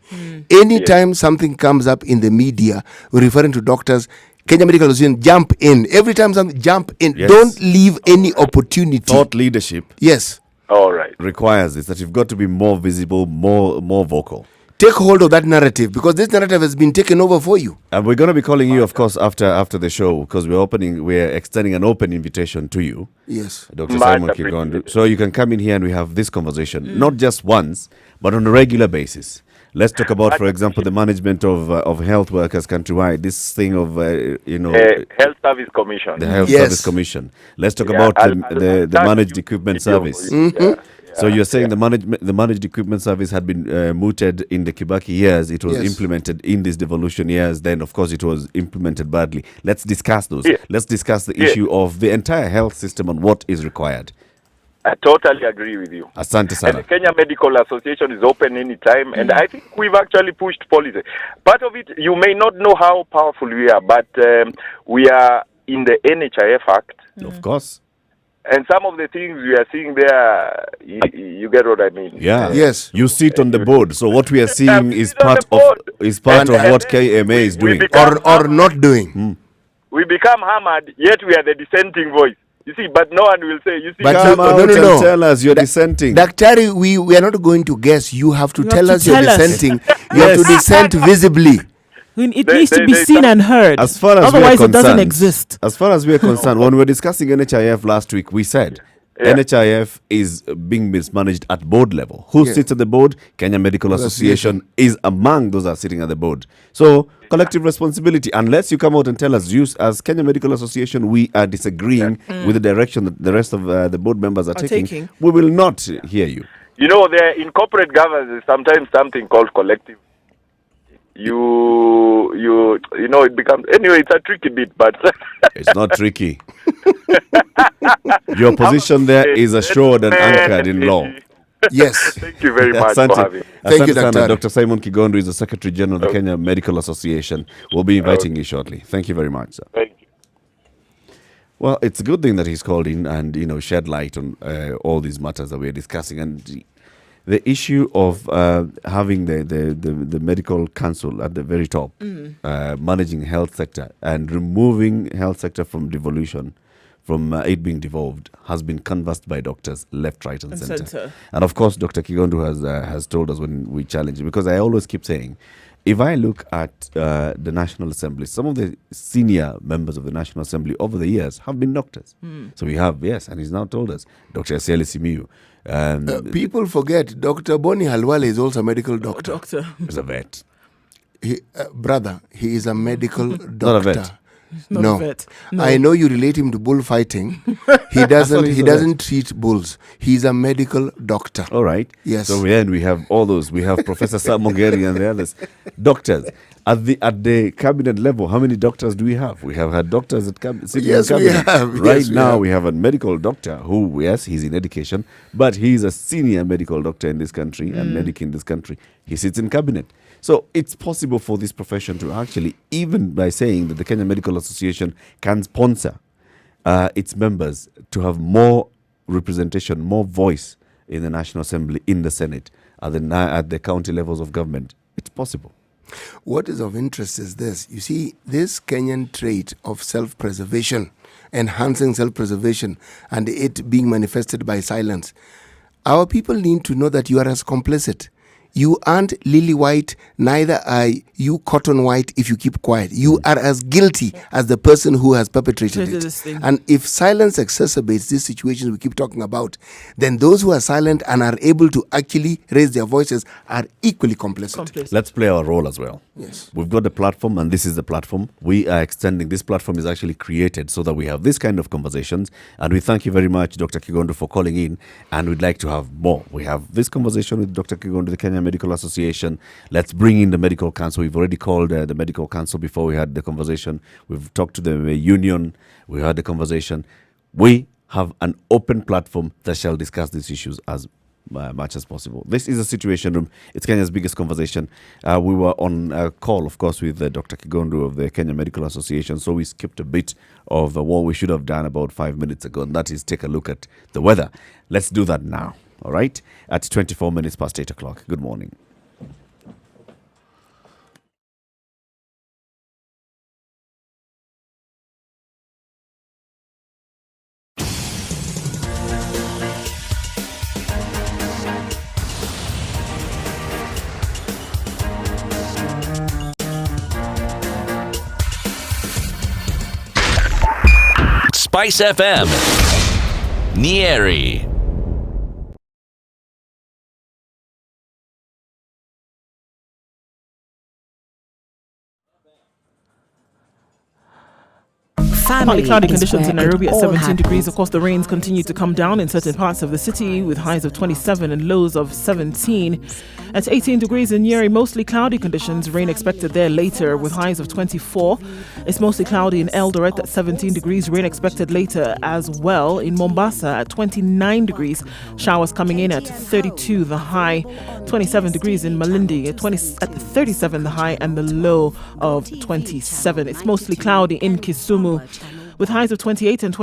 Anytime something comes up in the media, referring to doctors, Kenya Medical Association, jump in. Every time something, jump in. Don't leave any opportunity. Thought leadership. Yes. All right. Requires this, that you've got to be more visible, more vocal. Take hold of that narrative, because this narrative has been taken over for you. And we're going to be calling you, of course, after the show, because we're extending an open invitation to you. Yes. Dr. Simon Kigondu. So you can come in here and we have this conversation, not just once, but on a regular basis. Let's talk about, for example, the management of health workers countrywide. This thing of, Health Service Commission. The Health Service Commission. Let's talk about the Managed Equipment Service. So you're saying the managed equipment service had been mooted in the Kibaki years. It was implemented in these devolution years. Then, of course, it was implemented badly. Let's discuss those. Let's discuss the issue of the entire health system and what is required. I totally agree with you. Asante sana. And the Kenya Medical Association is open anytime, and I think we've actually pushed policy. Part of it, you may not know how powerful we are, but we are in the NHIF Act. Of course. And some of the things we are seeing there, you get what I mean. Yeah. Yes. You sit on the board. So what we are seeing is part of what KMA is doing or not doing. We become hammered, yet we are the dissenting voice. You see, but no one will say. You see, but come out and tell us you're dissenting. Daktari, we are not going to guess. You have to tell us you're dissenting. You have to dissent visibly. It needs to be seen and heard. As far as otherwise, it doesn't exist. As far as we are concerned, when we were discussing NHIF last week, we said NHIF is being mismanaged at board level. Who sits at the board? Kenya Medical Association is among those that are sitting at the board. So, collective responsibility. Unless you come out and tell us, as Kenya Medical Association, we are disagreeing with the direction that the rest of the board members are taking, we will not hear you. You know, there in corporate governance, there's sometimes something called collective. You know, it becomes, anyway, it's a tricky bit, but it's not tricky. Your position there is assured and anchored in law. Yes. Thank you very much for having me. Thank you, Dr. Dr. Simon Kigondu is the Secretary General of the Kenya Medical Association. We'll be inviting you shortly. Thank you very much, sir. Thank you. Well, it's a good thing that he's called in and, shed light on all these matters that we're discussing. And the issue of having the medical council at the very top, managing health sector and removing health sector from devolution, from it being devolved, has been canvassed by doctors left, right, and center. And of course, Dr. Kigondu has told us when we challenge it, because I always keep saying, if I look at the National Assembly, some of the senior members of the National Assembly over the years have been doctors. So we have, and he's now told us, Dr. Asieli Simiyu. People forget, Dr. Boni Halwale is also a medical doctor. He's a vet. Brother, he is a medical doctor. Not a vet. Not a vet. No. I know you relate him to bullfighting. He doesn't treat bulls. He's a medical doctor. All right. Yes. So then we have all those. We have Professor Sam Mogeri and the others. Doctors. At the cabinet level, how many doctors do we have? We have had doctors at cabinet. Yes, we have. Right now, we have a medical doctor who, yes, he's in education, but he's a senior medical doctor in this country and medic in this country. He sits in cabinet. So it's possible for this profession to actually, even by saying that the Kenya Medical Association can sponsor its members to have more representation, more voice in the National Assembly, in the Senate, at the county levels of government. It's possible. What is of interest is this. You see, this Kenyan trait of self-preservation, enhancing self-preservation, and it being manifested by silence. Our people need to know that you are as complicit. You aren't lily white, neither are you cotton white if you keep quiet. You are as guilty as the person who has perpetrated it. And if silence exacerbates these situations we keep talking about, then those who are silent and are able to actually raise their voices are equally complicit. Let's play our role as well. Yes. We've got the platform, and this is the platform. We are extending. This platform is actually created so that we have this kind of conversations. And we thank you very much, Dr. Kigondu, for calling in. And we'd like to have more. We have this conversation with Dr. Kigondu, the Kenya Medical Association. Let's bring in the Medical Council. We've already called the Medical Council before we had the conversation. We've talked to the union. We had the conversation. We have an open platform that shall discuss these issues as much as possible. This is a Situation Room. It's Kenya's biggest conversation. We were on a call, of course, with Dr. Kigondu of the Kenya Medical Association, so we skipped a bit of what we should have done about 5 minutes ago, and that is take a look at the weather. Let's do that now, all right? At 24 minutes past 8 o'clock. Good morning. Spice FM, Nyeri. Partly cloudy conditions in Nairobi at 17 degrees. Of course, the rains continue to come down in certain parts of the city with highs of 27 and lows of 17. At 18 degrees in Nyeri, mostly cloudy conditions. Rain expected there later with highs of 24. It's mostly cloudy in Eldoret at 17 degrees. Rain expected later as well. In Mombasa at 29 degrees. Showers coming in at 32, the high. 27 degrees in Malindi at 37, the high, and the low of 27. It's mostly cloudy in Kisumu with highs of 28 and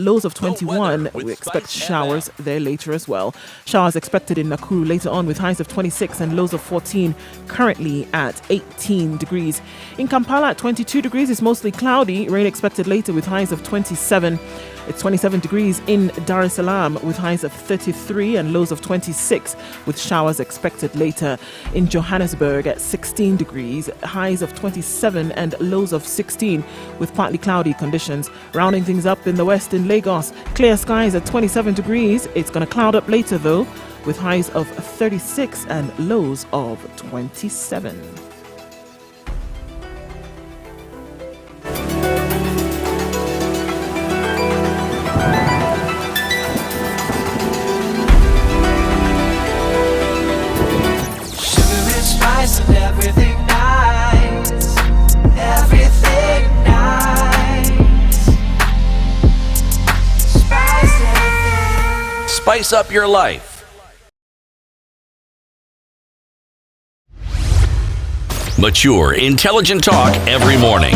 lows of 21. We expect showers there later as well. Showers expected in Nakuru later on with highs of 26 and lows of 14, currently at 18 degrees. In Kampala at 22 degrees, it's mostly cloudy. Rain expected later with highs of 27. It's 27 degrees in Dar es Salaam with highs of 33 and lows of 26 with showers expected later. In Johannesburg at 16 degrees, highs of 27 and lows of 16 with partly cloudy conditions. Rounding things up in the west in Lagos, clear skies at 27 degrees. It's going to cloud up later though with highs of 36 and lows of 27. And everything nice, everything nice. Spice up your life. Mature, intelligent talk every morning.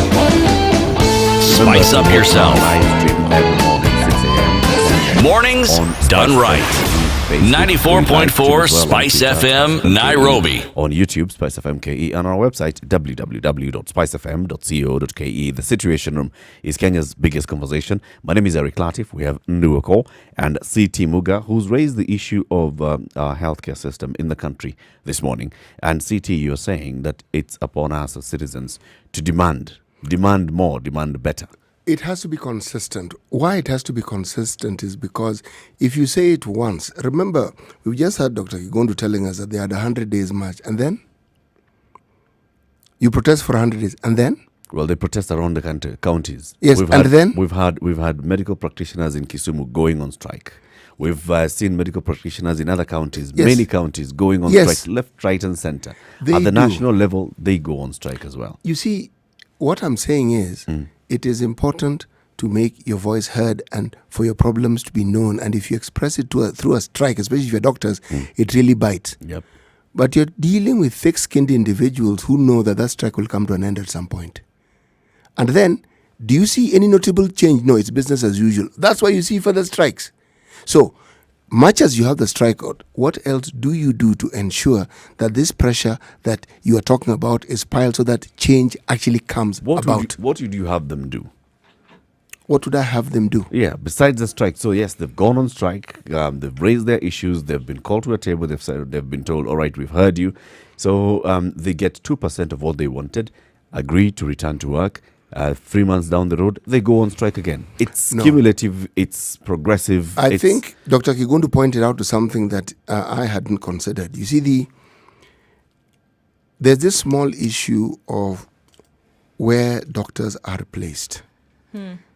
Spice up yourself. Mornings done right. 94.4 Spice FM, Nairobi. On YouTube, Spice FM KE, and on our website, www.spicefm.co.ke. The Situation Room is Kenya's biggest conversation. My name is Eric Latif. We have Nduoko and CT Muga, who's raised the issue of our healthcare system in the country this morning. And CT, you're saying that it's upon us as citizens to demand more, demand better. It has to be consistent. Why it has to be consistent is because if you say it once, remember, we just had Dr. Kigondu telling us that they had a 100 days march, and then you protest for 100 days, and then? Well, they protest around the counties. Yes, then? We've had medical practitioners in Kisumu going on strike. We've seen medical practitioners in other counties, many counties going on strike, left, right, and center. At the national level, they go on strike as well. You see, what I'm saying is, it is important to make your voice heard and for your problems to be known. And if you express it through a strike, especially if you're doctors, it really bites. Yep. But you're dealing with thick-skinned individuals who know that strike will come to an end at some point. And then Do you see any notable change? No, it's business as usual. That's why you see further strikes. So, much as you have the strike out, what else do you do to ensure that this pressure that you are talking about is piled so that change actually comes about? What would you have them do? What would I have them do? Yeah, besides the strike. So yes, they've gone on strike. They've raised their issues. They've been called to a table. They've been told, all right, we've heard you. So they get 2% of what they wanted, agree to return to work. 3 months down the road, they go on strike again. It's cumulative. It's progressive. I think Dr. Kigundu pointed out to something that I hadn't considered. You see, there's this small issue of where doctors are placed.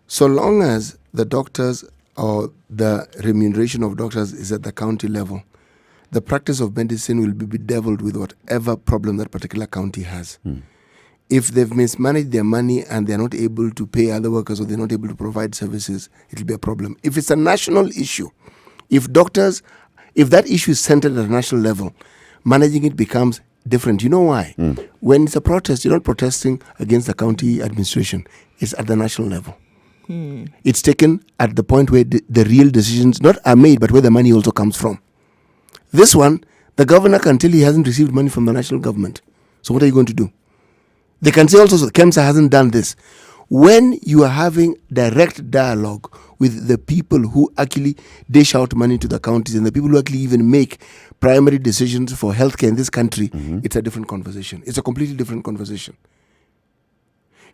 So long as the doctors or the remuneration of doctors is at the county level, the practice of medicine will be bedeviled with whatever problem that particular county has. If they've mismanaged their money and they're not able to pay other workers or they're not able to provide services, it'll be a problem. If it's a national issue, if that issue is centered at a national level, managing it becomes different. You know why? When it's a protest, you're not protesting against the county administration. It's at the national level. It's taken at the point where the real decisions not are made, but where the money also comes from. This one, the governor can tell he hasn't received money from the national government. So what are you going to do? They can say also, KEMSA hasn't done this. When you are having direct dialogue with the people who actually dish out money to the counties and the people who actually even make primary decisions for healthcare in this country, it's a different conversation. It's a completely different conversation.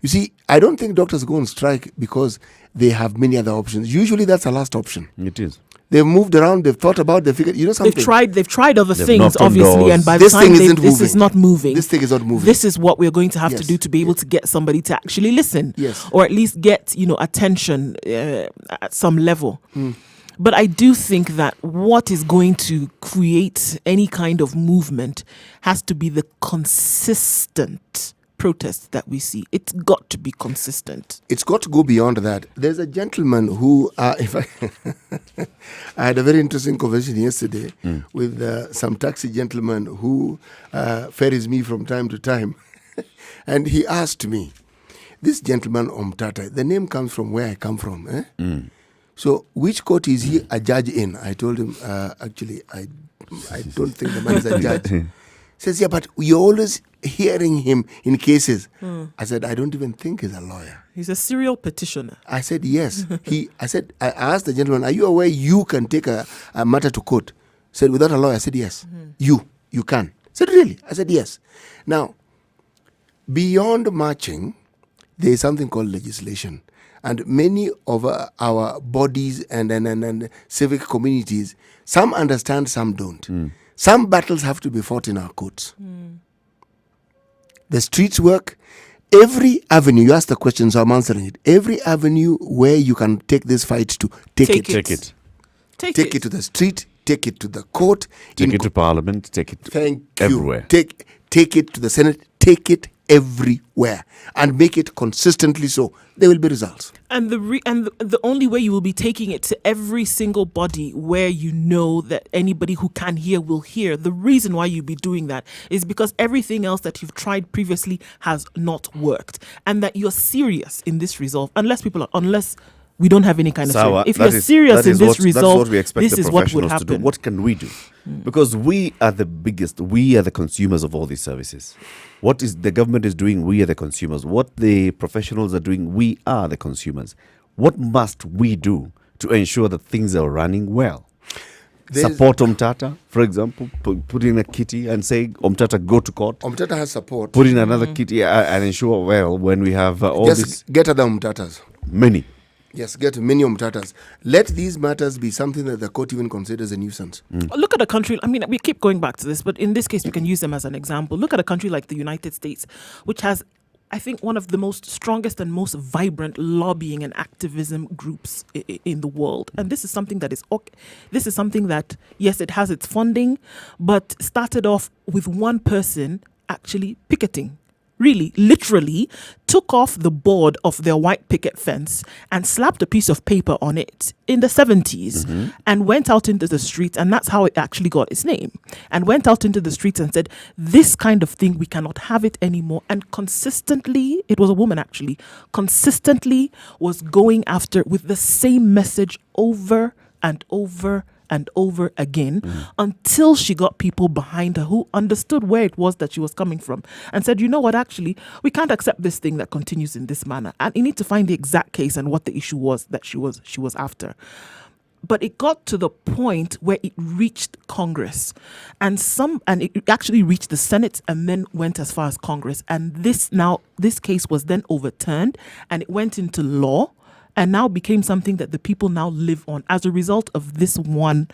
You see, I don't think doctors go on strike because they have many other options. Usually that's a last option. It is. They've moved around, they've thought about, they've figured, something. They've tried other things, obviously, and by the time this is not moving. This thing is not moving. This is what we're going to have to do to be able to get somebody to actually listen. Or at least get, attention at some level. But I do think that what is going to create any kind of movement has to be the consistent protests that we see. It's got to be consistent. It's got to go beyond that. There's a gentleman who, I had a very interesting conversation yesterday with some taxi gentleman who ferries me from time to time. And he asked me, this gentleman Omtata, the name comes from where I come from. So which court is he a judge in? I told him, actually, I don't think the man is a judge. Says, yeah, but you're always hearing him in cases. I said, I don't even think he's a lawyer. He's a serial petitioner. I said, yes. I asked the gentleman, are you aware you can take a matter to court? Said, without a lawyer? I said, yes. You can. Said, really? I said, yes. Now, beyond marching, there is something called legislation. And many of our bodies and civic communities, some understand, some don't. Some battles have to be fought in our courts. The streets work. Every avenue, you ask the question, so I'm answering it. Every avenue where you can take this fight to, take it. Take it to the street, take it to the court. Take it to Parliament, take it everywhere. Take it to the Senate, take it everywhere. And make it consistently so. There will be results. And the only way you will be taking it to every single body where you know that anybody who can hear will hear. The reason why you'll be doing that is because everything else that you've tried previously has not worked. And that you're serious in this resolve. Unless we don't have any kind of serious. If you're serious in this resolve, this is what would happen. To do. What can we do? Because we are the biggest, we are the consumers of all these services. What is the government is doing, we are the consumers. What the professionals are doing, we are the consumers. What must we do to ensure that things are running well? Support Omtata, for example, put in a kitty and say, Omtata, go to court. Omtata has support. Put in another kitty and ensure, well, when we have all this. Get other Omtatas. Many. Yes, get many Omtatas. Let these matters be something that the court even considers a nuisance. Look at a country, we keep going back to this, but in this case, we can use them as an example. Look at a country like the United States, which has, I think, one of the most strongest and most vibrant lobbying and activism groups in the world. And this is something that, yes, it has its funding, but started off with one person actually picketing really, literally took off the board of their white picket fence and slapped a piece of paper on it in the 70s and went out into the streets, and that's how it actually got its name, and went out into the streets and said, this kind of thing, we cannot have it anymore. And consistently, it was a woman actually, consistently was going after with the same message over and over and over again until she got people behind her who understood where it was that she was coming from and said, you know what, actually, we can't accept this thing that continues in this manner. And you need to find the exact case and what the issue was that she was after. But it got to the point where it reached Congress and it actually reached the Senate and then went as far as Congress. And this case was then overturned and it went into law and now became something that the people now live on as a result of this one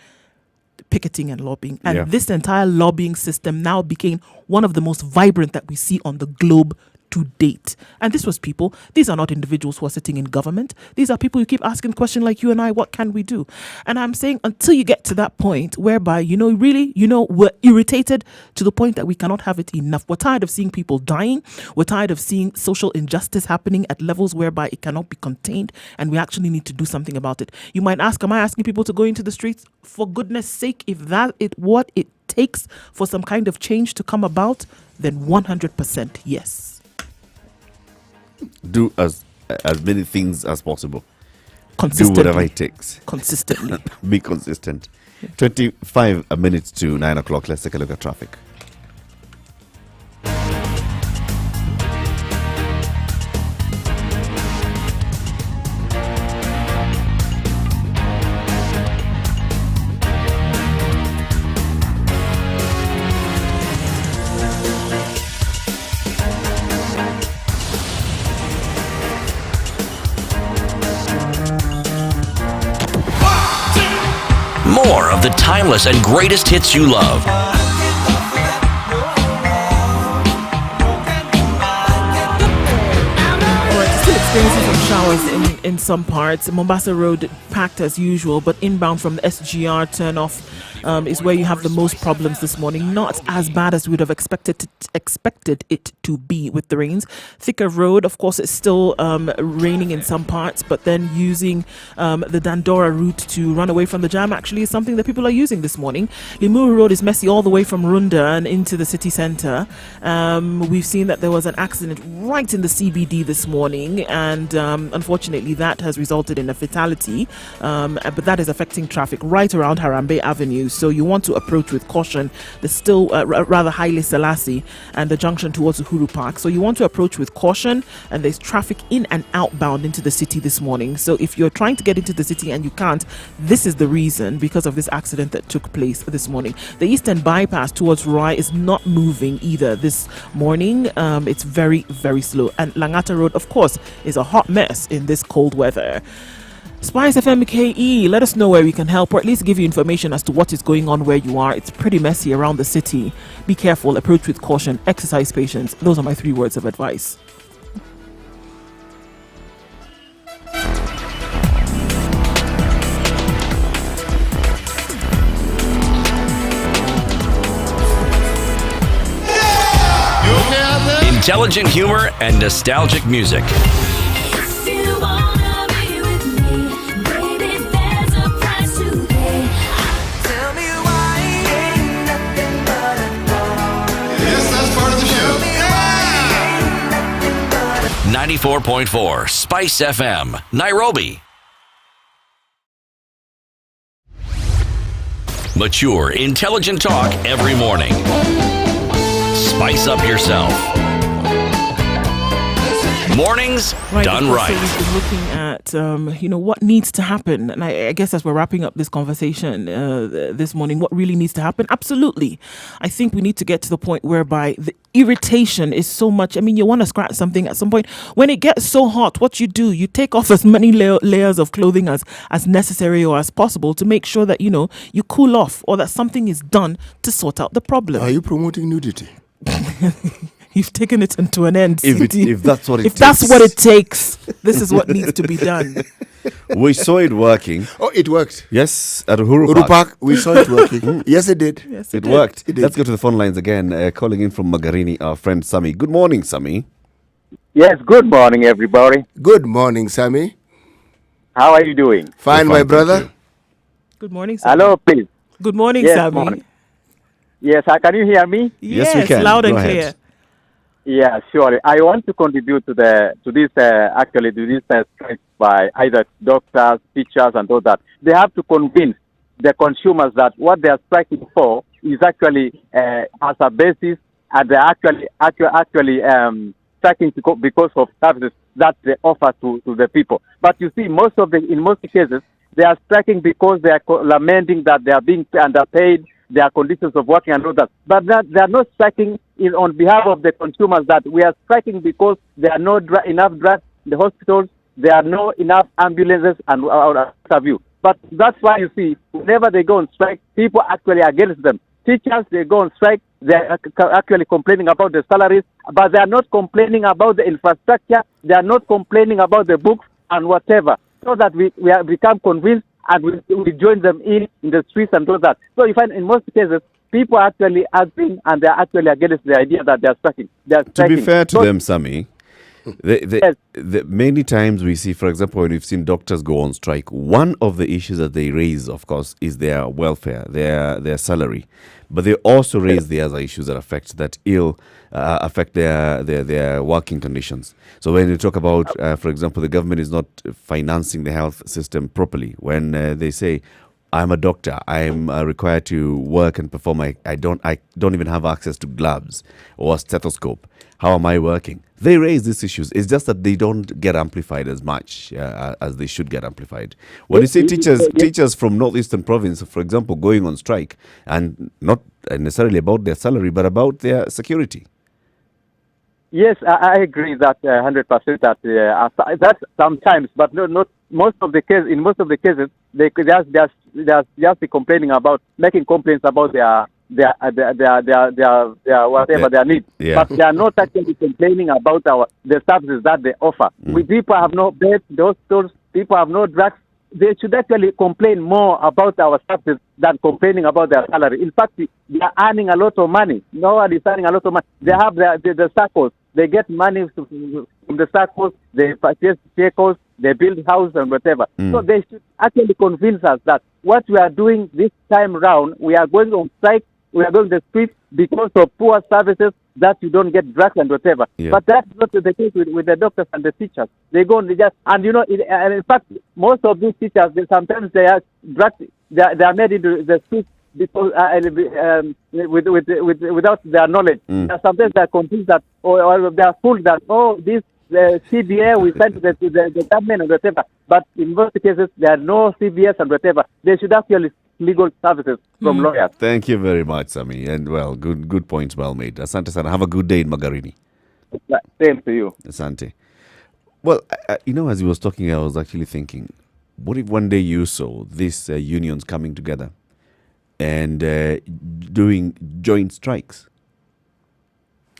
picketing and lobbying. And this entire lobbying system now became one of the most vibrant that we see on the globe to date. And this was people, these are not individuals who are sitting in government. These are people who keep asking questions like you and I, what can we do? And I'm saying until you get to that point whereby, we're irritated to the point that we cannot have it enough. We're tired of seeing people dying. We're tired of seeing social injustice happening at levels whereby it cannot be contained, and we actually need to do something about it. You might ask, am I asking people to go into the streets? For goodness sake, if that is what it takes for some kind of change to come about, then 100% yes. Do as many things as possible. Consistently. Do whatever it takes. Consistently. Be consistent. 25 minutes to 9 o'clock. Let's take a look at traffic. More of the timeless and greatest hits you love. Still experiencing some showers in some parts. Mombasa Road packed as usual, but inbound from the SGR turnoff is where you have the most problems this morning. Not as bad as we would have expected it to be with the rains. Thika Road, of course, it's still raining in some parts, but then using the Dandora route to run away from the jam actually is something that people are using this morning. Limuru Road is messy all the way from Runda and into the city centre. We've seen that there was an accident right in the CBD this morning, and unfortunately that has resulted in a fatality, but that is affecting traffic right around Harambe Avenue. So you want to approach with caution. There's still rather Haile Selassie and the junction towards Uhuru Park. So you want to approach with caution, and there's traffic in and outbound into the city this morning. So if you're trying to get into the city and you can't, this is the reason, because of this accident that took place this morning. The eastern bypass towards Rai is not moving either this morning. It's very, very slow. And Langata Road, of course, is a hot mess in this cold weather. Spice FM KE, let us know where we can help, or at least give you information as to what is going on where you are. It's pretty messy around the city. Be careful, approach with caution, exercise patience. Those are my 3 words of advice. Intelligent humor and nostalgic music. Tell me why ain't nothing but a ball. Yes, that's part of the show. 94.4 Spice FM, Nairobi. Mature, intelligent talk every morning. Spice up yourself. Mornings done right. So we've been looking at, what needs to happen. And I guess as we're wrapping up this conversation this morning, what really needs to happen? Absolutely. I think we need to get to the point whereby the irritation is so much. I mean, you want to scratch something at some point. When it gets so hot, what you do, you take off as many layers of clothing as necessary or as possible to make sure that, you cool off, or that something is done to sort out the problem. Are you promoting nudity? You've taken it into an end. If that's what it takes. If that's what it takes, this is what needs to be done. We saw it working. Oh, it worked. Yes, at Uhuru Uhuru Park. Park, we saw it working. Yes, it did. Yes, It did. worked. It did. Let's go to the phone lines again. Calling in from Magarini, our friend Sami. Good morning, Sami. Yes, good morning, everybody. Good morning, Sammy. How are you doing? Fine, my brother. Good morning, Sammy. Hello, please. Good morning, Yes, Sammy. morning. Yes, can you hear me? Yes, we can. Loud and Go clear. ahead. Yeah, surely. I want to contribute to this strike by either doctors, teachers, and all that. They have to convince the consumers that what they are striking for is actually as a basis, and they're actually striking because of services that they offer to the people. But you see, in most cases, they are striking because they are lamenting that they are being underpaid, their conditions of working and all that. But they are not striking on behalf of the consumers. That we are striking because there are no enough drugs in the hospitals, there are no enough ambulances and what have you. But that's why you see, whenever they go on strike, people actually are against them. Teachers, they go on strike, they're actually complaining about the salaries, but they are not complaining about the infrastructure, they are not complaining about the books and whatever, so that we have become convinced and we join them in the streets and all that. So you find in most cases, people are actually arguing and they're actually against the idea that they're striking. To be fair to them, Sami, many times we see, for example, when we've seen doctors go on strike, one of the issues that they raise, of course, is their welfare, their salary. But they also raise the other issues that affect their working conditions. So when you talk about, for example, the government is not financing the health system properly, when they say, I'm a doctor, I'm required to work and perform, I don't even have access to gloves or a stethoscope. How am I working? They raise these issues. It's just that they don't get amplified as much as they should get amplified. When you see teachers from Northeastern Province, for example, going on strike, and not necessarily about their salary, but about their security. Yes, I agree that 100% that sometimes, but not most of the cases. In most of the cases, they just be complaining about making complaints about their whatever their needs, but they are not actually complaining about the services that they offer. People have no beds, those stores, people have no drugs. They should actually complain more about our services than complaining about their salary. In fact, they are earning a lot of money. No one is earning a lot of money. They have the circles. They get money from the circles. They purchase vehicles. They build houses and whatever. So they should actually convince us that what we are doing this time round, we are going on strike, we are going to the streets because of poor services, that you don't get drugs and whatever. Yeah. But that's not the case with the doctors and the teachers. They go and in fact, most of these teachers, sometimes they are drugs, they are made into the streets because without their knowledge. Sometimes they are confused that, or they are fooled that, this CBA we sent to the government and whatever. But in most cases, there are no CBS and whatever. They should actually legal services from lawyers. Thank you very much, Sami. And well, good points well made. Asante sana. Have a good day in Magarini. Same to you. Asante. Well, as he was talking, I was actually thinking, what if one day you saw these unions coming together and doing joint strikes?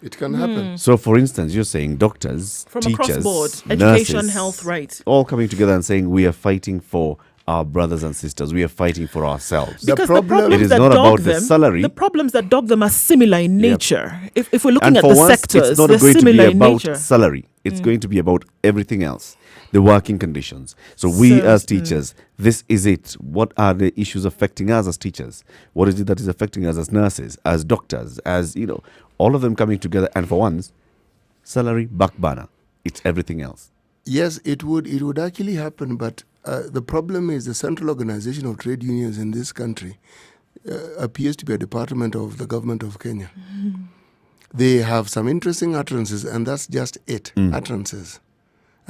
It can happen. So, for instance, you're saying doctors, from teachers, across board, nurses, education, health, right, all coming together and saying we are fighting for our brothers and sisters. We are fighting for ourselves. Because the problems it is that not dog about them, the salary. The problems that dog them are similar in nature. Yep. If we're looking and at for the once, sectors, it's not they're going to similar be in about nature. salary. It's going to be about everything else. The working conditions. So we as teachers, this is it. What are the issues affecting us as teachers? What is it that is affecting us as nurses, as doctors, as, all of them coming together. And for once, salary, back burner. It's everything else. Yes, it would actually happen, but the problem is the central organization of trade unions in this country appears to be a department of the government of Kenya. They have some interesting utterances, and that's just it, utterances.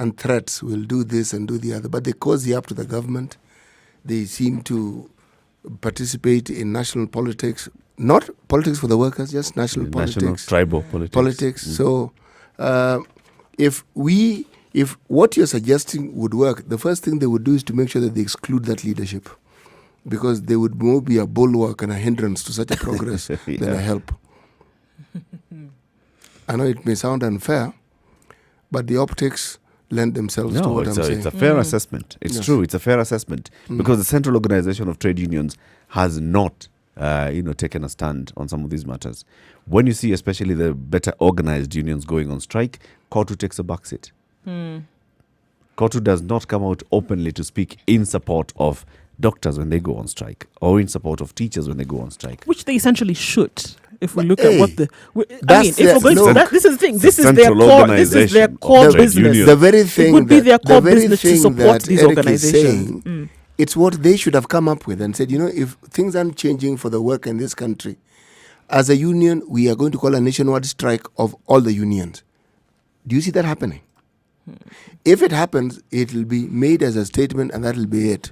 And threats, will do this and do the other. But they cozy up to the government. They seem to participate in national politics, not politics for the workers, just national politics. Tribal politics. So if what you're suggesting would work, the first thing they would do is to make sure that they exclude that leadership, because they would more be a bulwark and a hindrance to such a progress than a help. I know it may sound unfair, but the optics lend themselves to No, what I'm saying. it's a fair assessment. It's Yes. true. It's a fair assessment because the Central Organization of Trade Unions has not, taken a stand on some of these matters. When you see, especially the better organized unions going on strike, KOTU takes a backseat. KOTU does not come out openly to speak in support of doctors when they go on strike or in support of teachers when they go on strike. Which they essentially should. If we look at what the, that's if we're going no, to, this is the thing. it's This a is their central core. This is their organization of core trade business. unions. The very thing it would be their core the very business to thing support that these Eric is organizations. saying, it's what they should have come up with and said, if things aren't changing for the work in this country, as a union, we are going to call a nationwide strike of all the unions. Do you see that happening? If it happens, it will be made as a statement and that will be it.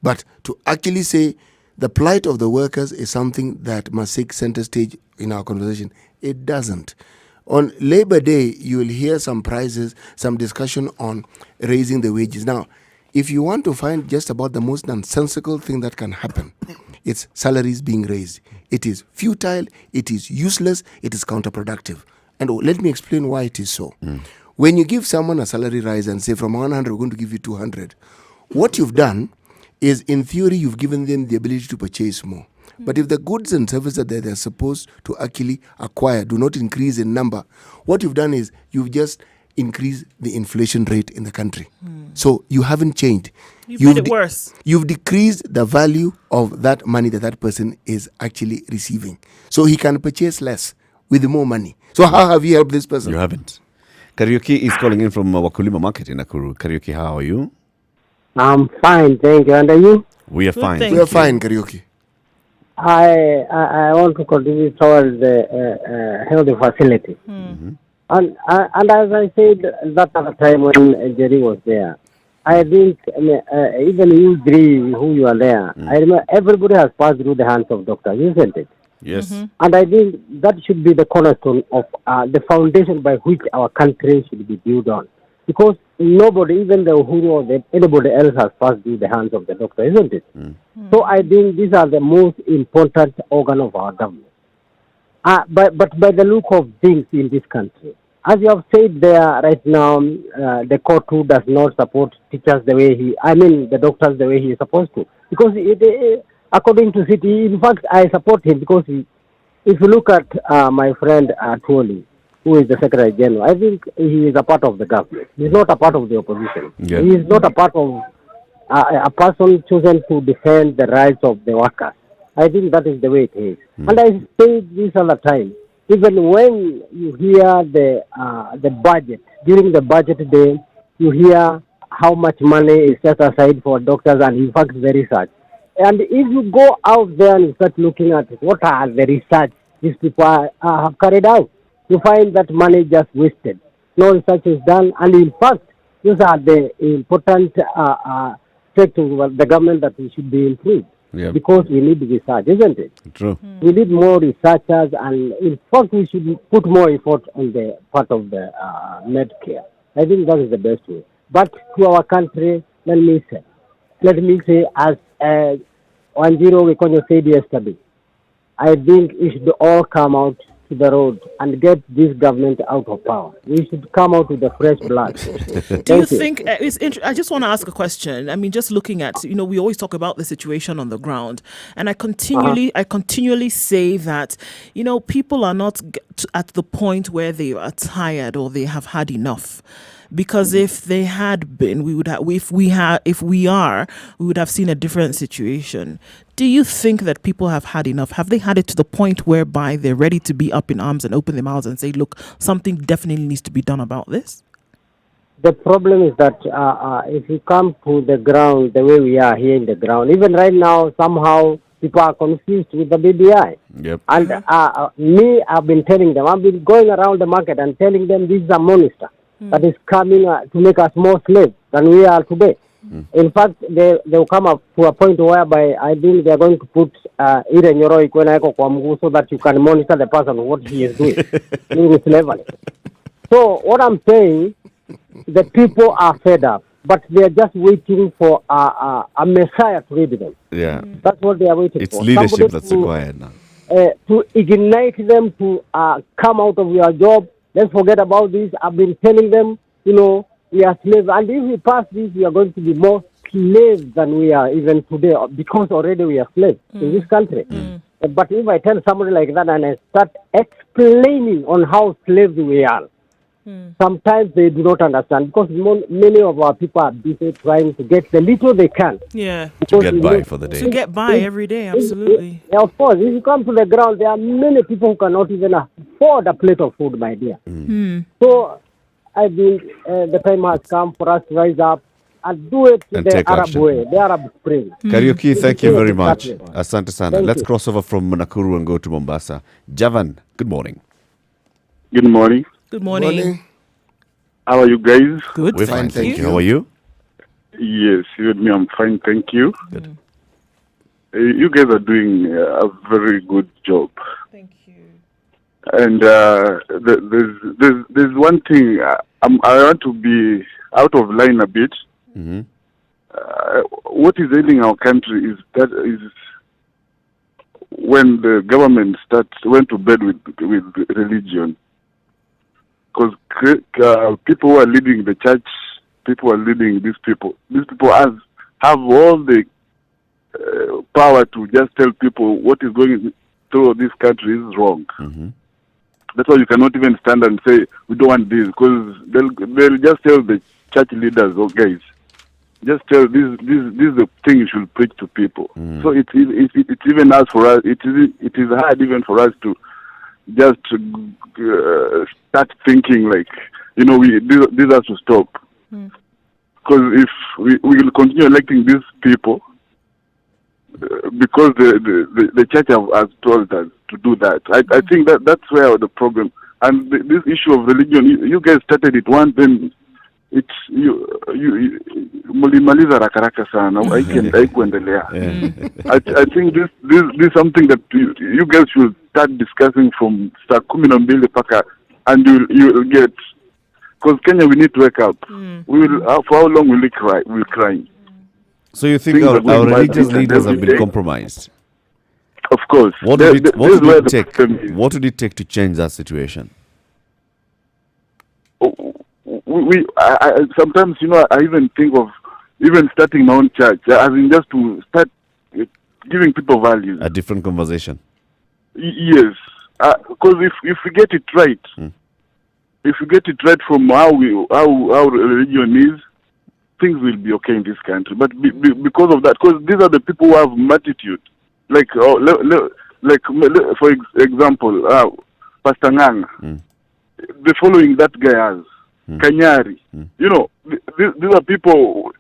But to actually say the plight of the workers is something that must take center stage in our conversation, it doesn't. On Labor Day, you will hear some prices, some discussion on raising the wages. Now, if you want to find just about the most nonsensical thing that can happen, it's salaries being raised. It is futile, it is useless, it is counterproductive. And let me explain why it is so. When you give someone a salary rise and say from 100 we're going to give you 200, what you've done is, in theory, you've given them the ability to purchase more. But if the goods and services that they're supposed to actually acquire do not increase in number, what you've done is you've just increased the inflation rate in the country. So you haven't changed. You've made it worse. You've decreased the value of that money that person is actually receiving. So he can purchase less with more money. So how have you helped this person? You haven't. Karaoke is calling in from Wakulima Market in Nakuru. Karaoke, how are you? I'm fine, thank you. And are you? We are fine. We are fine, Karaoke. I want to contribute towards the health facility. And as I said that other time when Jerry was there, I think even you three who you are there, I remember everybody has passed through the hands of doctors, isn't it? Yes. And I think that should be the cornerstone of the foundation by which our country should be built on. Because nobody, even the Uhuru or anybody else, has passed through the hands of the doctor, isn't it? So I think these are the most important organ of our government. But by the look of things in this country, as you have said there right now, the KOTU does not support teachers the doctors the way he is supposed to. Because according to City, in fact, I support him because if you look at my friend Tuoli, who is the Secretary General, I think he is a part of the government. He is not a part of the opposition. Yeah. He is not a part of a person chosen to defend the rights of the workers. I think that is the way it is. And I say this all the time, even when you hear the budget, during the budget day, you hear how much money is set aside for doctors and in fact the research. And if you go out there and start looking at what are the research these people have carried out, you find that money just wasted. No research is done, and in fact, these are the important steps to the government that we should be improved. Yeah. Because we need research, isn't it? True. We need more researchers, and in fact, we should put more effort on the part of the Medicare. I think that is the best way. But to our country, let me say, as Wanjiro Wikonyo said yesterday, I think we should all come out to the road and get this government out of power. We should come out with the fresh blood. Do you think I just want to ask a question. I mean, just looking at, we always talk about the situation on the ground, and I continually say that, people are not at the point where they are tired or they have had enough. Because if they had been, we would have seen a different situation. Do you think that people have had enough? Have they had it to the point whereby they're ready to be up in arms and open their mouths and say, look, something definitely needs to be done about this? The problem is that if you come to the ground the way we are here in the ground, even right now, somehow people are confused with the BBI. Yep. And I've been telling them, I've been going around the market and telling them this is a monster that is coming to make us more slaves than we are today. In fact, they'll come up to a point whereby I think they're going to put Ire Nyoroi Kwenaeko kwa mguu so that you can monitor the person what he is doing during slavery. So what I'm saying, the people are fed up, but they're just waiting for a messiah to lead them. Yeah. That's what they are waiting it's for. It's leadership Somebody that's required now. To ignite them to come out of your job. Let's forget about this. I've been telling them, we we are slaves. And if we pass this, we are going to be more slaves than we are even today, because already we are slaves in this country. But if I tell somebody like that and I start explaining on how slaves we are, sometimes they do not understand, because many of our people are busy trying to get the little they can. Yeah. To get by for the day. To get by every day, absolutely. Of course, if you come to the ground, there are many people who cannot even afford a plate of food, my dear. So I think the time has come for us to rise up and do it And the take Arab action. way, the Arab Spring. Karaoke, thank you very much. Exactly. Asante sana. Thank Let's you. cross over from Nakuru and go to Mombasa. Javan, good morning. Good morning. Good morning. How are you guys? Good. We're fine, thank you. How are you? Yes, you and me, I'm fine, thank you. Good. You guys are doing a very good job. Thank you. And there's one thing I want to be out of line a bit. What is ailing our country is when the government went to bed with religion. Because people who are leading the church, people who are leading these people have all the power to just tell people what is going through this country is wrong. That's why you cannot even stand and say we don't want this, because they'll just tell the church leaders, oh guys, just tell this is the thing you should preach to people. So it's even as for us, it is hard even for us to just start thinking like, this has to stop. Because if we will continue electing these people, because the church has told us to do that, I think that's where the problem. And this issue of religion, you guys started it once, then it's mulimaliza rakaraka sana. Haikuendelea. I think this is something that you guys should start discussing from saa 12 paka, and you'll get, because Kenya, we need to wake up. We will. For how long will we cry? We'll cry. So you think our religious leaders have been compromised? Of course. What would it take to change that situation? Sometimes, I even think of even starting my own church, as in just to start giving people values. A different conversation. Yes, because if we get it right, from how religion is, things will be okay in this country. But because of that, because these are the people who have multitude. Like, for example, Pastor Ngang, the following that guy has, Kanyari. These are people,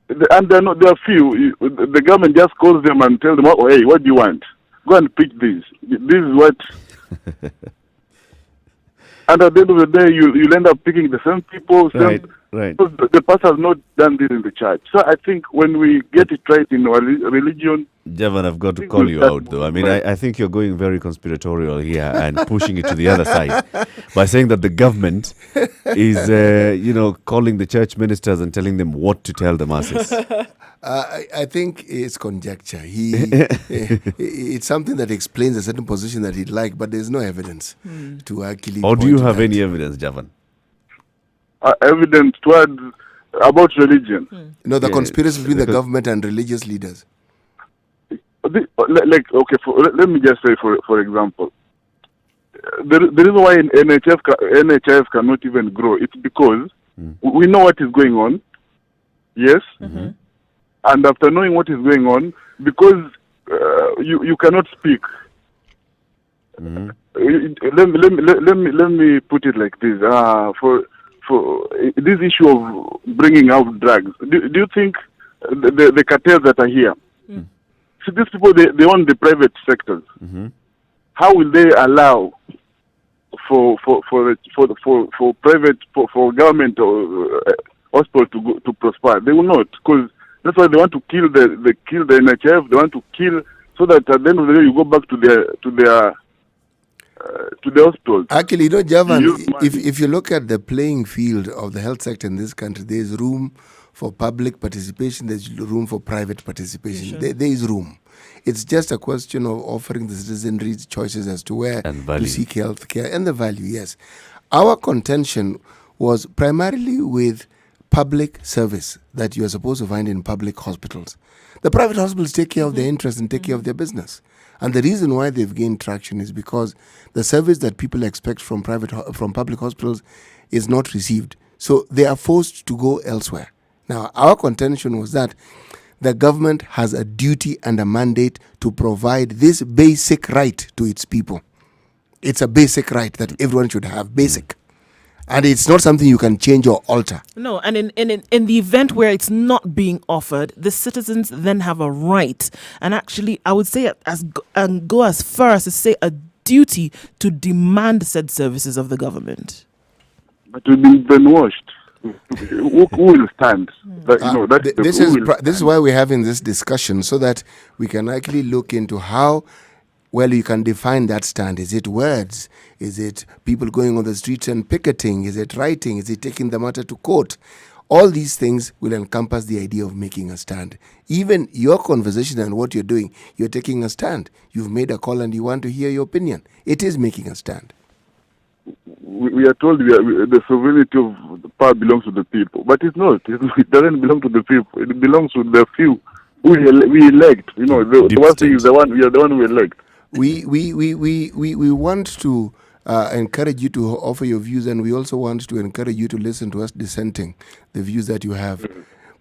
and there are few. The government just calls them and tells them, oh, hey, what do you want? Go and preach this. This is what. And at the end of the day, you'll end up picking the same people. Right. Because the pastor has not done this in the church. So I think when we get it right in our religion... Javan, I've got to call you out, though. I mean, I think you're going very conspiratorial here and pushing it to the other side by saying that the government is, calling the church ministers and telling them what to tell the masses. I think it's conjecture. It's something that explains a certain position that he'd like, but there's no evidence to actually. Or do you have any evidence, Javan? Evidence about religion. The conspiracy between the government and religious leaders. Let me just say, for example, the reason why NHF cannot even grow, it's because we know what is going on. Yes. And after knowing what is going on, because you cannot speak. Let me put it like this. For this issue of bringing out drugs, do you think the cartels that are here? See, these people they own the private sectors. How will they allow for government or hospital to prosper? They will not, because that's why they want to kill the NHF. They want to kill, so that at the end of the day you go back to their hospitals. Actually, Javan, if you look at the playing field of the health sector in this country, there is room for public participation, there's room for private participation. There is room. It's just a question of offering the citizenry choices as to where to seek health care and the value, yes. Our contention was primarily with public service that you are supposed to find in public hospitals. The private hospitals take care of their interests and take care of their business. And the reason why they've gained traction is because the service that people expect from public hospitals is not received. So they are forced to go elsewhere. Now, our contention was that the government has a duty and a mandate to provide this basic right to its people. It's a basic right that everyone should have, basic. And it's not something you can change or alter. No, and in the event where it's not being offered, the citizens then have a right, and actually, I would say go as far as to say a duty to demand said services of the government. But we've been brainwashed. Who will stand? This is why we're having this discussion, so that we can actually look into how well you can define that stand. Is it words? Is it people going on the streets and picketing? Is it writing? Is it taking the matter to court? All these things will encompass the idea of making a stand. Even your conversation and what you're doing, you're taking a stand. You've made a call and you want to hear your opinion. It is making a stand. We are told the sovereignty of the power belongs to the people, but it's not. It doesn't belong to the people. It belongs to the few who we elect. The one thing is we are the one who elect. We want to encourage you to offer your views, and we also want to encourage you to listen to us dissenting the views that you have,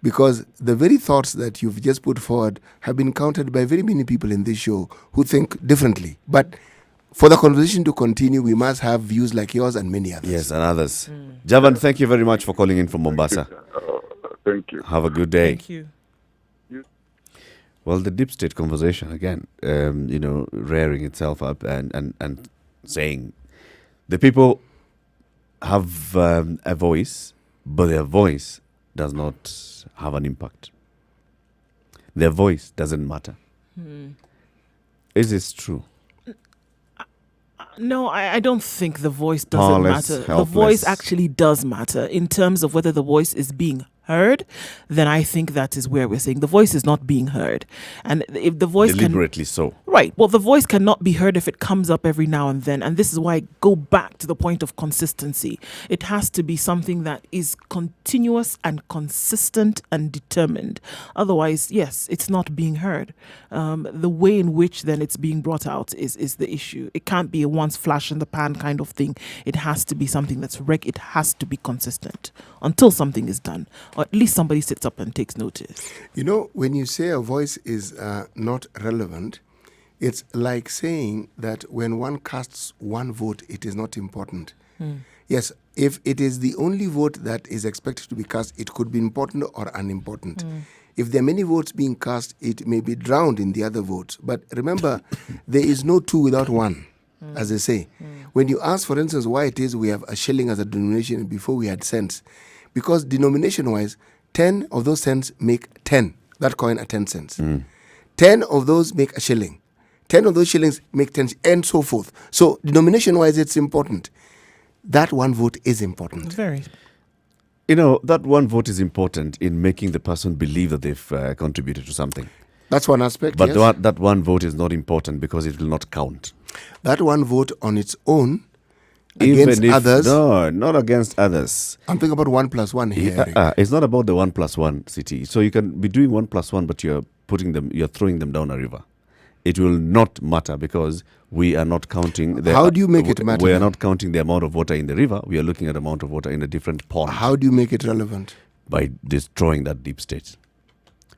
because the very thoughts that you've just put forward have been countered by very many people in this show who think differently. But for the conversation to continue, we must have views like yours and many others. Yes, and others. Javan, thank you very much for calling in from Mombasa. Thank you. Have a good day. Thank you. Well, the deep state conversation again, rearing itself up and saying the people have a voice, but their voice does not have an impact. Their voice doesn't matter. Is this true? No, I don't think the voice doesn't matter. The voice actually does matter in terms of whether the voice is being heard. Then I think that is where we're saying the voice is not being heard. And if the voice deliberately so. Right. Well, the voice cannot be heard if it comes up every now and then. And this is why I go back to the point of consistency. It has to be something that is continuous and consistent and determined. Otherwise, yes, it's not being heard. The way in which then it's being brought out is the issue. It can't be a once flash in the pan kind of thing. It has to be something that's it has to be consistent until something is done, or at least somebody sits up and takes notice. When you say a voice is not relevant, it's like saying that when one casts one vote, it is not important. Yes, if it is the only vote that is expected to be cast, it could be important or unimportant. If there are many votes being cast, it may be drowned in the other votes. But remember, there is no two without one, as they say. When you ask, for instance, why it is we have a shilling as a denomination before we had cents, because denomination-wise, 10 of those cents make 10, that coin at 10 cents. 10 of those make a shilling. 10 of those shillings make 10, and so forth. So denomination-wise, it's important. That one vote is important. Very. That one vote is important in making the person believe that they've contributed to something. That's one aspect, but yes. That one vote is not important because it will not count. That one vote on its own, against others. No, not against others. I'm thinking about 1+1 here. It's not about the 1+1 city. So you can be doing 1+1, but you're throwing them down a river. It will not matter because we are not counting. How do you make it matter? We are not counting the amount of water in the river. We are looking at the amount of water in a different pond. How do you make it relevant? By destroying that deep state.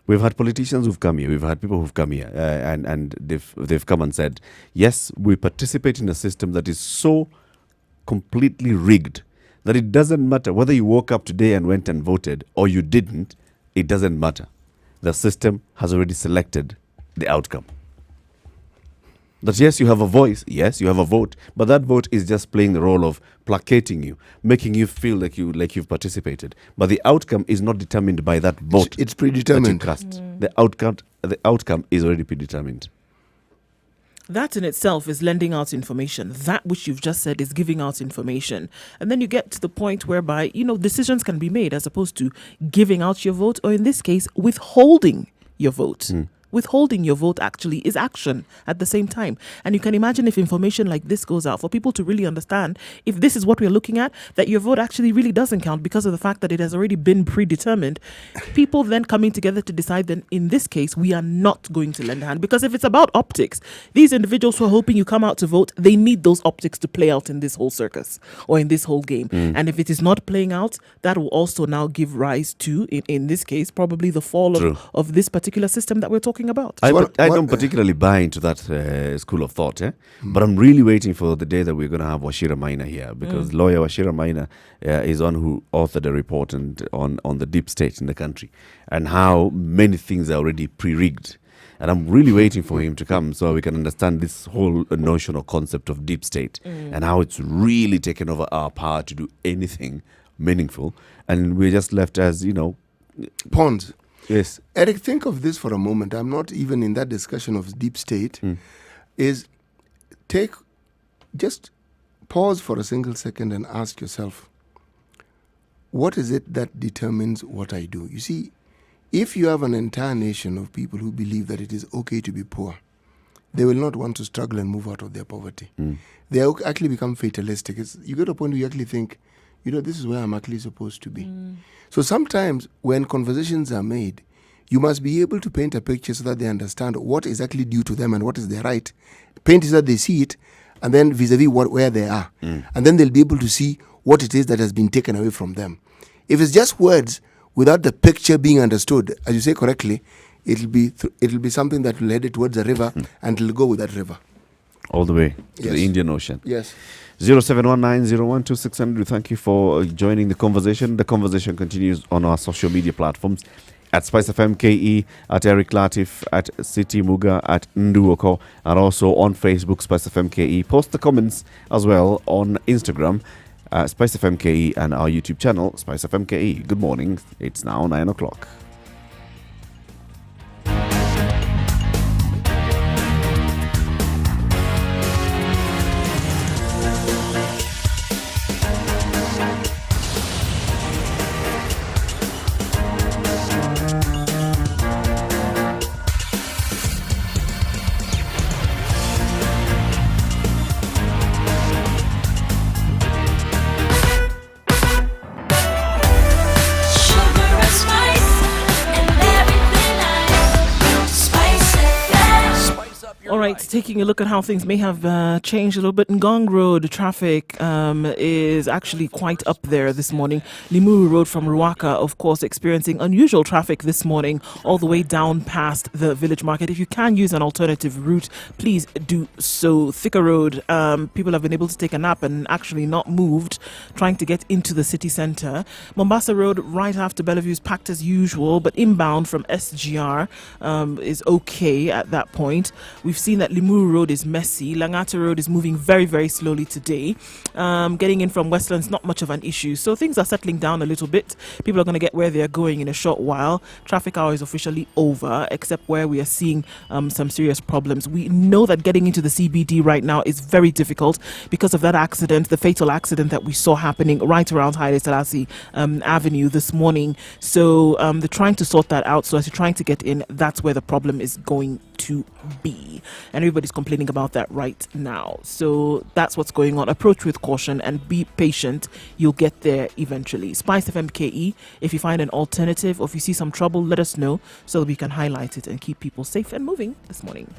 We've had politicians who've come here. We've had people who've come here, and they've come and said, yes, we participate in a system that is so completely rigged that it doesn't matter whether you woke up today and went and voted or you didn't. It doesn't matter. The system has already selected the outcome. That yes, you have a voice, yes, you have a vote, but that vote is just playing the role of placating you, making you feel like you've participated. But the outcome is not determined by that vote. It's predetermined. That you cast. The outcome is already predetermined. That in itself is lending out information. That which you've just said is giving out information. And then you get to the point whereby, decisions can be made as opposed to giving out your vote, or in this case, withholding your vote. withholding your vote actually is action at the same time. And you can imagine if information like this goes out for people to really understand, if this is what we're looking at, that your vote actually really doesn't count because of the fact that it has already been predetermined. People then coming together to decide, then in this case, we are not going to lend a hand. Because if it's about optics, these individuals who are hoping you come out to vote, they need those optics to play out in this whole circus or in this whole game. And if it is not playing out, that will also now give rise to, in this case, probably the fall of this particular system that we're talking about. I don't particularly buy into that school of thought, but I'm really waiting for the day that we're going to have Wachira Maina here, because lawyer Wachira Maina is one who authored a report on the deep state in the country and how many things are already pre-rigged. And I'm really waiting for him to come so we can understand this whole notion or concept of deep state and how it's really taken over our power to do anything meaningful. And we're just left as, pawns. Yes. Eric, think of this for a moment. I'm not even in that discussion of deep state. Just pause for a single second and ask yourself, what is it that determines what I do? You see, if you have an entire nation of people who believe that it is okay to be poor, they will not want to struggle and move out of their poverty. They actually become fatalistic. You get to a point where you actually think, this is where I'm actually supposed to be. So sometimes when conversations are made, you must be able to paint a picture so that they understand what is actually due to them and what is their right. Paint it so that they see it, and then vis-a-vis where they are. And then they'll be able to see what it is that has been taken away from them. If it's just words without the picture being understood, as you say correctly, it'll be something that will head it towards a river and it'll go with that river. All the way to the Indian Ocean. Yes. 0719-012-600. Thank you for joining the conversation. The conversation continues on our social media platforms at Spice FM KE, at Eric Latif, at City Muga, at Nduoko, and also on Facebook, Spice FM KE. Post the comments as well on Instagram, Spice FM KE, and our YouTube channel, Spice FM KE. Good morning. It's now 9 o'clock. Taking a look at how things may have changed a little bit. Ngong Road traffic is actually quite up there this morning. Limuru Road from Ruaka, of course, experiencing unusual traffic this morning all the way down past the village market. If you can use an alternative route, please do so. Thika Road, people have been able to take a nap and actually not moved, trying to get into the city centre. Mombasa Road, right after Bellevue, is packed as usual, but inbound from SGR is okay at that point. We've seen that Limuru Road is messy. Langata Road is moving very, very slowly today. Getting in from Westlands, not much of an issue. So things are settling down a little bit. People are going to get where they're going in a short while. Traffic hour is officially over, except where we are seeing some serious problems. We know that getting into the CBD right now is very difficult because of that accident, the fatal accident that we saw happening right around Haile Selassie Avenue this morning. So they're trying to sort that out. So as you're trying to get in, that's where the problem is going to be. And everybody's complaining about that right now. So that's what's going on. Approach with caution and be patient. You'll get there eventually. Spice FM KE, if you find an alternative or if you see some trouble, let us know so that we can highlight it and keep people safe and moving this morning.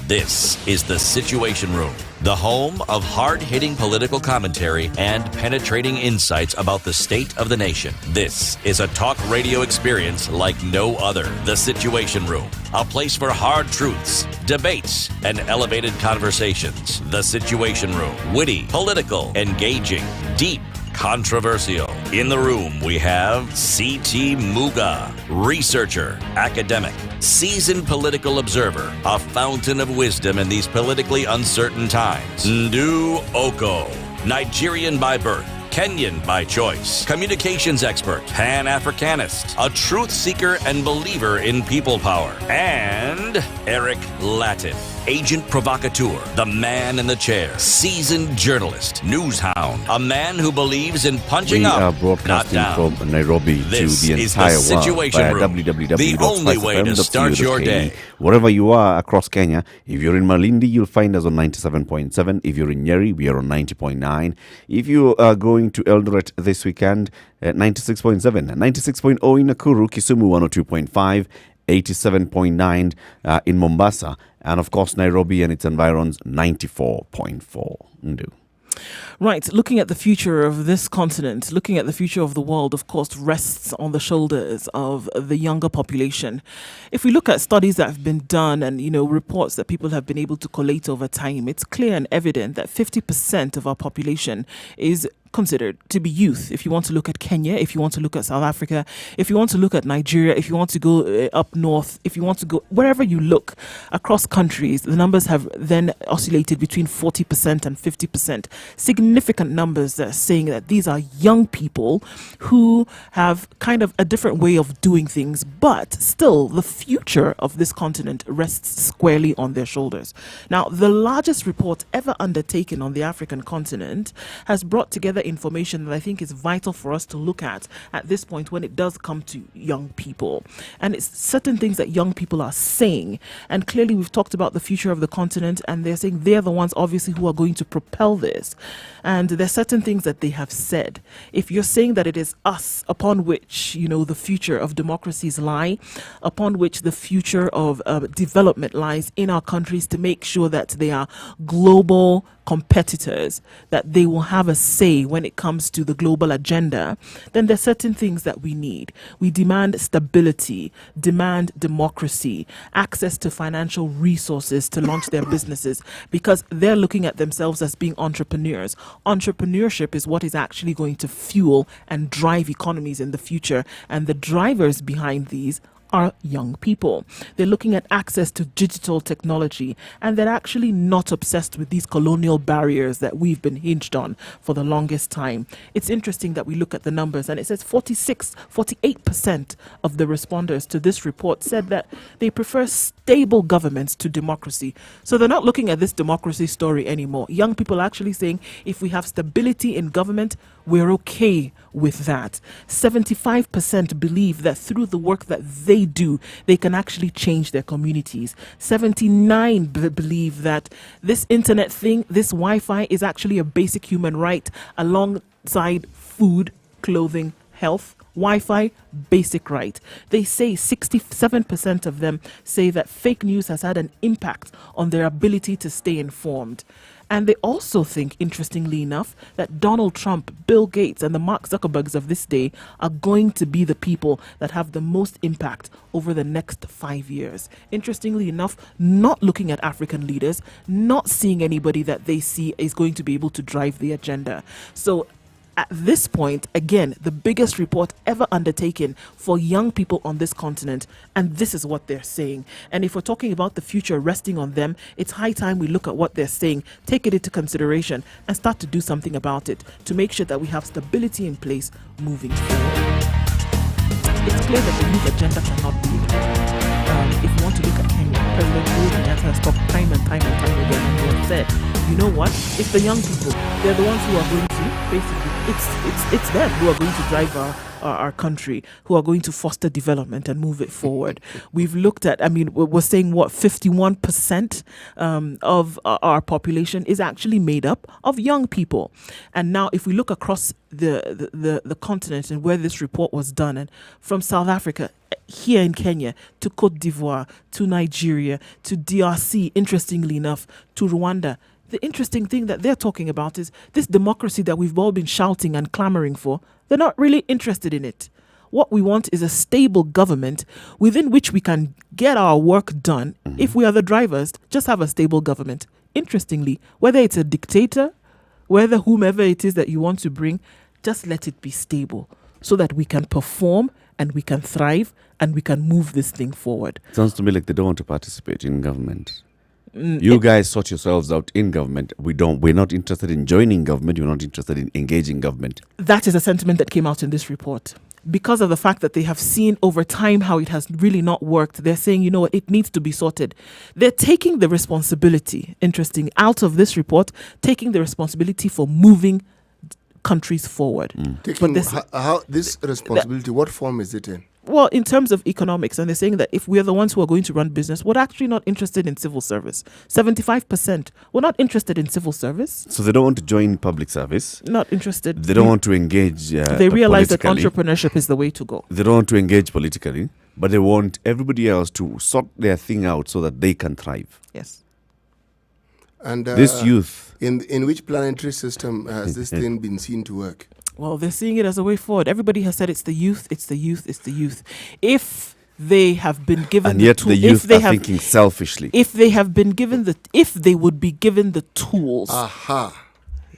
This is The Situation Room, the home of hard-hitting political commentary and penetrating insights about the state of the nation. This is a talk radio experience like no other. The Situation Room, a place for hard truths, debates, and elevated conversations. The Situation Room, witty, political, engaging, deep, controversial. In the room, we have C.T. Muga, researcher, academic, seasoned political observer, a fountain of wisdom in these politically uncertain times. Ndu Oko, Nigerian by birth, Kenyan by choice, communications expert, Pan-Africanist, a truth seeker and believer in people power, and Eric Latif, agent provocateur, the man in the chair, seasoned journalist, news hound, a man who believes in punching We up, are not broadcasting down. from Nairobi This to the is entire the Situation world via Room, the only way to start your day. Wherever you are across Kenya, if you're in Malindi, you'll find us on 97.7. If you're in Nyeri, we are on 90.9. If you are going to Eldoret this weekend, 96.7, 96.0 in Nakuru, Kisumu 102.5, 87.9 in Mombasa, and of course Nairobi and its environs 94.4. Ndu. Right, looking at the future of this continent, looking at the future of the world, of course, rests on the shoulders of the younger population. If we look at studies that have been done and, reports that people have been able to collate over time, it's clear and evident that 50% of our population is considered to be youth. If you want to look at Kenya, if you want to look at South Africa, if you want to look at Nigeria, if you want to go up north, if you want to go wherever you look across countries, the numbers have then oscillated between 40% and 50%. Significant numbers that are saying that these are young people who have kind of a different way of doing things, but still the future of this continent rests squarely on their shoulders. Now, the largest report ever undertaken on the African continent has brought together information that I think is vital for us to look at this point when it does come to young people. And it's certain things that young people are saying. And clearly we've talked about the future of the continent, and they're saying they're the ones obviously who are going to propel this. And there's certain things that they have said. If you're saying that it is us upon which, the future of democracies lie, upon which the future of development lies in our countries to make sure that they are global competitors, that they will have a say when it comes to the global agenda, then there's certain things that we need. We demand stability, demand democracy, access to financial resources to launch their businesses, because they're looking at themselves as being entrepreneurs. Entrepreneurship is what is actually going to fuel and drive economies in the future, and the drivers behind these are young people. They're looking at access to digital technology, and they're actually not obsessed with these colonial barriers that we've been hinged on for the longest time. It's interesting that we look at the numbers, and it says 48% of the responders to this report said that they prefer stable governments to democracy. So they're not looking at this democracy story anymore. Young people are actually saying if we have stability in government, we're okay with that. 75% believe that through the work that they do, they can actually change their communities. 79 believe that this internet thing, this Wi-Fi, is actually a basic human right alongside food, clothing, health. Wi-Fi, basic right. They say 67% of them say that fake news has had an impact on their ability to stay informed. And they also think, interestingly enough, that Donald Trump, Bill Gates, and the Mark Zuckerbergs of this day are going to be the people that have the most impact over the next 5 years. Interestingly enough, not looking at African leaders, not seeing anybody that they see is going to be able to drive the agenda. So at this point, again, the biggest report ever undertaken for young people on this continent, and this is what they're saying. And if we're talking about the future resting on them, it's high time we look at what they're saying, take it into consideration, and start to do something about it to make sure that we have stability in place moving forward. It's clear that the youth agenda cannot be ignored. If you want to look at Kenya, President Uhuru Kenyatta has talked time and time again and said, you know what? It's the young people. They're the ones who are going to basically. It's them who are going to drive our country, who are going to foster development and move it forward. We've looked at, we're saying 51% of our population is actually made up of young people. And now if we look across the continent and where this report was done, and from South Africa, here in Kenya, to Cote d'Ivoire, to Nigeria, to DRC, interestingly enough, to Rwanda, the interesting thing that they're talking about is this democracy that we've all been shouting and clamoring for. They're not really interested in it. What we want is a stable government within which we can get our work done. If we are the drivers, just have a stable government. Interestingly, whether it's a dictator, whether whomever it is that you want to bring, just let it be stable so that we can perform and we can thrive and we can move this thing forward. Sounds to me like they don't want to participate in government. You guys sort yourselves out in government. We're not interested in joining government. You're not interested in engaging government. That is a sentiment that came out in this report. because of the fact that they have seen over time how it has really not worked, they're saying, you know what, it needs to be sorted. They're taking the responsibility, interesting, out of this report, taking the responsibility for moving countries forward. Taking this responsibility, what form is it in? Well, in terms of economics, and they're saying that if we are the ones who are going to run business, we're actually not interested in civil service. 75%, we're not interested in civil service. So they don't want to join public service. Not interested. They don't want to engage. They realize that entrepreneurship is the way to go. They don't want to engage politically, but they want everybody else to sort their thing out so that they can thrive. Yes. And this youth, in which planetary system has this thing been seen to work? Well, they're seeing it as a way forward. Everybody has said it's the youth, it's the youth, it's the youth. If they have been given and yet the youth are thinking selfishly. If they have been given if they would be given the tools.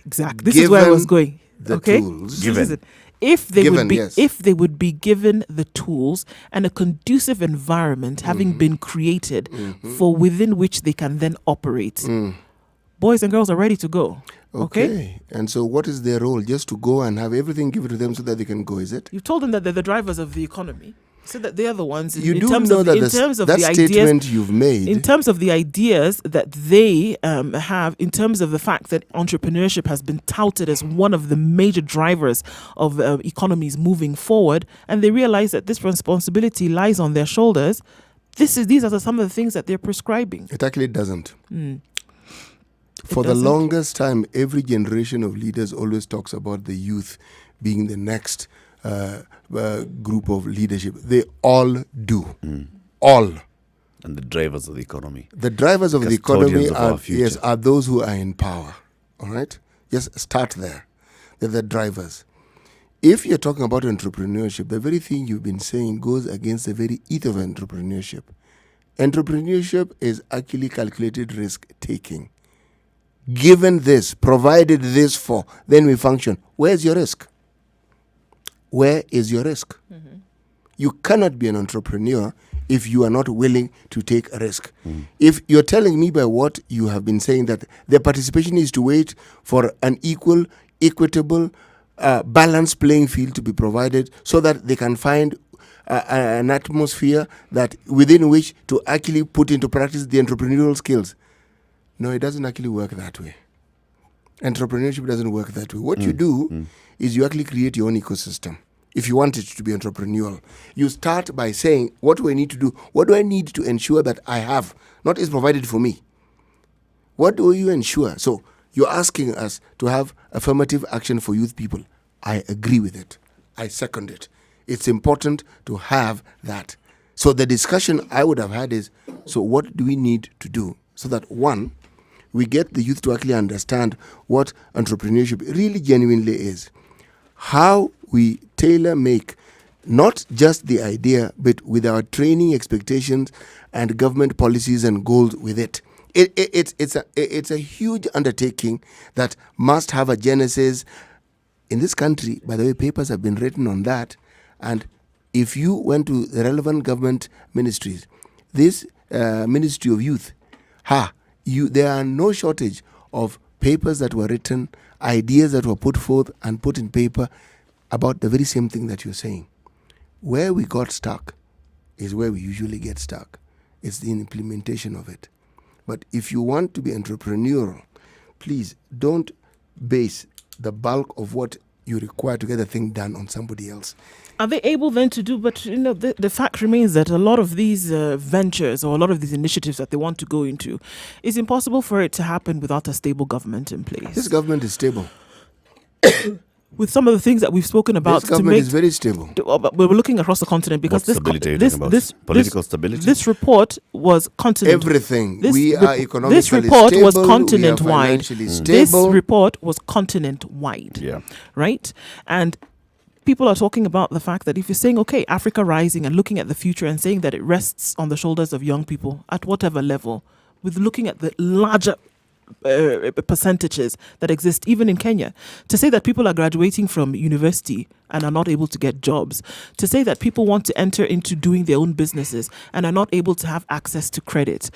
Exactly. This is where I was going. The tools. If they would be given the tools and a conducive environment having been created for within which they can then operate, boys and girls are ready to go. Okay. And so what is their role? Just to go and have everything given to them so that they can go, is it? You've told them that they're the drivers of the economy. So that they are the ones you do know that statement you've made. In terms of the ideas that they have, in terms of the fact that entrepreneurship has been touted as one of the major drivers of economies moving forward, and they realize that this responsibility lies on their shoulders, these are some of the things that they're prescribing. It actually doesn't. For the longest time, every generation of leaders always talks about the youth being the next group of leadership. They all do. All. And the drivers of the economy. The drivers of the economy are those who are in power. All right? Just start there. They're the drivers. If you're talking about entrepreneurship, the very thing you've been saying goes against the very ethos of entrepreneurship. Entrepreneurship is actually calculated risk-taking. Given this, provided this for, then we function. Where's your risk? Where is your risk? You cannot be an entrepreneur if you are not willing to take a risk. If you're telling me by what you have been saying that the participation is to wait for an equal, equitable, balanced playing field to be provided so that they can find an atmosphere that within which to actually put into practice the entrepreneurial skills. No, it doesn't actually work that way. Entrepreneurship doesn't work that way. What you do is you actually create your own ecosystem. If you want it to be entrepreneurial, you start by saying, what do I need to do? What do I need to ensure that I have? Not is provided for me. What do you ensure? So you're asking us to have affirmative action for youth people. I agree with it. I second it. It's important to have that. So the discussion I would have had is, so what do we need to do? So that one, we get the youth to actually understand what entrepreneurship really genuinely is. How we tailor-make not just the idea, but with our training expectations and government policies and goals with it. It's a huge undertaking that must have a genesis. In this country, by the way, papers have been written on that. And if you went to the relevant government ministries, this Ministry of Youth, there are no shortage of papers that were written, ideas that were put forth and put in paper about the very same thing that you're saying. Where we got stuck is where we usually get stuck. It's the implementation of it. But if you want to be entrepreneurial, please don't base the bulk of what you require to get the thing done on somebody else. Are they able then to do, but the fact remains that a lot of these ventures or a lot of these initiatives that they want to go into, it's impossible for it to happen without a stable government in place. This government is stable. With some of the things that we've spoken about, this government is very stable. We're looking across the continent because political stability. This report was continent. Everything. We are economically this report stable. Was continent wide. Stable. This report was continent wide. Yeah. Right? And people are talking about the fact that if you're saying, okay, Africa rising and looking at the future and saying that it rests on the shoulders of young people at whatever level, with looking at the larger percentages that exist even in Kenya. To say that people are graduating from university and are not able to get jobs. To say that people want to enter into doing their own businesses and are not able to have access to credit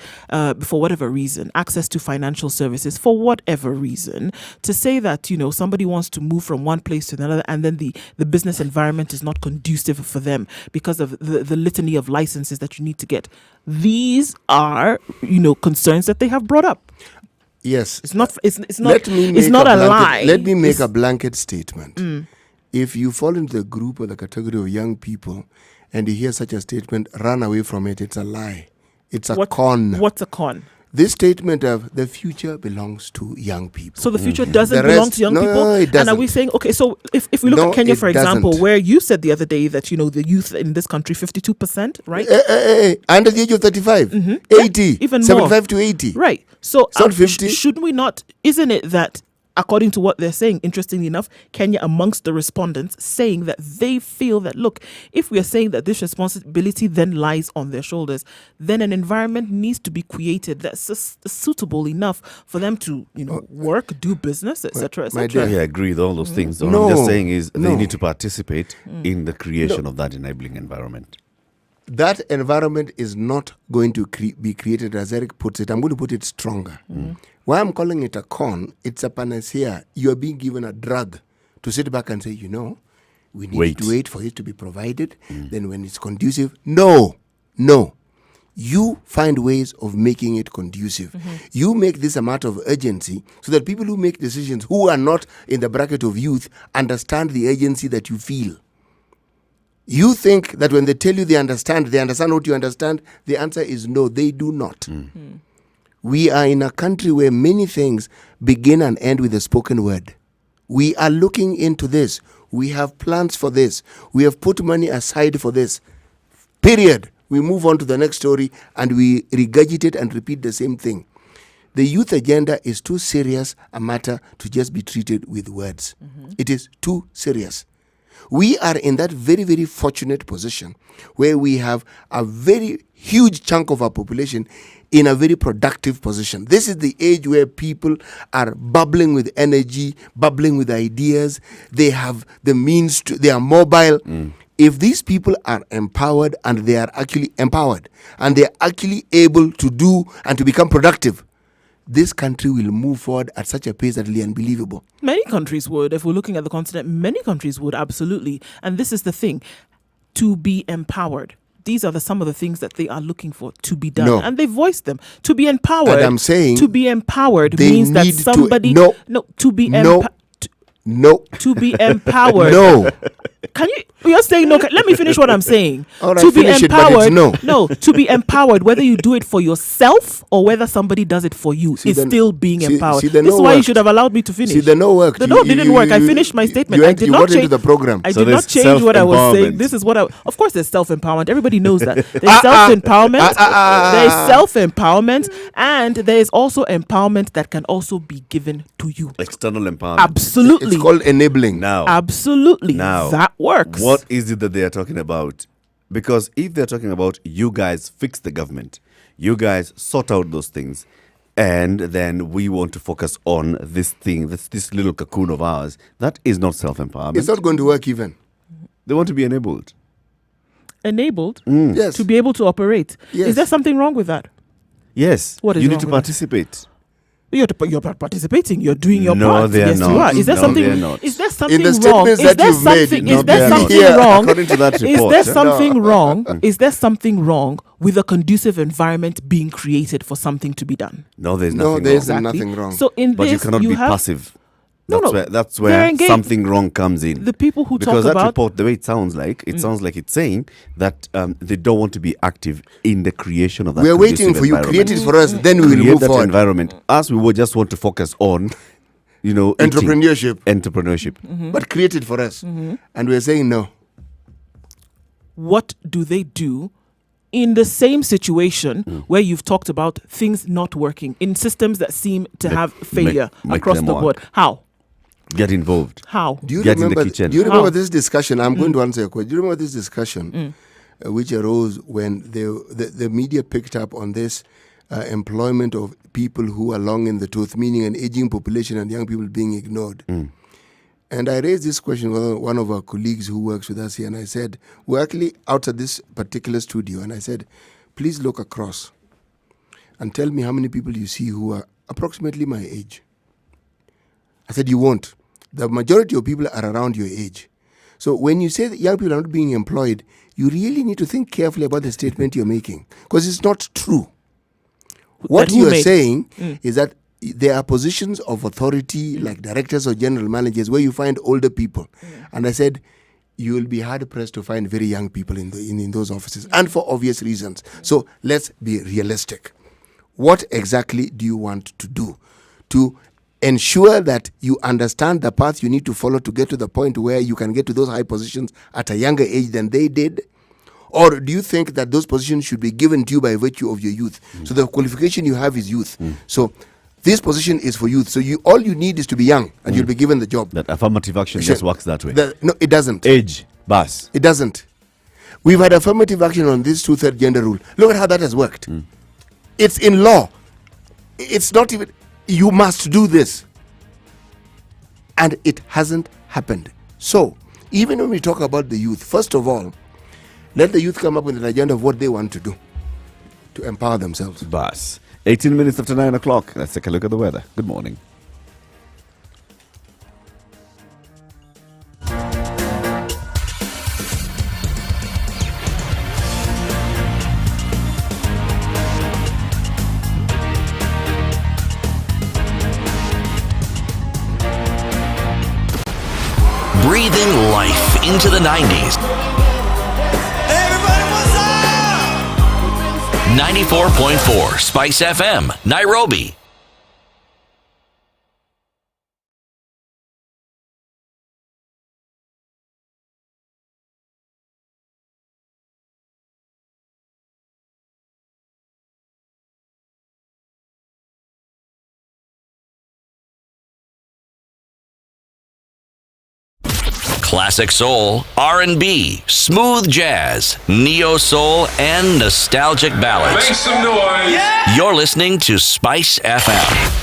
for whatever reason, access to financial services for whatever reason. To say that, somebody wants to move from one place to another and then the business environment is not conducive for them because of the litany of licenses that you need to get. These are, concerns that they have brought up. Yes. It's not a lie. Let me make a blanket statement. If you fall into the group or the category of young people and you hear such a statement, run away from it. It's a lie. It's a con. What's a con? This statement of the future belongs to young people. So the future doesn't belong to young people? No, it doesn't. And are we saying, okay, so if we look at Kenya, for example, where you said the other day that, the youth in this country, 52%, right? Under the age of 35, 80, even 75 to 80. Right. So it's not 50. Shouldn't we not, isn't it that, according to what they're saying, interestingly enough, Kenya amongst the respondents saying that they feel that, look, if we are saying that this responsibility then lies on their shoulders, then an environment needs to be created that's suitable enough for them to, work, do business, etc., etc. I agree with all those things. What I'm just saying is they need to participate in the creation of that enabling environment. That environment is not going to be created, as Eric puts it. I'm going to put it stronger. Why I'm calling it a con, it's a panacea. You are being given a drug to sit back and say, we need to wait for it to be provided. Then when it's conducive, no. You find ways of making it conducive. You make this a matter of urgency so that people who make decisions who are not in the bracket of youth understand the urgency that you feel. You think that when they tell you they understand what you understand. The answer is no, they do not. We are in a country where many things begin and end with a spoken word. We are looking into this. We have plans for this. We have put money aside for this. Period. We move on to the next story and we regurgitate and repeat the same thing. The youth agenda is too serious a matter to just be treated with words. It is too serious. We are in that very, very fortunate position where we have a very huge chunk of our population in a very productive position. This is the age where people are bubbling with energy, bubbling with ideas. They have the means to, they are mobile. If these people are empowered and they are actually empowered and they are actually able to do and to become productive, this country will move forward at such a pace that will be unbelievable. Many countries would. If we're looking at the continent, many countries would, absolutely. And this is the thing, to be empowered. These are some of the things that they are looking for to be done. No. And they voiced them. To be empowered. And I'm saying to be empowered means that somebody... To be empowered. No. Can you... You're saying no. Let me finish what I'm saying. All right, to be empowered. No, to be empowered, whether you do it for yourself or whether somebody does it for you, is still being empowered. This is why you should have allowed me to finish. The no worked. The no didn't work. I finished my statement. I did not change the program. I did not change what I was saying. This is what I... Of course, there's self-empowerment. Everybody knows that. There's self-empowerment. There's self-empowerment. And there is also empowerment that can also be given to you. External empowerment. Absolutely. It's called enabling. Now. Absolutely. Now. That works. What is it that they are talking about? Because if they're talking about you guys fix the government, you guys sort out those things, and then we want to focus on this thing, this little cocoon of ours, that is not self-empowerment. It's not going to work even. They want to be enabled. Enabled? Yes. To be able to operate. Yes. Is there something wrong with that? Yes. What is you wrong need to with that? participate. You're participating. You're doing your No, part. they are Yes, not. you are. Is there No, something? they are not. Is there something In the wrong? statements Is that there you've made, something? no, Is there they are not. something Here, wrong? according to that Is report, there no. something wrong? Is there something wrong with a conducive environment being created for something to be done? No, there's No, nothing there wrong. isn't nothing wrong. So in But this, you cannot be have passive. No, That's they're where engaged. something wrong comes in. The people who because talk that about report, the way it sounds like, sounds like it's saying that they don't want to be active in the creation of that. We're waiting for you. Create it for us, then we will create move that forward. environment. As we would just want to focus on, Entrepreneurship. Entrepreneurship. But create it for us. And we're saying no. what do they do in the same situation where you've talked about things not working in systems that seem to have failure make across them the work. board? How? Get involved. How? Do you Get in the remember? kitchen. Do you remember How? this discussion? I'm going to answer your question. Do you remember this discussion which arose when the media picked up on this employment of people who are long in the tooth, meaning an aging population and young people being ignored. And I raised this question with one of our colleagues who works with us here, and I said, we're actually out at this particular studio, and I said, please look across and tell me how many people you see who are approximately my age. I said, you won't. The majority of people are around your age. So when you say that young people are not being employed, you really need to think carefully about the statement you're making, because it's not true. What you are saying is that there are positions of authority like directors or general managers where you find older people. And I said, you will be hard-pressed to find very young people in those offices, and for obvious reasons. So let's be realistic. What exactly do you want to do to ensure that you understand the path you need to follow to get to the point where you can get to those high positions at a younger age than they did? Or do you think that those positions should be given to you by virtue of your youth? So the qualification you have is youth. So this position is for youth. So all you need is to be young, and you'll be given the job. That affirmative action just works that way. No, it doesn't. Age, bus. It doesn't. We've had affirmative action on this 2/3 gender rule. Look at how that has worked. It's in law. It's not even, you must do this. And it hasn't happened. So, even when we talk about the youth, first of all, let the youth come up with an agenda of what they want to do to empower themselves. Bus. 18 minutes after 9 o'clock. Let's take a look at the weather. Good morning. Breathing life into the 90s. 94.4 Spice FM, Nairobi. Classic soul, R&B, smooth jazz, neo soul, and nostalgic ballads. Make some noise. Yeah! You're listening to Spice FM.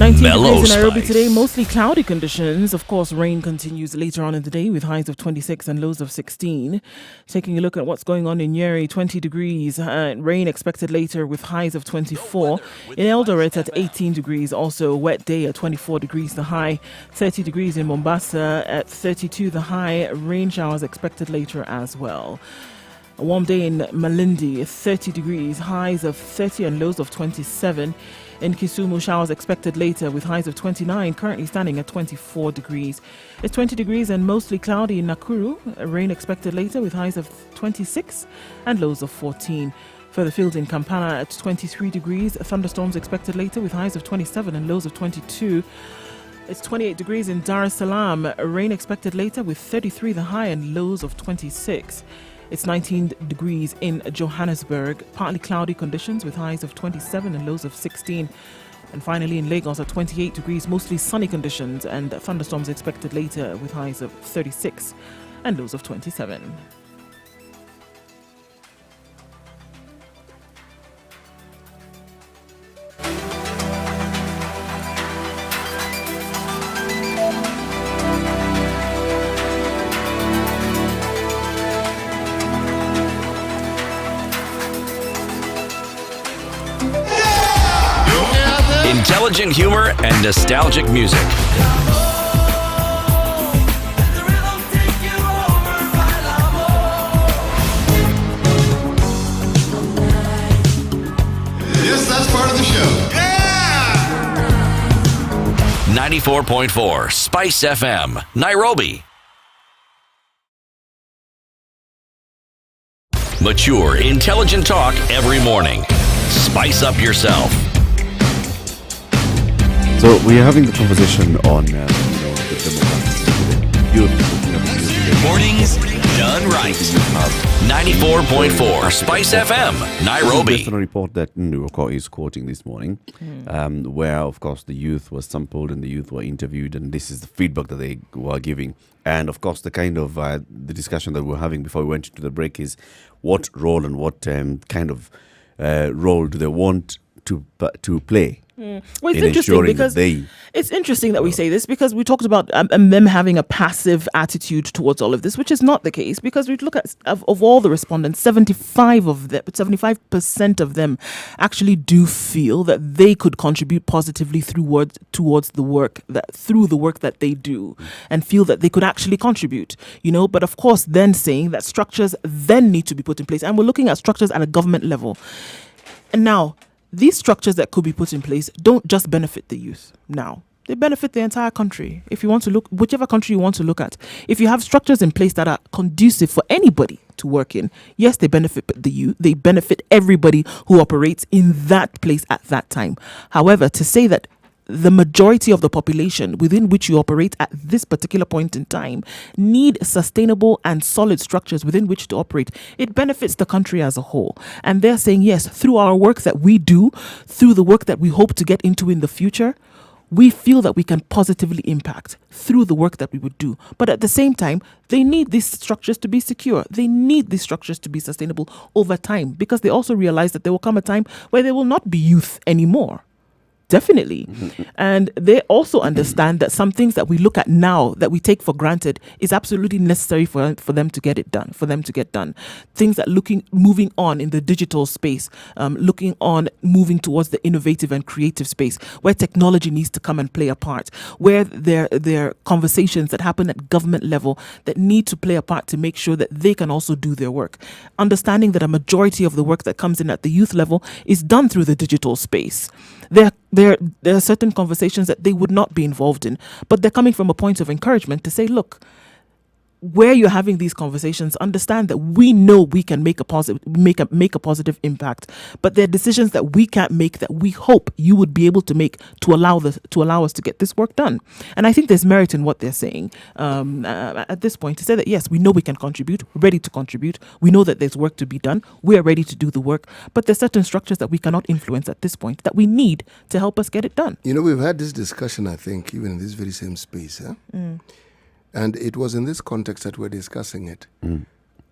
19 Mellow degrees in Nairobi Spice. today, mostly cloudy conditions. Of course, rain continues later on in the day with highs of 26 and lows of 16. Taking a look at what's going on in Nyeri, 20 degrees. Rain expected later with highs of 24. In Eldoret at 18 degrees, also a wet day at 24 degrees the high. 30 degrees in Mombasa at 32 the high. Rain showers expected later as well. A warm day in Malindi, 30 degrees, highs of 30 and lows of 27. In Kisumu, showers expected later with highs of 29, currently standing at 24 degrees. It's 20 degrees and mostly cloudy in Nakuru. Rain expected later with highs of 26 and lows of 14. Further field in Kampala at 23 degrees. Thunderstorms expected later with highs of 27 and lows of 22. It's 28 degrees in Dar es Salaam. Rain expected later with 33 the high and lows of 26. It's 19 degrees in Johannesburg, partly cloudy conditions with highs of 27 and lows of 16. And finally in Lagos at 28 degrees, mostly sunny conditions and thunderstorms expected later with highs of 36 and lows of 27. Intelligent humor and nostalgic music. Yes, that's part of the show. Yeah! 94.4 Spice FM, Nairobi. Mature, intelligent talk every morning. Spice up yourself. So we are having the conversation on the demographics. Mornings done done right. 94.4 Spice FM, Nairobi. Based on a report that Nuruko is quoting this morning, where, of course, the youth was sampled and the youth were interviewed, and this is the feedback that they were giving. And, of course, the kind of the discussion that we were having before we went into the break is what role and what kind of role do they want to play? Well, it's interesting because it's interesting that we say this, because we talked about them having a passive attitude towards all of this, which is not the case, because we look at of all the respondents, 75% of them actually do feel that they could contribute positively towards the work that they do, and feel that they could actually contribute. But of course, then saying that structures then need to be put in place, and we're looking at structures at a government level, and now. These structures that could be put in place don't just benefit the youth now. They benefit the entire country. If you want to look, whichever country you want to look at, if you have structures in place that are conducive for anybody to work in, yes, they benefit the youth. They benefit everybody who operates in that place at that time. However, to say that the majority of the population within which you operate at this particular point in time need sustainable and solid structures within which to operate, it benefits the country as a whole. And they're saying, yes, through our work that we do, through the work that we hope to get into in the future, we feel that we can positively impact through the work that we would do. But at the same time, they need these structures to be secure. They need these structures to be sustainable over time, because they also realize that there will come a time where there will not be youth anymore. Definitely. And they also understand that some things that we look at now that we take for granted is absolutely necessary for them to get it done, Things that moving on in the digital space, moving towards the innovative and creative space, where technology needs to come and play a part, where there are conversations that happen at government level that need to play a part to make sure that they can also do their work. Understanding that a majority of the work that comes in at the youth level is done through the digital space. There are certain conversations that they would not be involved in, but they're coming from a point of encouragement to say, look, where you're having these conversations, understand that we know we can make a positive impact, but there are decisions that we can't make that we hope you would be able to make to allow us to get this work done. And I think there's merit in what they're saying at this point, to say that yes, we know we can contribute, we're ready to contribute, we know that there's work to be done, we are ready to do the work, but there's certain structures that we cannot influence at this point that we need to help us get it done. We've had this discussion, I think, even in this very same space. And it was in this context that we're discussing it.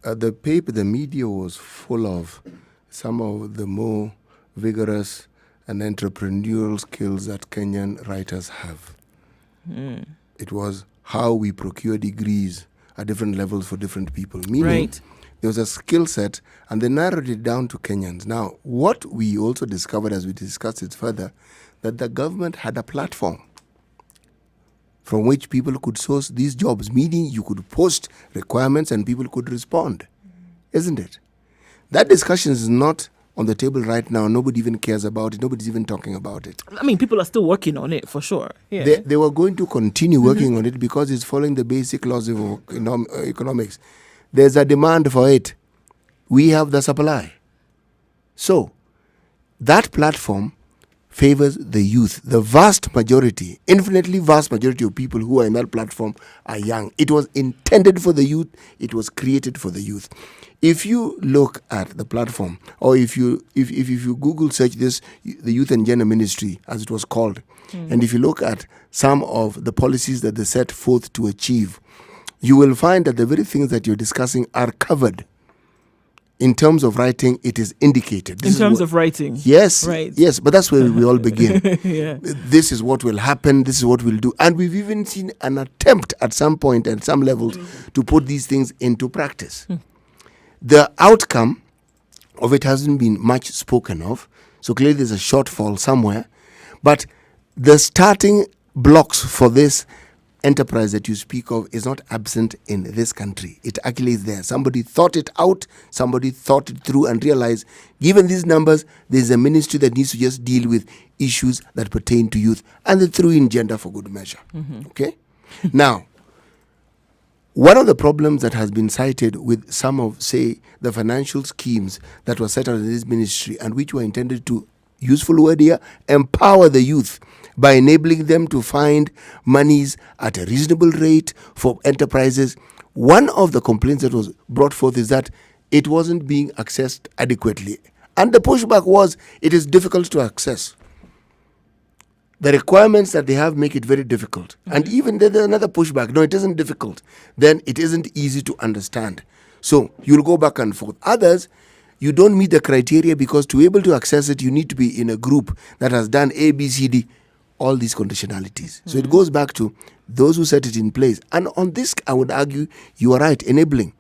The media was full of some of the more vigorous and entrepreneurial skills that Kenyan writers have. It was how we procure degrees at different levels for different people. Meaning, there was a skill set, and they narrowed it down to Kenyans. Now, what we also discovered as we discussed it further, that the government had a platform from which people could source these jobs, meaning you could post requirements and people could respond, isn't it? That discussion is not on the table right now. Nobody even cares about it. Nobody's even talking about it. I mean, people are still working on it, for sure. Yeah. They were going to continue working on it because it's following the basic laws of economics. There's a demand for it. We have the supply. So, that platform favors the youth. The vast majority, infinitely vast majority of people who are in that platform are young. It was intended for the youth. It was created for the youth. If you look at the platform, or if you Google search this, the Youth and Gender Ministry, as it was called, and if you look at some of the policies that they set forth to achieve, you will find that the very things that you're discussing are covered. In terms of writing, it is indicated. In terms of writing? Yes. Right. Yes, but that's where we all begin. Yeah. This is what will happen. This is what we'll do. And we've even seen an attempt at some point, at some levels, to put these things into practice. The outcome of it hasn't been much spoken of. So clearly there's a shortfall somewhere. But the starting blocks for this enterprise that you speak of is not absent in this country. It actually is there. Somebody thought it out, somebody thought it through and realized, given these numbers, there's a ministry that needs to just deal with issues that pertain to youth, and they threw in gender for good measure. Okay? Now, one of the problems that has been cited with some of, say, the financial schemes that were set out in this ministry and which were intended to, useful word here, empower the youth by enabling them to find monies at a reasonable rate for enterprises, One of the complaints that was brought forth is that it wasn't being accessed adequately. And the pushback was, it is difficult to access. The requirements that they have make it very difficult. And even there's another pushback. No, it isn't difficult. Then it isn't easy to understand. So you'll go back and forth. Others, you don't meet the criteria because to be able to access it, you need to be in a group that has done A, B, C, D, all these conditionalities. So it goes back to those who set it in place. And on this, I would argue, you are right, enabling.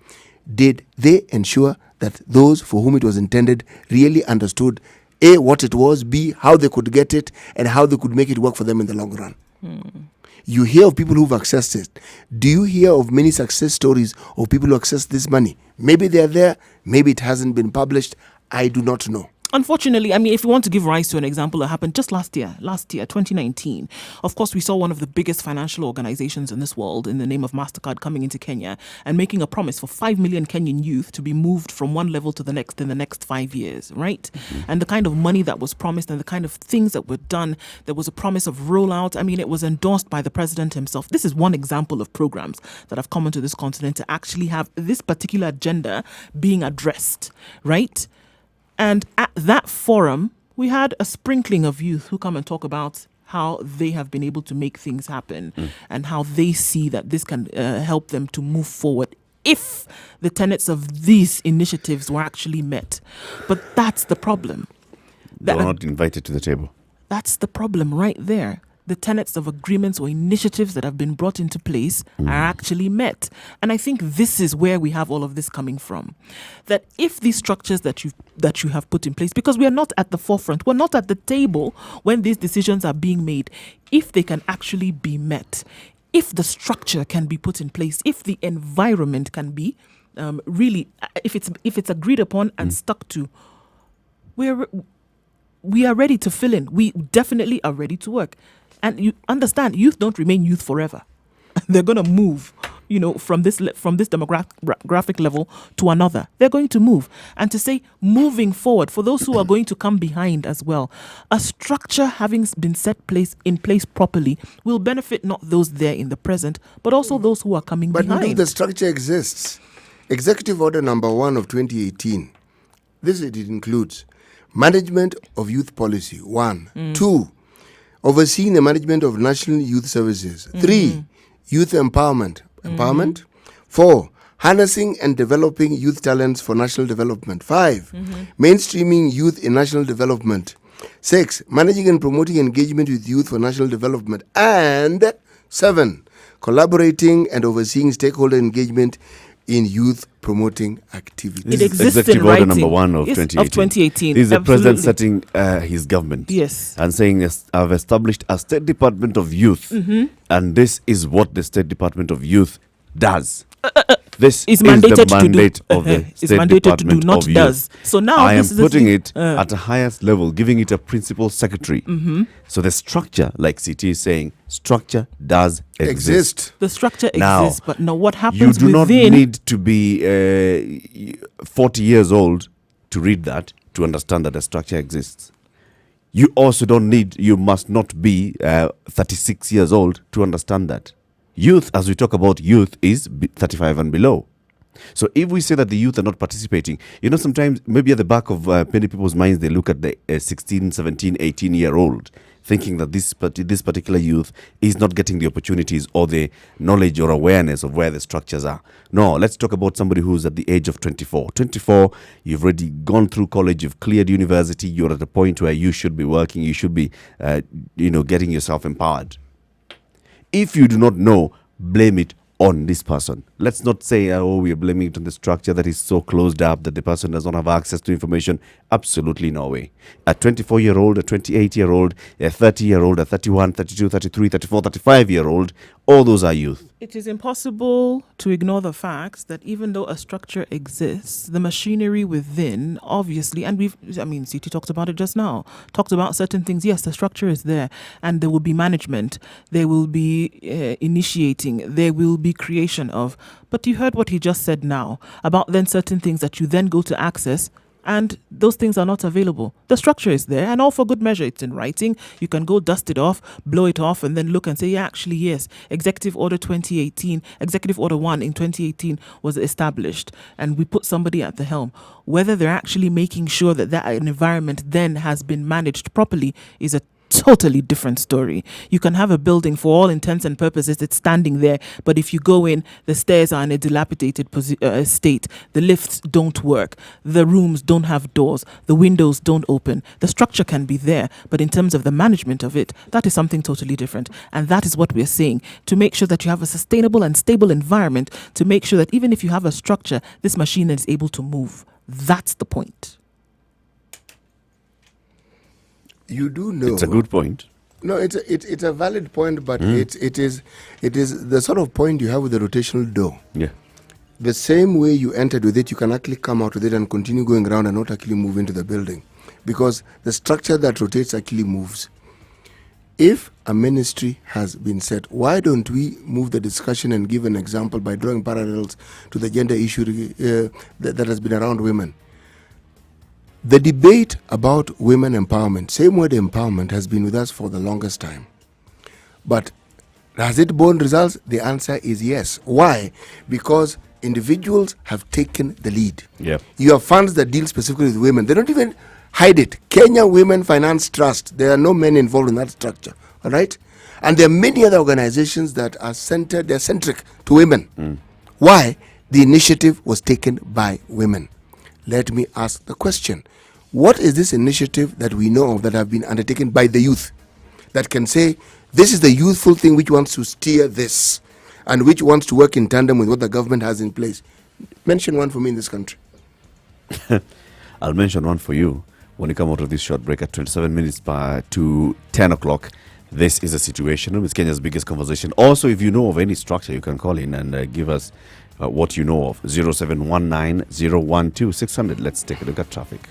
Did they ensure that those for whom it was intended really understood A, what it was, B, how they could get it, and how they could make it work for them in the long run? You hear of people who've accessed it. Do you hear of many success stories of people who access this money? Maybe they're there, maybe it hasn't been published. I do not know. Unfortunately, I mean, if you want to give rise to an example that happened just last year, 2019, of course, we saw one of the biggest financial organizations in this world in the name of MasterCard coming into Kenya and making a promise for 5 million Kenyan youth to be moved from one level to the next in the next 5 years, right? And the kind of money that was promised and the kind of things that were done, there was a promise of rollout. I mean, it was endorsed by the president himself. This is one example of programs that have come onto this continent to actually have this particular agenda being addressed, right? And at that forum, we had a sprinkling of youth who come and talk about how they have been able to make things happen and how they see that this can help them to move forward if the tenets of these initiatives were actually met. But that's the problem. They were not invited to the table. That's the problem right there. The tenets of agreements or initiatives that have been brought into place are actually met. And I think this is where we have all of this coming from. That if these structures that you have put in place, because we are not at the forefront, we're not at the table when these decisions are being made, if they can actually be met, if the structure can be put in place, if the environment can be really, if it's agreed upon and stuck to, we are ready to fill in. We definitely are ready to work. And you understand, youth don't remain youth forever. They're going to move, from this demographic level to another. They're going to move. And to say, moving forward, for those who are going to come behind as well, a structure having been set in place properly will benefit not those there in the present, but also those who are coming behind. But the structure exists. Executive Order number 1 of 2018. It includes management of youth policy, 1. 2, overseeing the management of national youth services. 3, youth empowerment. 4, harnessing and developing youth talents for national development. 5, mainstreaming youth in national development. 6, managing and promoting engagement with youth for national development. And 7, collaborating and overseeing stakeholder engagement in youth promoting activities. It exists Executive in Order writing. number 1 of 2018. This is the president setting his government. Yes. And saying, I've established a State Department of Youth. And this is what the State Department of Youth does. This is the mandate of the State Department not of does. Youth. So now I am putting it at the highest level, giving it a principal secretary. So the structure, like CT is saying, structure does exist. The structure now, exists, but now what happens you do within... not need to be 40 years old to read that, to understand that the structure exists. You also you must not be 36 years old to understand that. Youth, as we talk about youth, is 35 and below. So if we say that the youth are not participating, sometimes maybe at the back of many people's minds, they look at the 16, 17, 18-year-old, thinking that this particular youth is not getting the opportunities or the knowledge or awareness of where the structures are. No, let's talk about somebody who's at the age of 24. 24, you've already gone through college, you've cleared university, you're at a point where you should be working, you should be, getting yourself empowered. If you do not know, blame it on this person. Let's not say, we are blaming it on the structure that is so closed up that the person does not have access to information. Absolutely no way. A 24-year-old, a 28-year-old, a 30-year-old, a 31, 32, 33, 34, 35-year-old, all those are youth. It is impossible to ignore the fact that even though a structure exists, the machinery within, obviously, and CT talked about it just now, talked about certain things. Yes, the structure is there, and there will be management, there will be initiating, there will be creation of. But you heard what he just said now about then certain things that you then go to access and those things are not available. The structure is there, and all for good measure. It's in writing. You can go dust it off, blow it off, and then look and say, yeah, actually, yes, Executive Order 2018, Executive Order 1 in 2018 was established, and we put somebody at the helm. Whether they're actually making sure that that environment then has been managed properly is a totally different story. You can have a building for all intents and purposes, it's standing there, but if you go in, the stairs are in a dilapidated state, the lifts don't work, the rooms don't have doors, the windows don't open. The structure can be there, but in terms of the management of it, that is something totally different. And that is what we're saying, to make sure that you have a sustainable and stable environment, to make sure that even if you have a structure, this machine is able to move. That's the point. You do know. It's a good point. No, it's a valid point, but it is the sort of point you have with the rotational door. Yeah. The same way you entered with it, you can actually come out with it and continue going around and not actually move into the building, because the structure that rotates actually moves. If a ministry has been set, why don't we move the discussion and give an example by drawing parallels to the gender issue that has been around women? The debate about women empowerment, same word empowerment, has been with us for the longest time. But has it borne results? The answer is yes. Why? Because individuals have taken the lead. Yep. You have funds that deal specifically with women. They don't even hide it. Kenya Women Finance Trust, there are no men involved in that structure. All right? And there are many other organizations that are they're centric to women. Why? The initiative was taken by women. Let me ask the question. What is this initiative that we know of that have been undertaken by the youth that can say, this is the youthful thing which wants to steer this and which wants to work in tandem with what the government has in place? Mention one for me in this country. I'll mention one for you when you come out of this short break at 27 minutes to 10 o'clock. This is a situation room. It's Kenya's biggest conversation. Also, if you know of any structure, you can call in and give us what you know of. 0719 012 600. Let's take a look at traffic.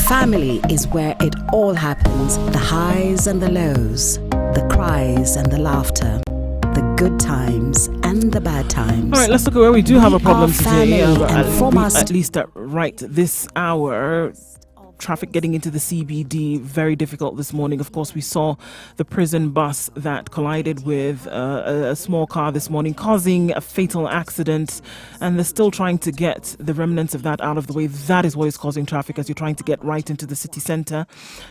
Family is where it all happens, the highs and the lows, the cries and the laughter, the good times and the bad times. All right, let's look at where we do have a problem today. At least right this hour. Traffic getting into the CBD, very difficult this morning. Of course, we saw the prison bus that collided with a small car this morning, causing a fatal accident. And they're still trying to get the remnants of that out of the way. That is what is causing traffic as you're trying to get right into the city centre.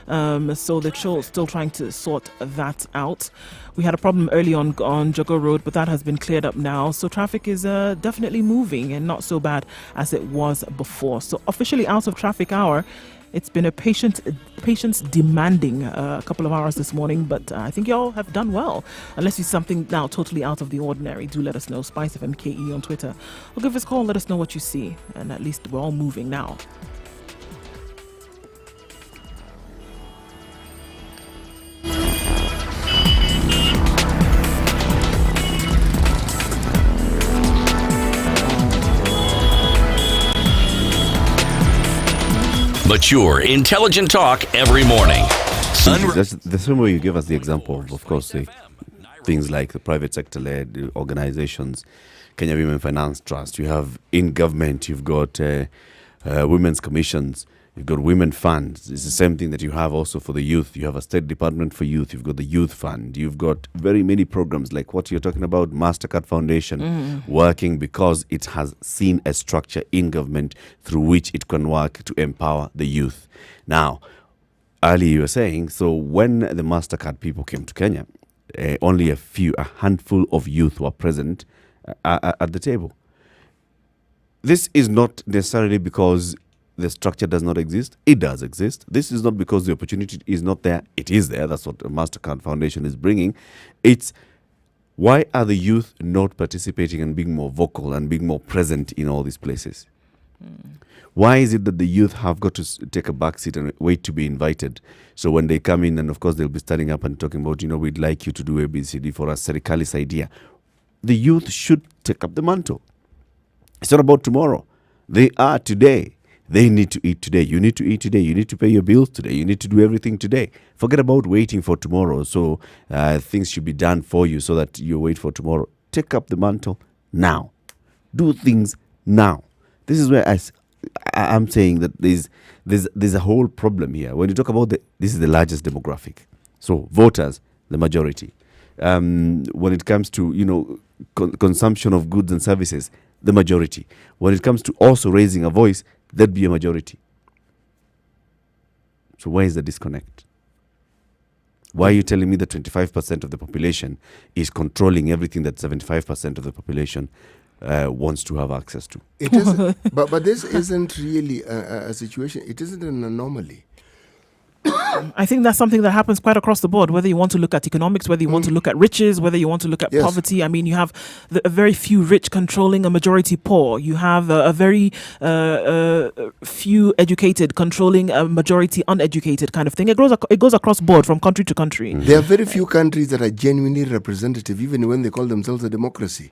So they're still trying to sort that out. We had a problem early on Jogo Road, but that has been cleared up now. So traffic is definitely moving and not so bad as it was before. So officially out of traffic hour. It's been a patience demanding a couple of hours this morning, but I think y'all have done well. Unless it's something now totally out of the ordinary, do let us know. Spice FMKE on Twitter. Or give us a call and let us know what you see. And at least we're all moving now. Mature, intelligent talk every morning. That's the same way you give us the example of course, things like the private sector-led organizations, Kenya Women Finance Trust. You have in government, you've got women's commissions, you've got women funds. It's the same thing that you have also for the youth. You have a state department for youth. You've got the youth fund. You've got very many programs like what you're talking about, MasterCard Foundation, working because it has seen a structure in government through which it can work to empower the youth. Now, earlier you were saying, so when the MasterCard people came to Kenya, only a handful of youth were present at the table. This is not necessarily because the structure does not exist. It does exist. This is not because the opportunity is not there. It is there. That's what the MasterCard Foundation is bringing. It's why are the youth not participating and being more vocal and being more present in all these places? Why is it that the youth have got to take a back seat and wait to be invited? So when they come in, and of course they'll be standing up and talking about, we'd like you to do ABCD for us, Serikali's idea. The youth should take up the mantle. It's not about tomorrow. They are today. They need to eat today. You need to eat today. You need to pay your bills today. You need to do everything today. Forget about waiting for tomorrow. So things should be done for you so that you wait for tomorrow. Take up the mantle now. Do things now. This is where I'm saying that there's a whole problem here. When you talk about this is the largest demographic. So voters, the majority. When it comes to, consumption of goods and services, the majority. When it comes to also raising a voice, there'd be a majority. So where is the disconnect? Why are you telling me that 25% of the population is controlling everything that 75% of the population wants to have access to? It isn't, but this isn't really a situation. It isn't an anomaly. I think that's something that happens quite across the board, whether you want to look at economics, whether you want to look at riches, whether you want to look at poverty. I mean, you have a very few rich controlling a majority poor. You have a very few educated controlling a majority uneducated kind of thing. It goes across board from country to country. There are very few countries that are genuinely representative, even when they call themselves a democracy.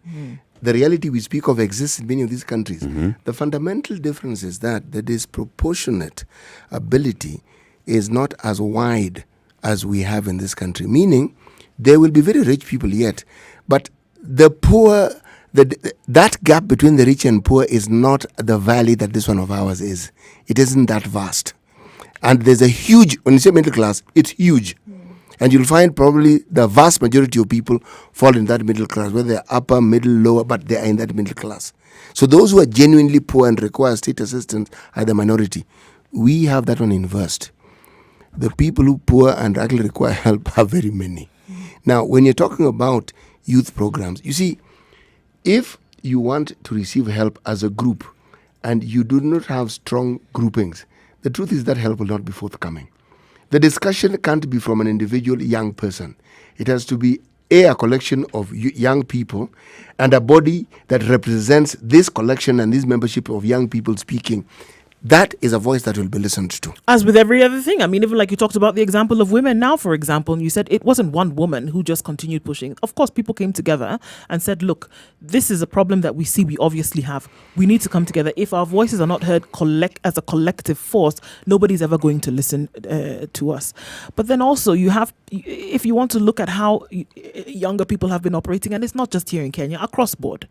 The reality we speak of exists in many of these countries. The fundamental difference is that the disproportionate ability is not as wide as we have in this country, meaning there will be very rich people yet, but the poor, that gap between the rich and poor is not the valley that this one of ours is. It isn't that vast. And there's a huge, when you say middle class, it's huge. And you'll find probably the vast majority of people fall in that middle class, whether they're upper, middle, lower, but they are in that middle class. So those who are genuinely poor and require state assistance are the minority. We have that one inversed. The people who poor and actually require help are very many. Now, when you're talking about youth programs, you see, if you want to receive help as a group and you do not have strong groupings, the truth is that help will not be forthcoming. The discussion can't be from an individual young person. It has to be a collection of young people and a body that represents this collection and this membership of young people speaking. That is a voice that will be listened to. As with every other thing. I mean, even like you talked about the example of women now, for example, and you said it wasn't one woman who just continued pushing. Of course, people came together and said, look, this is a problem that we see we obviously have. We need to come together. If our voices are not heard as a collective force, nobody's ever going to listen to us. But then also you have, if you want to look at how younger people have been operating, and it's not just here in Kenya, across board.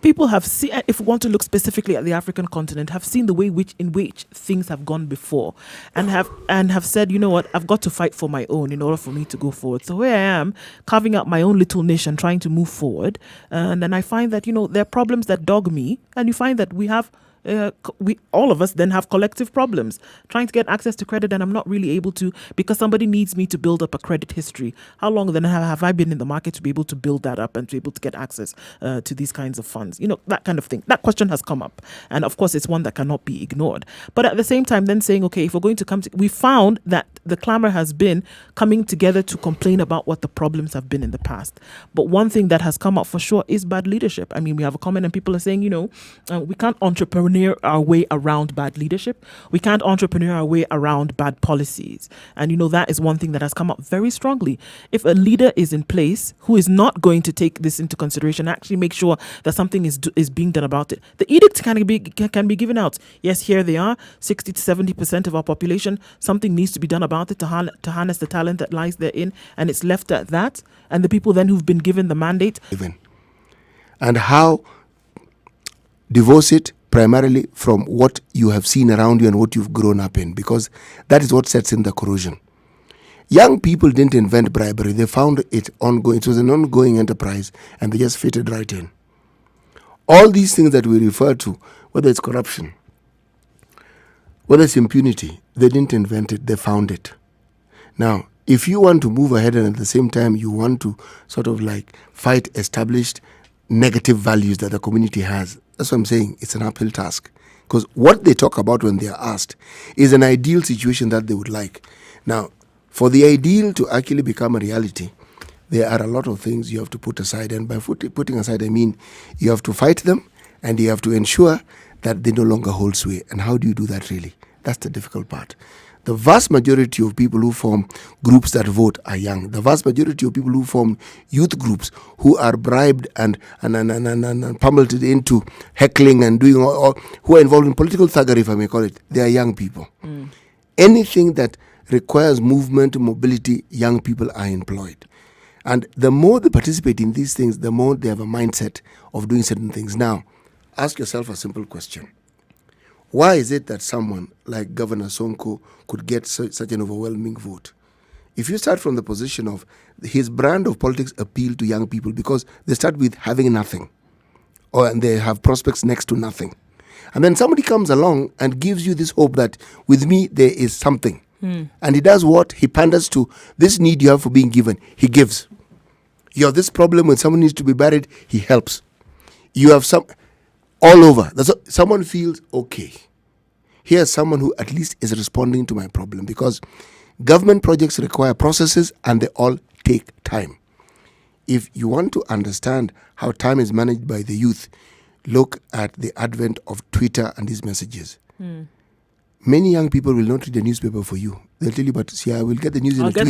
People have seen, if we want to look specifically at the African continent, have seen the way in which things have gone before, and have said, you know what, I've got to fight for my own in order for me to go forward. So here I am, carving out my own little niche and trying to move forward. And then I find that, there are problems that dog me, and you find that we all of us then have collective problems trying to get access to credit, and I'm not really able to because somebody needs me to build up a credit history. How long then have I been in the market to be able to build that up and to be able to get access to these kinds of funds? That kind of thing. That question has come up, and of course it's one that cannot be ignored. But at the same time, then saying, okay, if we're going to we found that the clamor has been coming together to complain about what the problems have been in the past. But one thing that has come up for sure is bad leadership. I mean, we have a comment and people are saying, we can't entrepreneur our way around bad leadership. We can't entrepreneur our way around bad policies. And that is one thing that has come up very strongly. If a leader is in place who is not going to take this into consideration, actually make sure that something is being done about it, the edict can be given out. Yes, here they are, 60 to 70% of our population. Something needs to be done about it to harness the talent that lies therein, and it's left at that. And the people then who've been given the mandate. And how divorce it primarily from what you have seen around you and what you've grown up in, because that is what sets in the corrosion. Young people didn't invent bribery. They found it ongoing. It was an ongoing enterprise, and they just fitted right in. All these things that we refer to, whether it's corruption, whether it's impunity, they didn't invent it. They found it. Now, if you want to move ahead and at the same time you want to sort of like fight established negative values that the community has, that's what I'm saying. It's an uphill task. Because what they talk about when they are asked is an ideal situation that they would like. Now, for the ideal to actually become a reality, there are a lot of things you have to put aside. And by putting aside, I mean you have to fight them, and you have to ensure that they no longer hold sway. And how do you do that really? That's the difficult part. The vast majority of people who form groups that vote are young. The vast majority of people who form youth groups who are bribed and pummeled into heckling and doing or who are involved in political thuggery, if I may call it, they are young people. Anything that requires movement, mobility, young people are employed. And the more they participate in these things, the more they have a mindset of doing certain things. Now, ask yourself a simple question. Why is it that someone like Governor Sonko could get such an overwhelming vote? If you start from the position of his brand of politics appeal to young people because they start with having nothing and they have prospects next to nothing. And then somebody comes along and gives you this hope that with me there is something. And he does what? He panders to this need you have for being given. He gives. You have this problem when someone needs to be buried. He helps. You have some... all over. Someone feels, okay, here's someone who at least is responding to my problem, because government projects require processes and they all take time. If you want to understand how time is managed by the youth, look at the advent of Twitter and these messages. Many young people will not read the newspaper for you. They'll tell you, but see, I will get the news in a tweet. I'll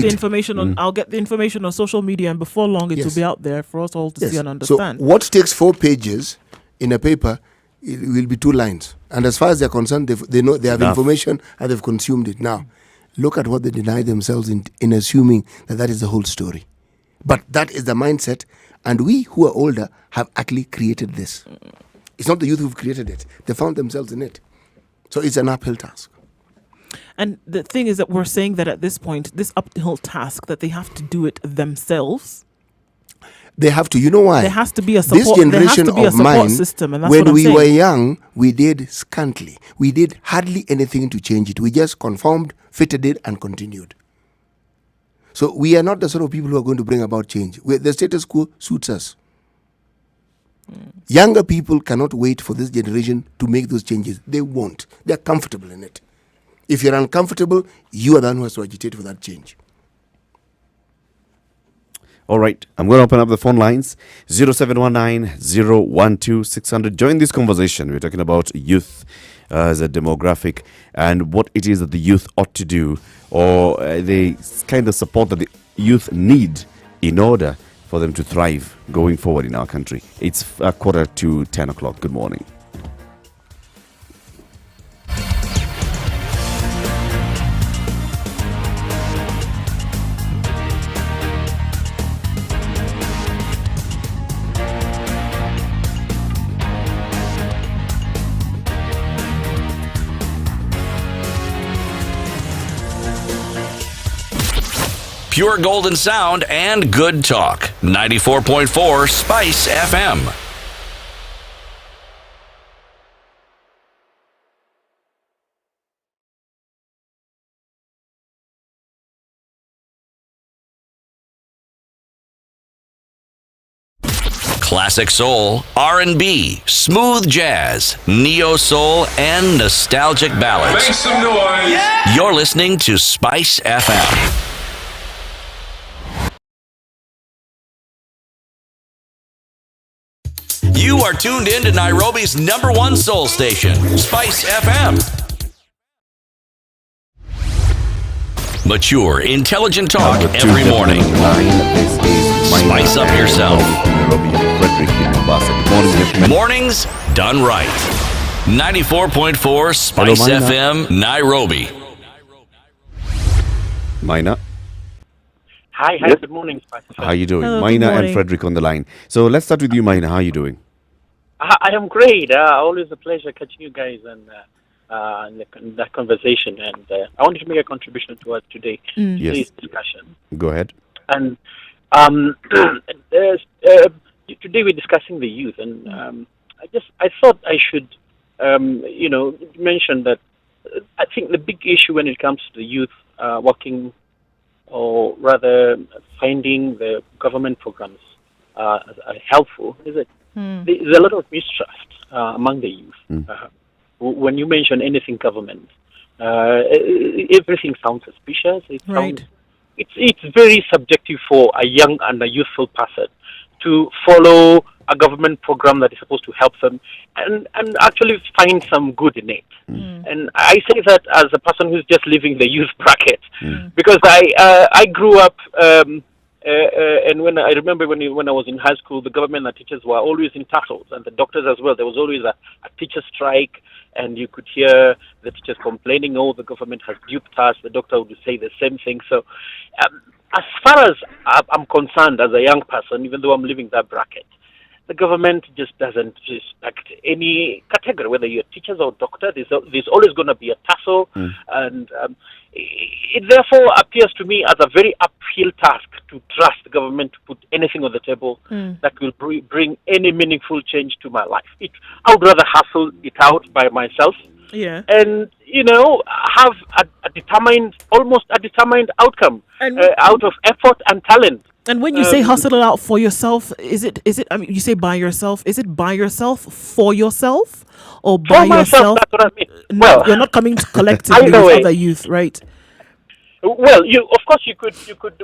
get the information on social media, and before long it will be out there for us all to see and understand. So what takes 4 pages in a paper, it will be 2 lines. And as far as they're concerned, they know they have information and they've consumed it. Now, look at what they deny themselves in assuming that is the whole story. But that is the mindset, and we who are older have actually created this. It's not the youth who've created it. They found themselves in it. So it's an uphill task. And the thing is that we're saying that at this point, this uphill task, that they have to do it themselves. They have to. You know why? There has to be a support. This generation of mine, system, and that's when what I'm we saying. were young, we did scantily. We did hardly anything to change it. We just conformed, fitted it, and continued. So we are not the sort of people who are going to bring about change. The status quo suits us. Younger people cannot wait for this generation to make those changes. They won't. They're comfortable in it. If you're uncomfortable, you are the one who has to agitate for that change. All right, I'm going to open up the phone lines, 0719-012-600. Join this conversation. We're talking about youth as a demographic and what it is that the youth ought to do, or the kind of support that the youth need in order for them to thrive going forward in our country. It's 9:45. Good morning. Pure golden sound and good talk. 94.4 Spice FM. Classic soul, R&B, smooth jazz, neo soul, and nostalgic ballads. Make some noise. Yeah! You're listening to Spice FM. You are tuned in to Nairobi's #1 soul station, Spice FM. Mature, intelligent talk every morning. Spice up yourself. Mornings done right. 94.4 Spice FM, Nairobi. Maina. Hi, good morning, Spice FM. How are you doing? Hello, Maina good and morning. Frederick on the line. So let's start with you, Maina. How are you doing? I am great. Always a pleasure catching you guys and in that conversation. And I wanted to make a contribution towards today's discussion. Go ahead. And today we're discussing the youth, and I thought I should, mention that I think the big issue when it comes to the youth working, or rather finding the government programs helpful, is that there's a lot of mistrust among the youth. When you mention anything government, everything sounds suspicious. It's very subjective for a young and a youthful person to follow a government program that is supposed to help them and actually find some good in it. And I say that as a person who's just leaving the youth bracket, because I grew up, and when I remember when I was in high school, the government and the teachers were always in tussles, and the doctors as well. There was always a teacher strike, and you could hear the teachers complaining, "Oh, the government has duped us." The doctor would say the same thing. So, as far as I'm concerned, as a young person, even though I'm leaving that bracket, the government just doesn't respect any category, whether you're teachers or doctor. There's always going to be a tussle, and it therefore appears to me as a very uphill task to trust the government to put anything on the table that will bring any meaningful change to my life. I would rather hustle it out by myself, and have almost a determined outcome out of effort and talent. And when you say hustle it out for yourself, is it? I mean, you say by yourself. Is it by yourself for yourself, or by yourself? That's what I mean. No, Well, you're not coming collectively with other youth, right? Well, you could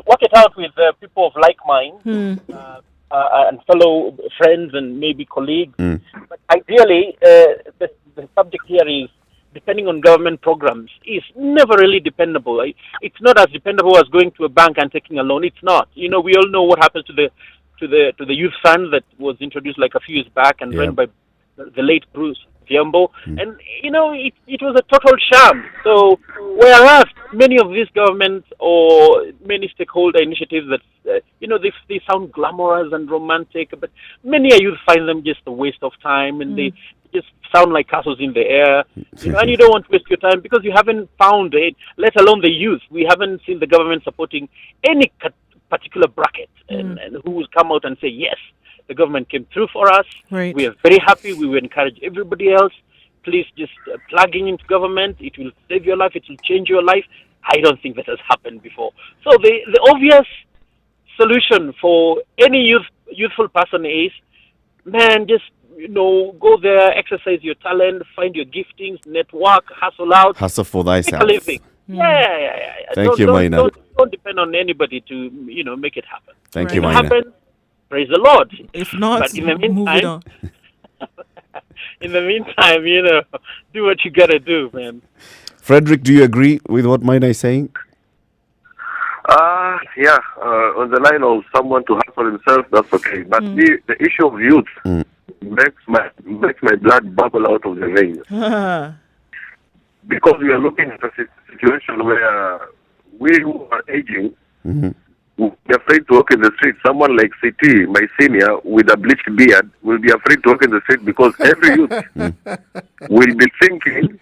work it out with people of like mind and fellow friends and maybe colleagues. But ideally, the subject here is, depending on government programs, is never really dependable. It's not as dependable as going to a bank and taking a loan. It's not. We all know what happens to the youth fund that was introduced like a few years back and run by the late Bruce Viambo, and it was a total sham. So whereas many of these governments or many stakeholder initiatives that they sound glamorous and romantic, but many a youth find them just a waste of time, and they just sound like castles in the air, and you don't want to waste your time because you haven't found it, let alone the youth. We haven't seen the government supporting any particular bracket, and who will come out and say, yes, the government came through for us. Right. We are very happy. We will encourage everybody else. Please just plugging into government. It will save your life. It will change your life. I don't think that has happened before. So the obvious solution for any youthful person is, man, just go there, exercise your talent, find your giftings, network, hustle out. Hustle for thyself. Make a living. Yeah. Thank you, Maina. Don't depend on anybody to, make it happen. Thank you, If it Maina. happens, praise the Lord. If not, but in the move it meantime, on. in the meantime, do what you gotta do, man. Frederick, do you agree with what Maina is saying? On the line of someone to hustle himself, that's okay. But the issue of youth makes my blood bubble out of the veins. Because we are looking at a situation where we who are aging, we're afraid to walk in the street. Someone like CT, my senior, with a bleached beard, will be afraid to walk in the street because every youth will be thinking,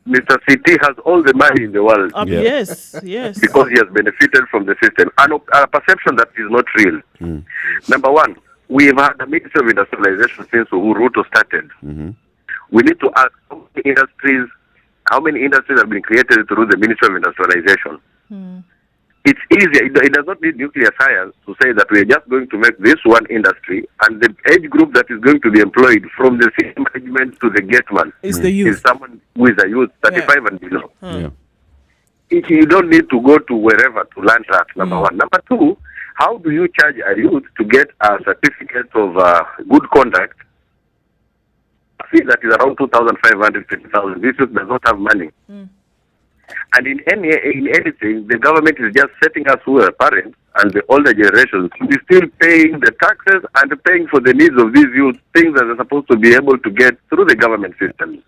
Mr. CT has all the money in the world. Yes. Because he has benefited from the system. And a perception that is not real. Number one, we have had the Ministry of Industrialization since Ruto started. We need to ask how many industries have been created through the Ministry of Industrialization. It's easier. It does not need nuclear science to say that we are just going to make this one industry, and the age group that is going to be employed from the senior management to the gateman is the youth. Is someone who is a youth, 35 and below. You don't need to go to wherever to learn that, number one. Number two, how do you charge a youth to get a certificate of good conduct? A fee that is around 2,500, 50,000. This youth does not have money. And in anything, the government is just setting us who are parents and the older generations to be still paying the taxes and paying for the needs of these youth, things that they're supposed to be able to get through the government system.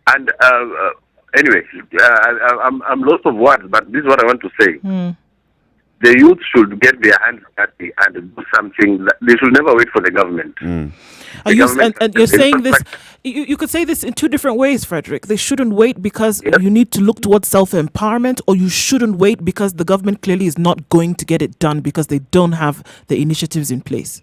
And anyway, I'm lost of words, but this is what I want to say. The youth should get their hands dirty and do something. They should never wait for the government. And you're saying this, you could say this in two different ways, Frederick. They shouldn't wait because you need to look towards self-empowerment, or you shouldn't wait because the government clearly is not going to get it done because they don't have the initiatives in place.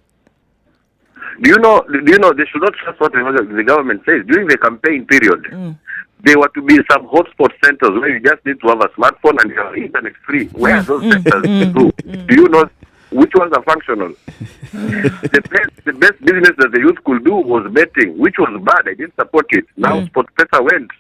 Do you know, they should not trust what the government says. During the campaign period, there were to be some hotspot centers where you just need to have a smartphone and your internet free. Where are those centers? Do you know which ones are functional? The best business that the youth could do was betting, which was bad. I didn't support it. Now Sports Pesa went.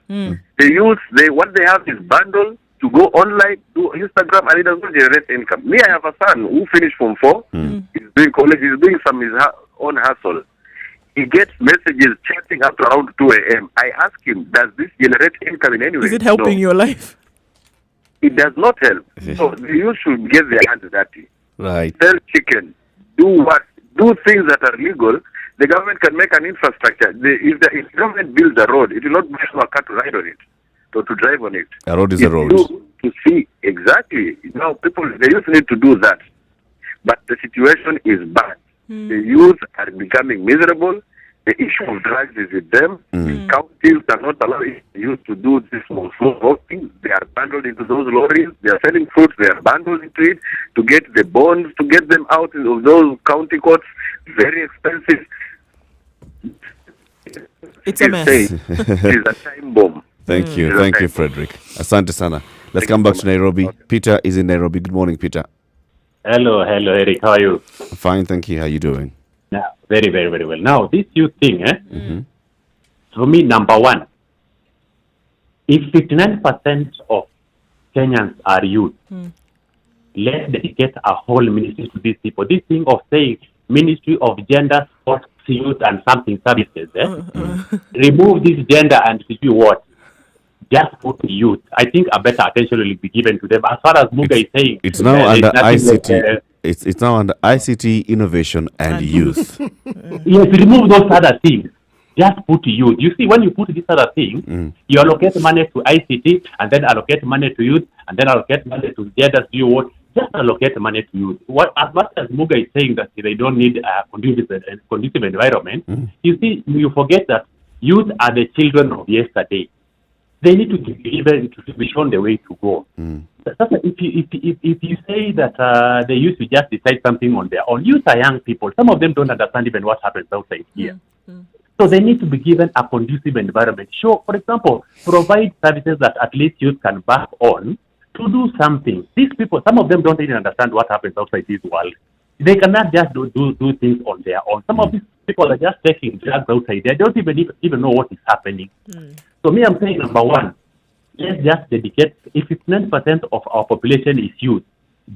The youth, what they have is bundle, to go online, do Instagram, and it does not generate income. Me, I have a son who finished Form 4. He's doing college. He's doing some his own hustle. He gets messages chatting up around 2 a.m. I ask him, does this generate income in any way? Is it helping your life? It does not help. So you should get their hands dirty. Right. Sell chicken. Do what? Do things that are legal. The government can make an infrastructure. If the government builds a road, it will not be a car to ride on it or to drive on it. A road is a road. To see exactly. Now, the youth need to do that. But the situation is bad. The youth are becoming miserable. The issue of drugs is with them. Counties cannot allow the youth to do this small voting. They are bundled into those lorries. They are selling fruits. They are bundled into it to get the bonds, to get them out of those county courts. Very expensive. It's a mess. It's a time bomb. Thank you. Thank you, Frederick. Asante sana. Let's come back to Nairobi. Peter is in Nairobi. Good morning, Peter. Hello, Eric. How are you? Fine, thank you. How are you doing? Now, very, very, very well. Now, this youth thing, for me, number one, if 59% of Kenyans are youth, let's dedicate a whole ministry to these people. This thing of saying Ministry of Gender, Sports, Youth, and something services, remove this gender and see what? Just put youth. I think a better attention will be given to them. As far as Muga is saying, it's now under ICT. It's now under ICT, innovation, and youth. Yes, remove those other things. Just put youth. You see, when you put this other thing, you allocate money to ICT, and then allocate money to youth, and then allocate money to gender. Do you want? Just allocate money to youth. As much as Muga is saying that they don't need a conducive environment, you see, you forget that youth are the children of yesterday. They need to be shown the way to go. If you say that the youth will just decide something on their own, youth are young people. Some of them don't understand even what happens outside here. So they need to be given a conducive environment. Sure, for example, provide services that at least youth can back on to do something. These people, some of them don't even understand what happens outside this world. They cannot just do things on their own. Some of these people are just taking drugs outside. They don't even know what is happening. So me, I'm saying, number one, let's just dedicate, if 59% of our population is youth,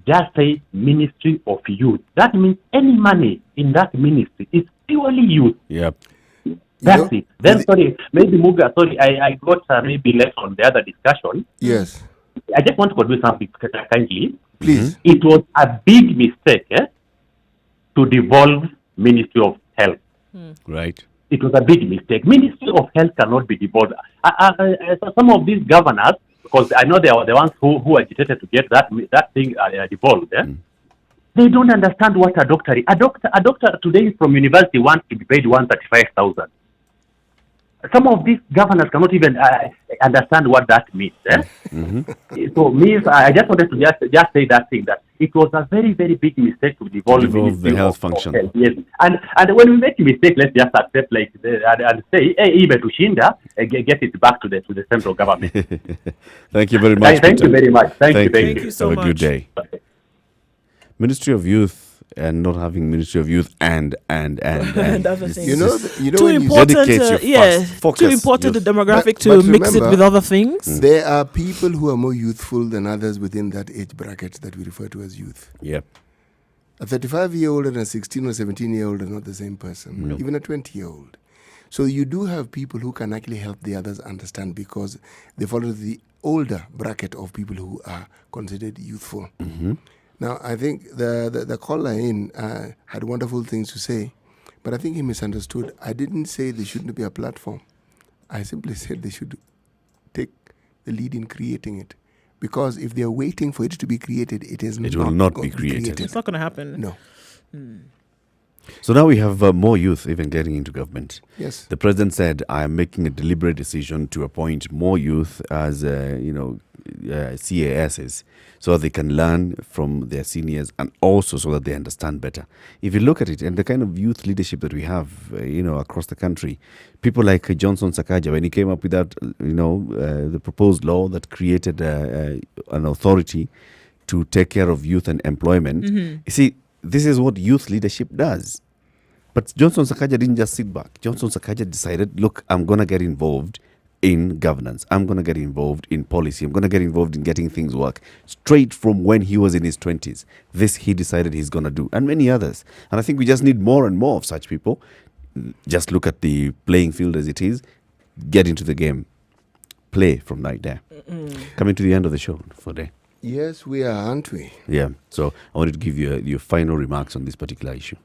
just say Ministry of Youth. That means any money in that ministry is purely youth. Yep. That's it. Then, maybe Muga, I got maybe less on the other discussion. Yes. I just want to convey something kindly. Please. It was a big mistake to devolve Ministry of Health. Right. It was a big mistake. Ministry of Health cannot be devolved. Some of these governors, because I know they are the ones who agitated to get that thing devolved. They don't understand what a doctor is. A doctor today from university wants to be paid 135,000. Some of these governors cannot even understand what that means. So I just wanted to just say that thing, that it was a very, very big mistake to devolve the health function. Health. Yes. And when we make a mistake, let's just accept and say, hey, even to Shinda, get it back to the central government. Thank you very much. Thank you very much. Thank you so much. Have a good day. Ministry of Youth and not having Ministry of Youth and other things. You know too when important. Too important youth. the demographic But to mix remember, it with other things. There are people who are more youthful than others within that age bracket that we refer to as youth. Yep. A 35-year-old and a 16 or 17-year-old are not the same person, even a 20-year-old. So you do have people who can actually help the others understand because they follow the older bracket of people who are considered youthful. Now, I think the caller in had wonderful things to say, but I think he misunderstood. I didn't say there shouldn't be a platform. I simply said they should take the lead in creating it. Because if they're waiting for it to be created, it will not be created. It's not going to happen. No. So now we have more youth even getting into government. Yes. The president said, I am making a deliberate decision to appoint more youth as, CASs so they can learn from their seniors and also so that they understand better. If you look at it and the kind of youth leadership that we have, across the country, people like Johnson Sakaja, when he came up with that, the proposed law that created an authority to take care of youth and employment, you see, this is what youth leadership does. But Johnson Sakaja didn't just sit back. Johnson Sakaja decided, look, I'm going to get involved in governance. I'm going to get involved in policy. I'm going to get involved in getting things work. Straight from when he was in his 20s. This he decided he's going to do. And many others. And I think we just need more and more of such people. Just look at the playing field as it is. Get into the game. Play from right there. Coming to the end of the show for today. Yes, we are, aren't we? Yeah. So I wanted to give you your final remarks on this particular issue.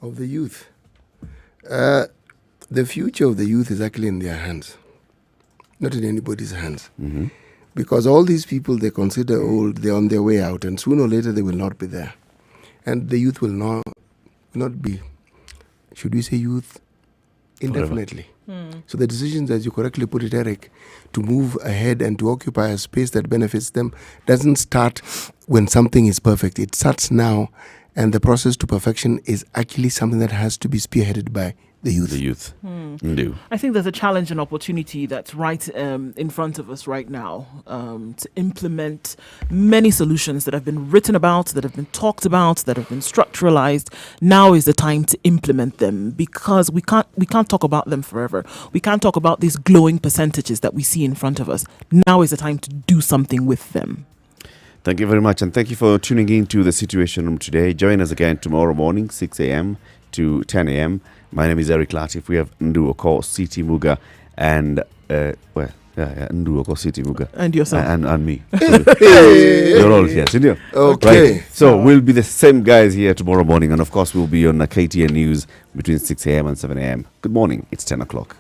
Of the youth. The future of the youth is actually in their hands. Not in anybody's hands. Because all these people they consider old, they're on their way out, and sooner or later they will not be there. And the youth will not be, should we say youth, indefinitely. So the decisions, as you correctly put it, Eric, to move ahead and to occupy a space that benefits them doesn't start when something is perfect. It starts now, and the process to perfection is actually something that has to be spearheaded by the youth. The youth. Do. I think there's a challenge and opportunity that's right in front of us right now to implement many solutions that have been written about, that have been talked about, that have been structuralized. Now is the time to implement them, because we can't talk about them forever. We can't talk about these glowing percentages that we see in front of us. Now is the time to do something with them. Thank you very much, and thank you for tuning in to the Situation Room today. Join us again tomorrow morning, 6 a.m. to 10 a.m. My name is Eric Latif. We have Nduoko City Muga and Nduoko City Muga and yourself and me. You're all here, didn't you? Okay. Right. So we'll be the same guys here tomorrow morning, and of course we'll be on KTN News between 6 a.m. and 7 a.m. Good morning. It's 10 o'clock.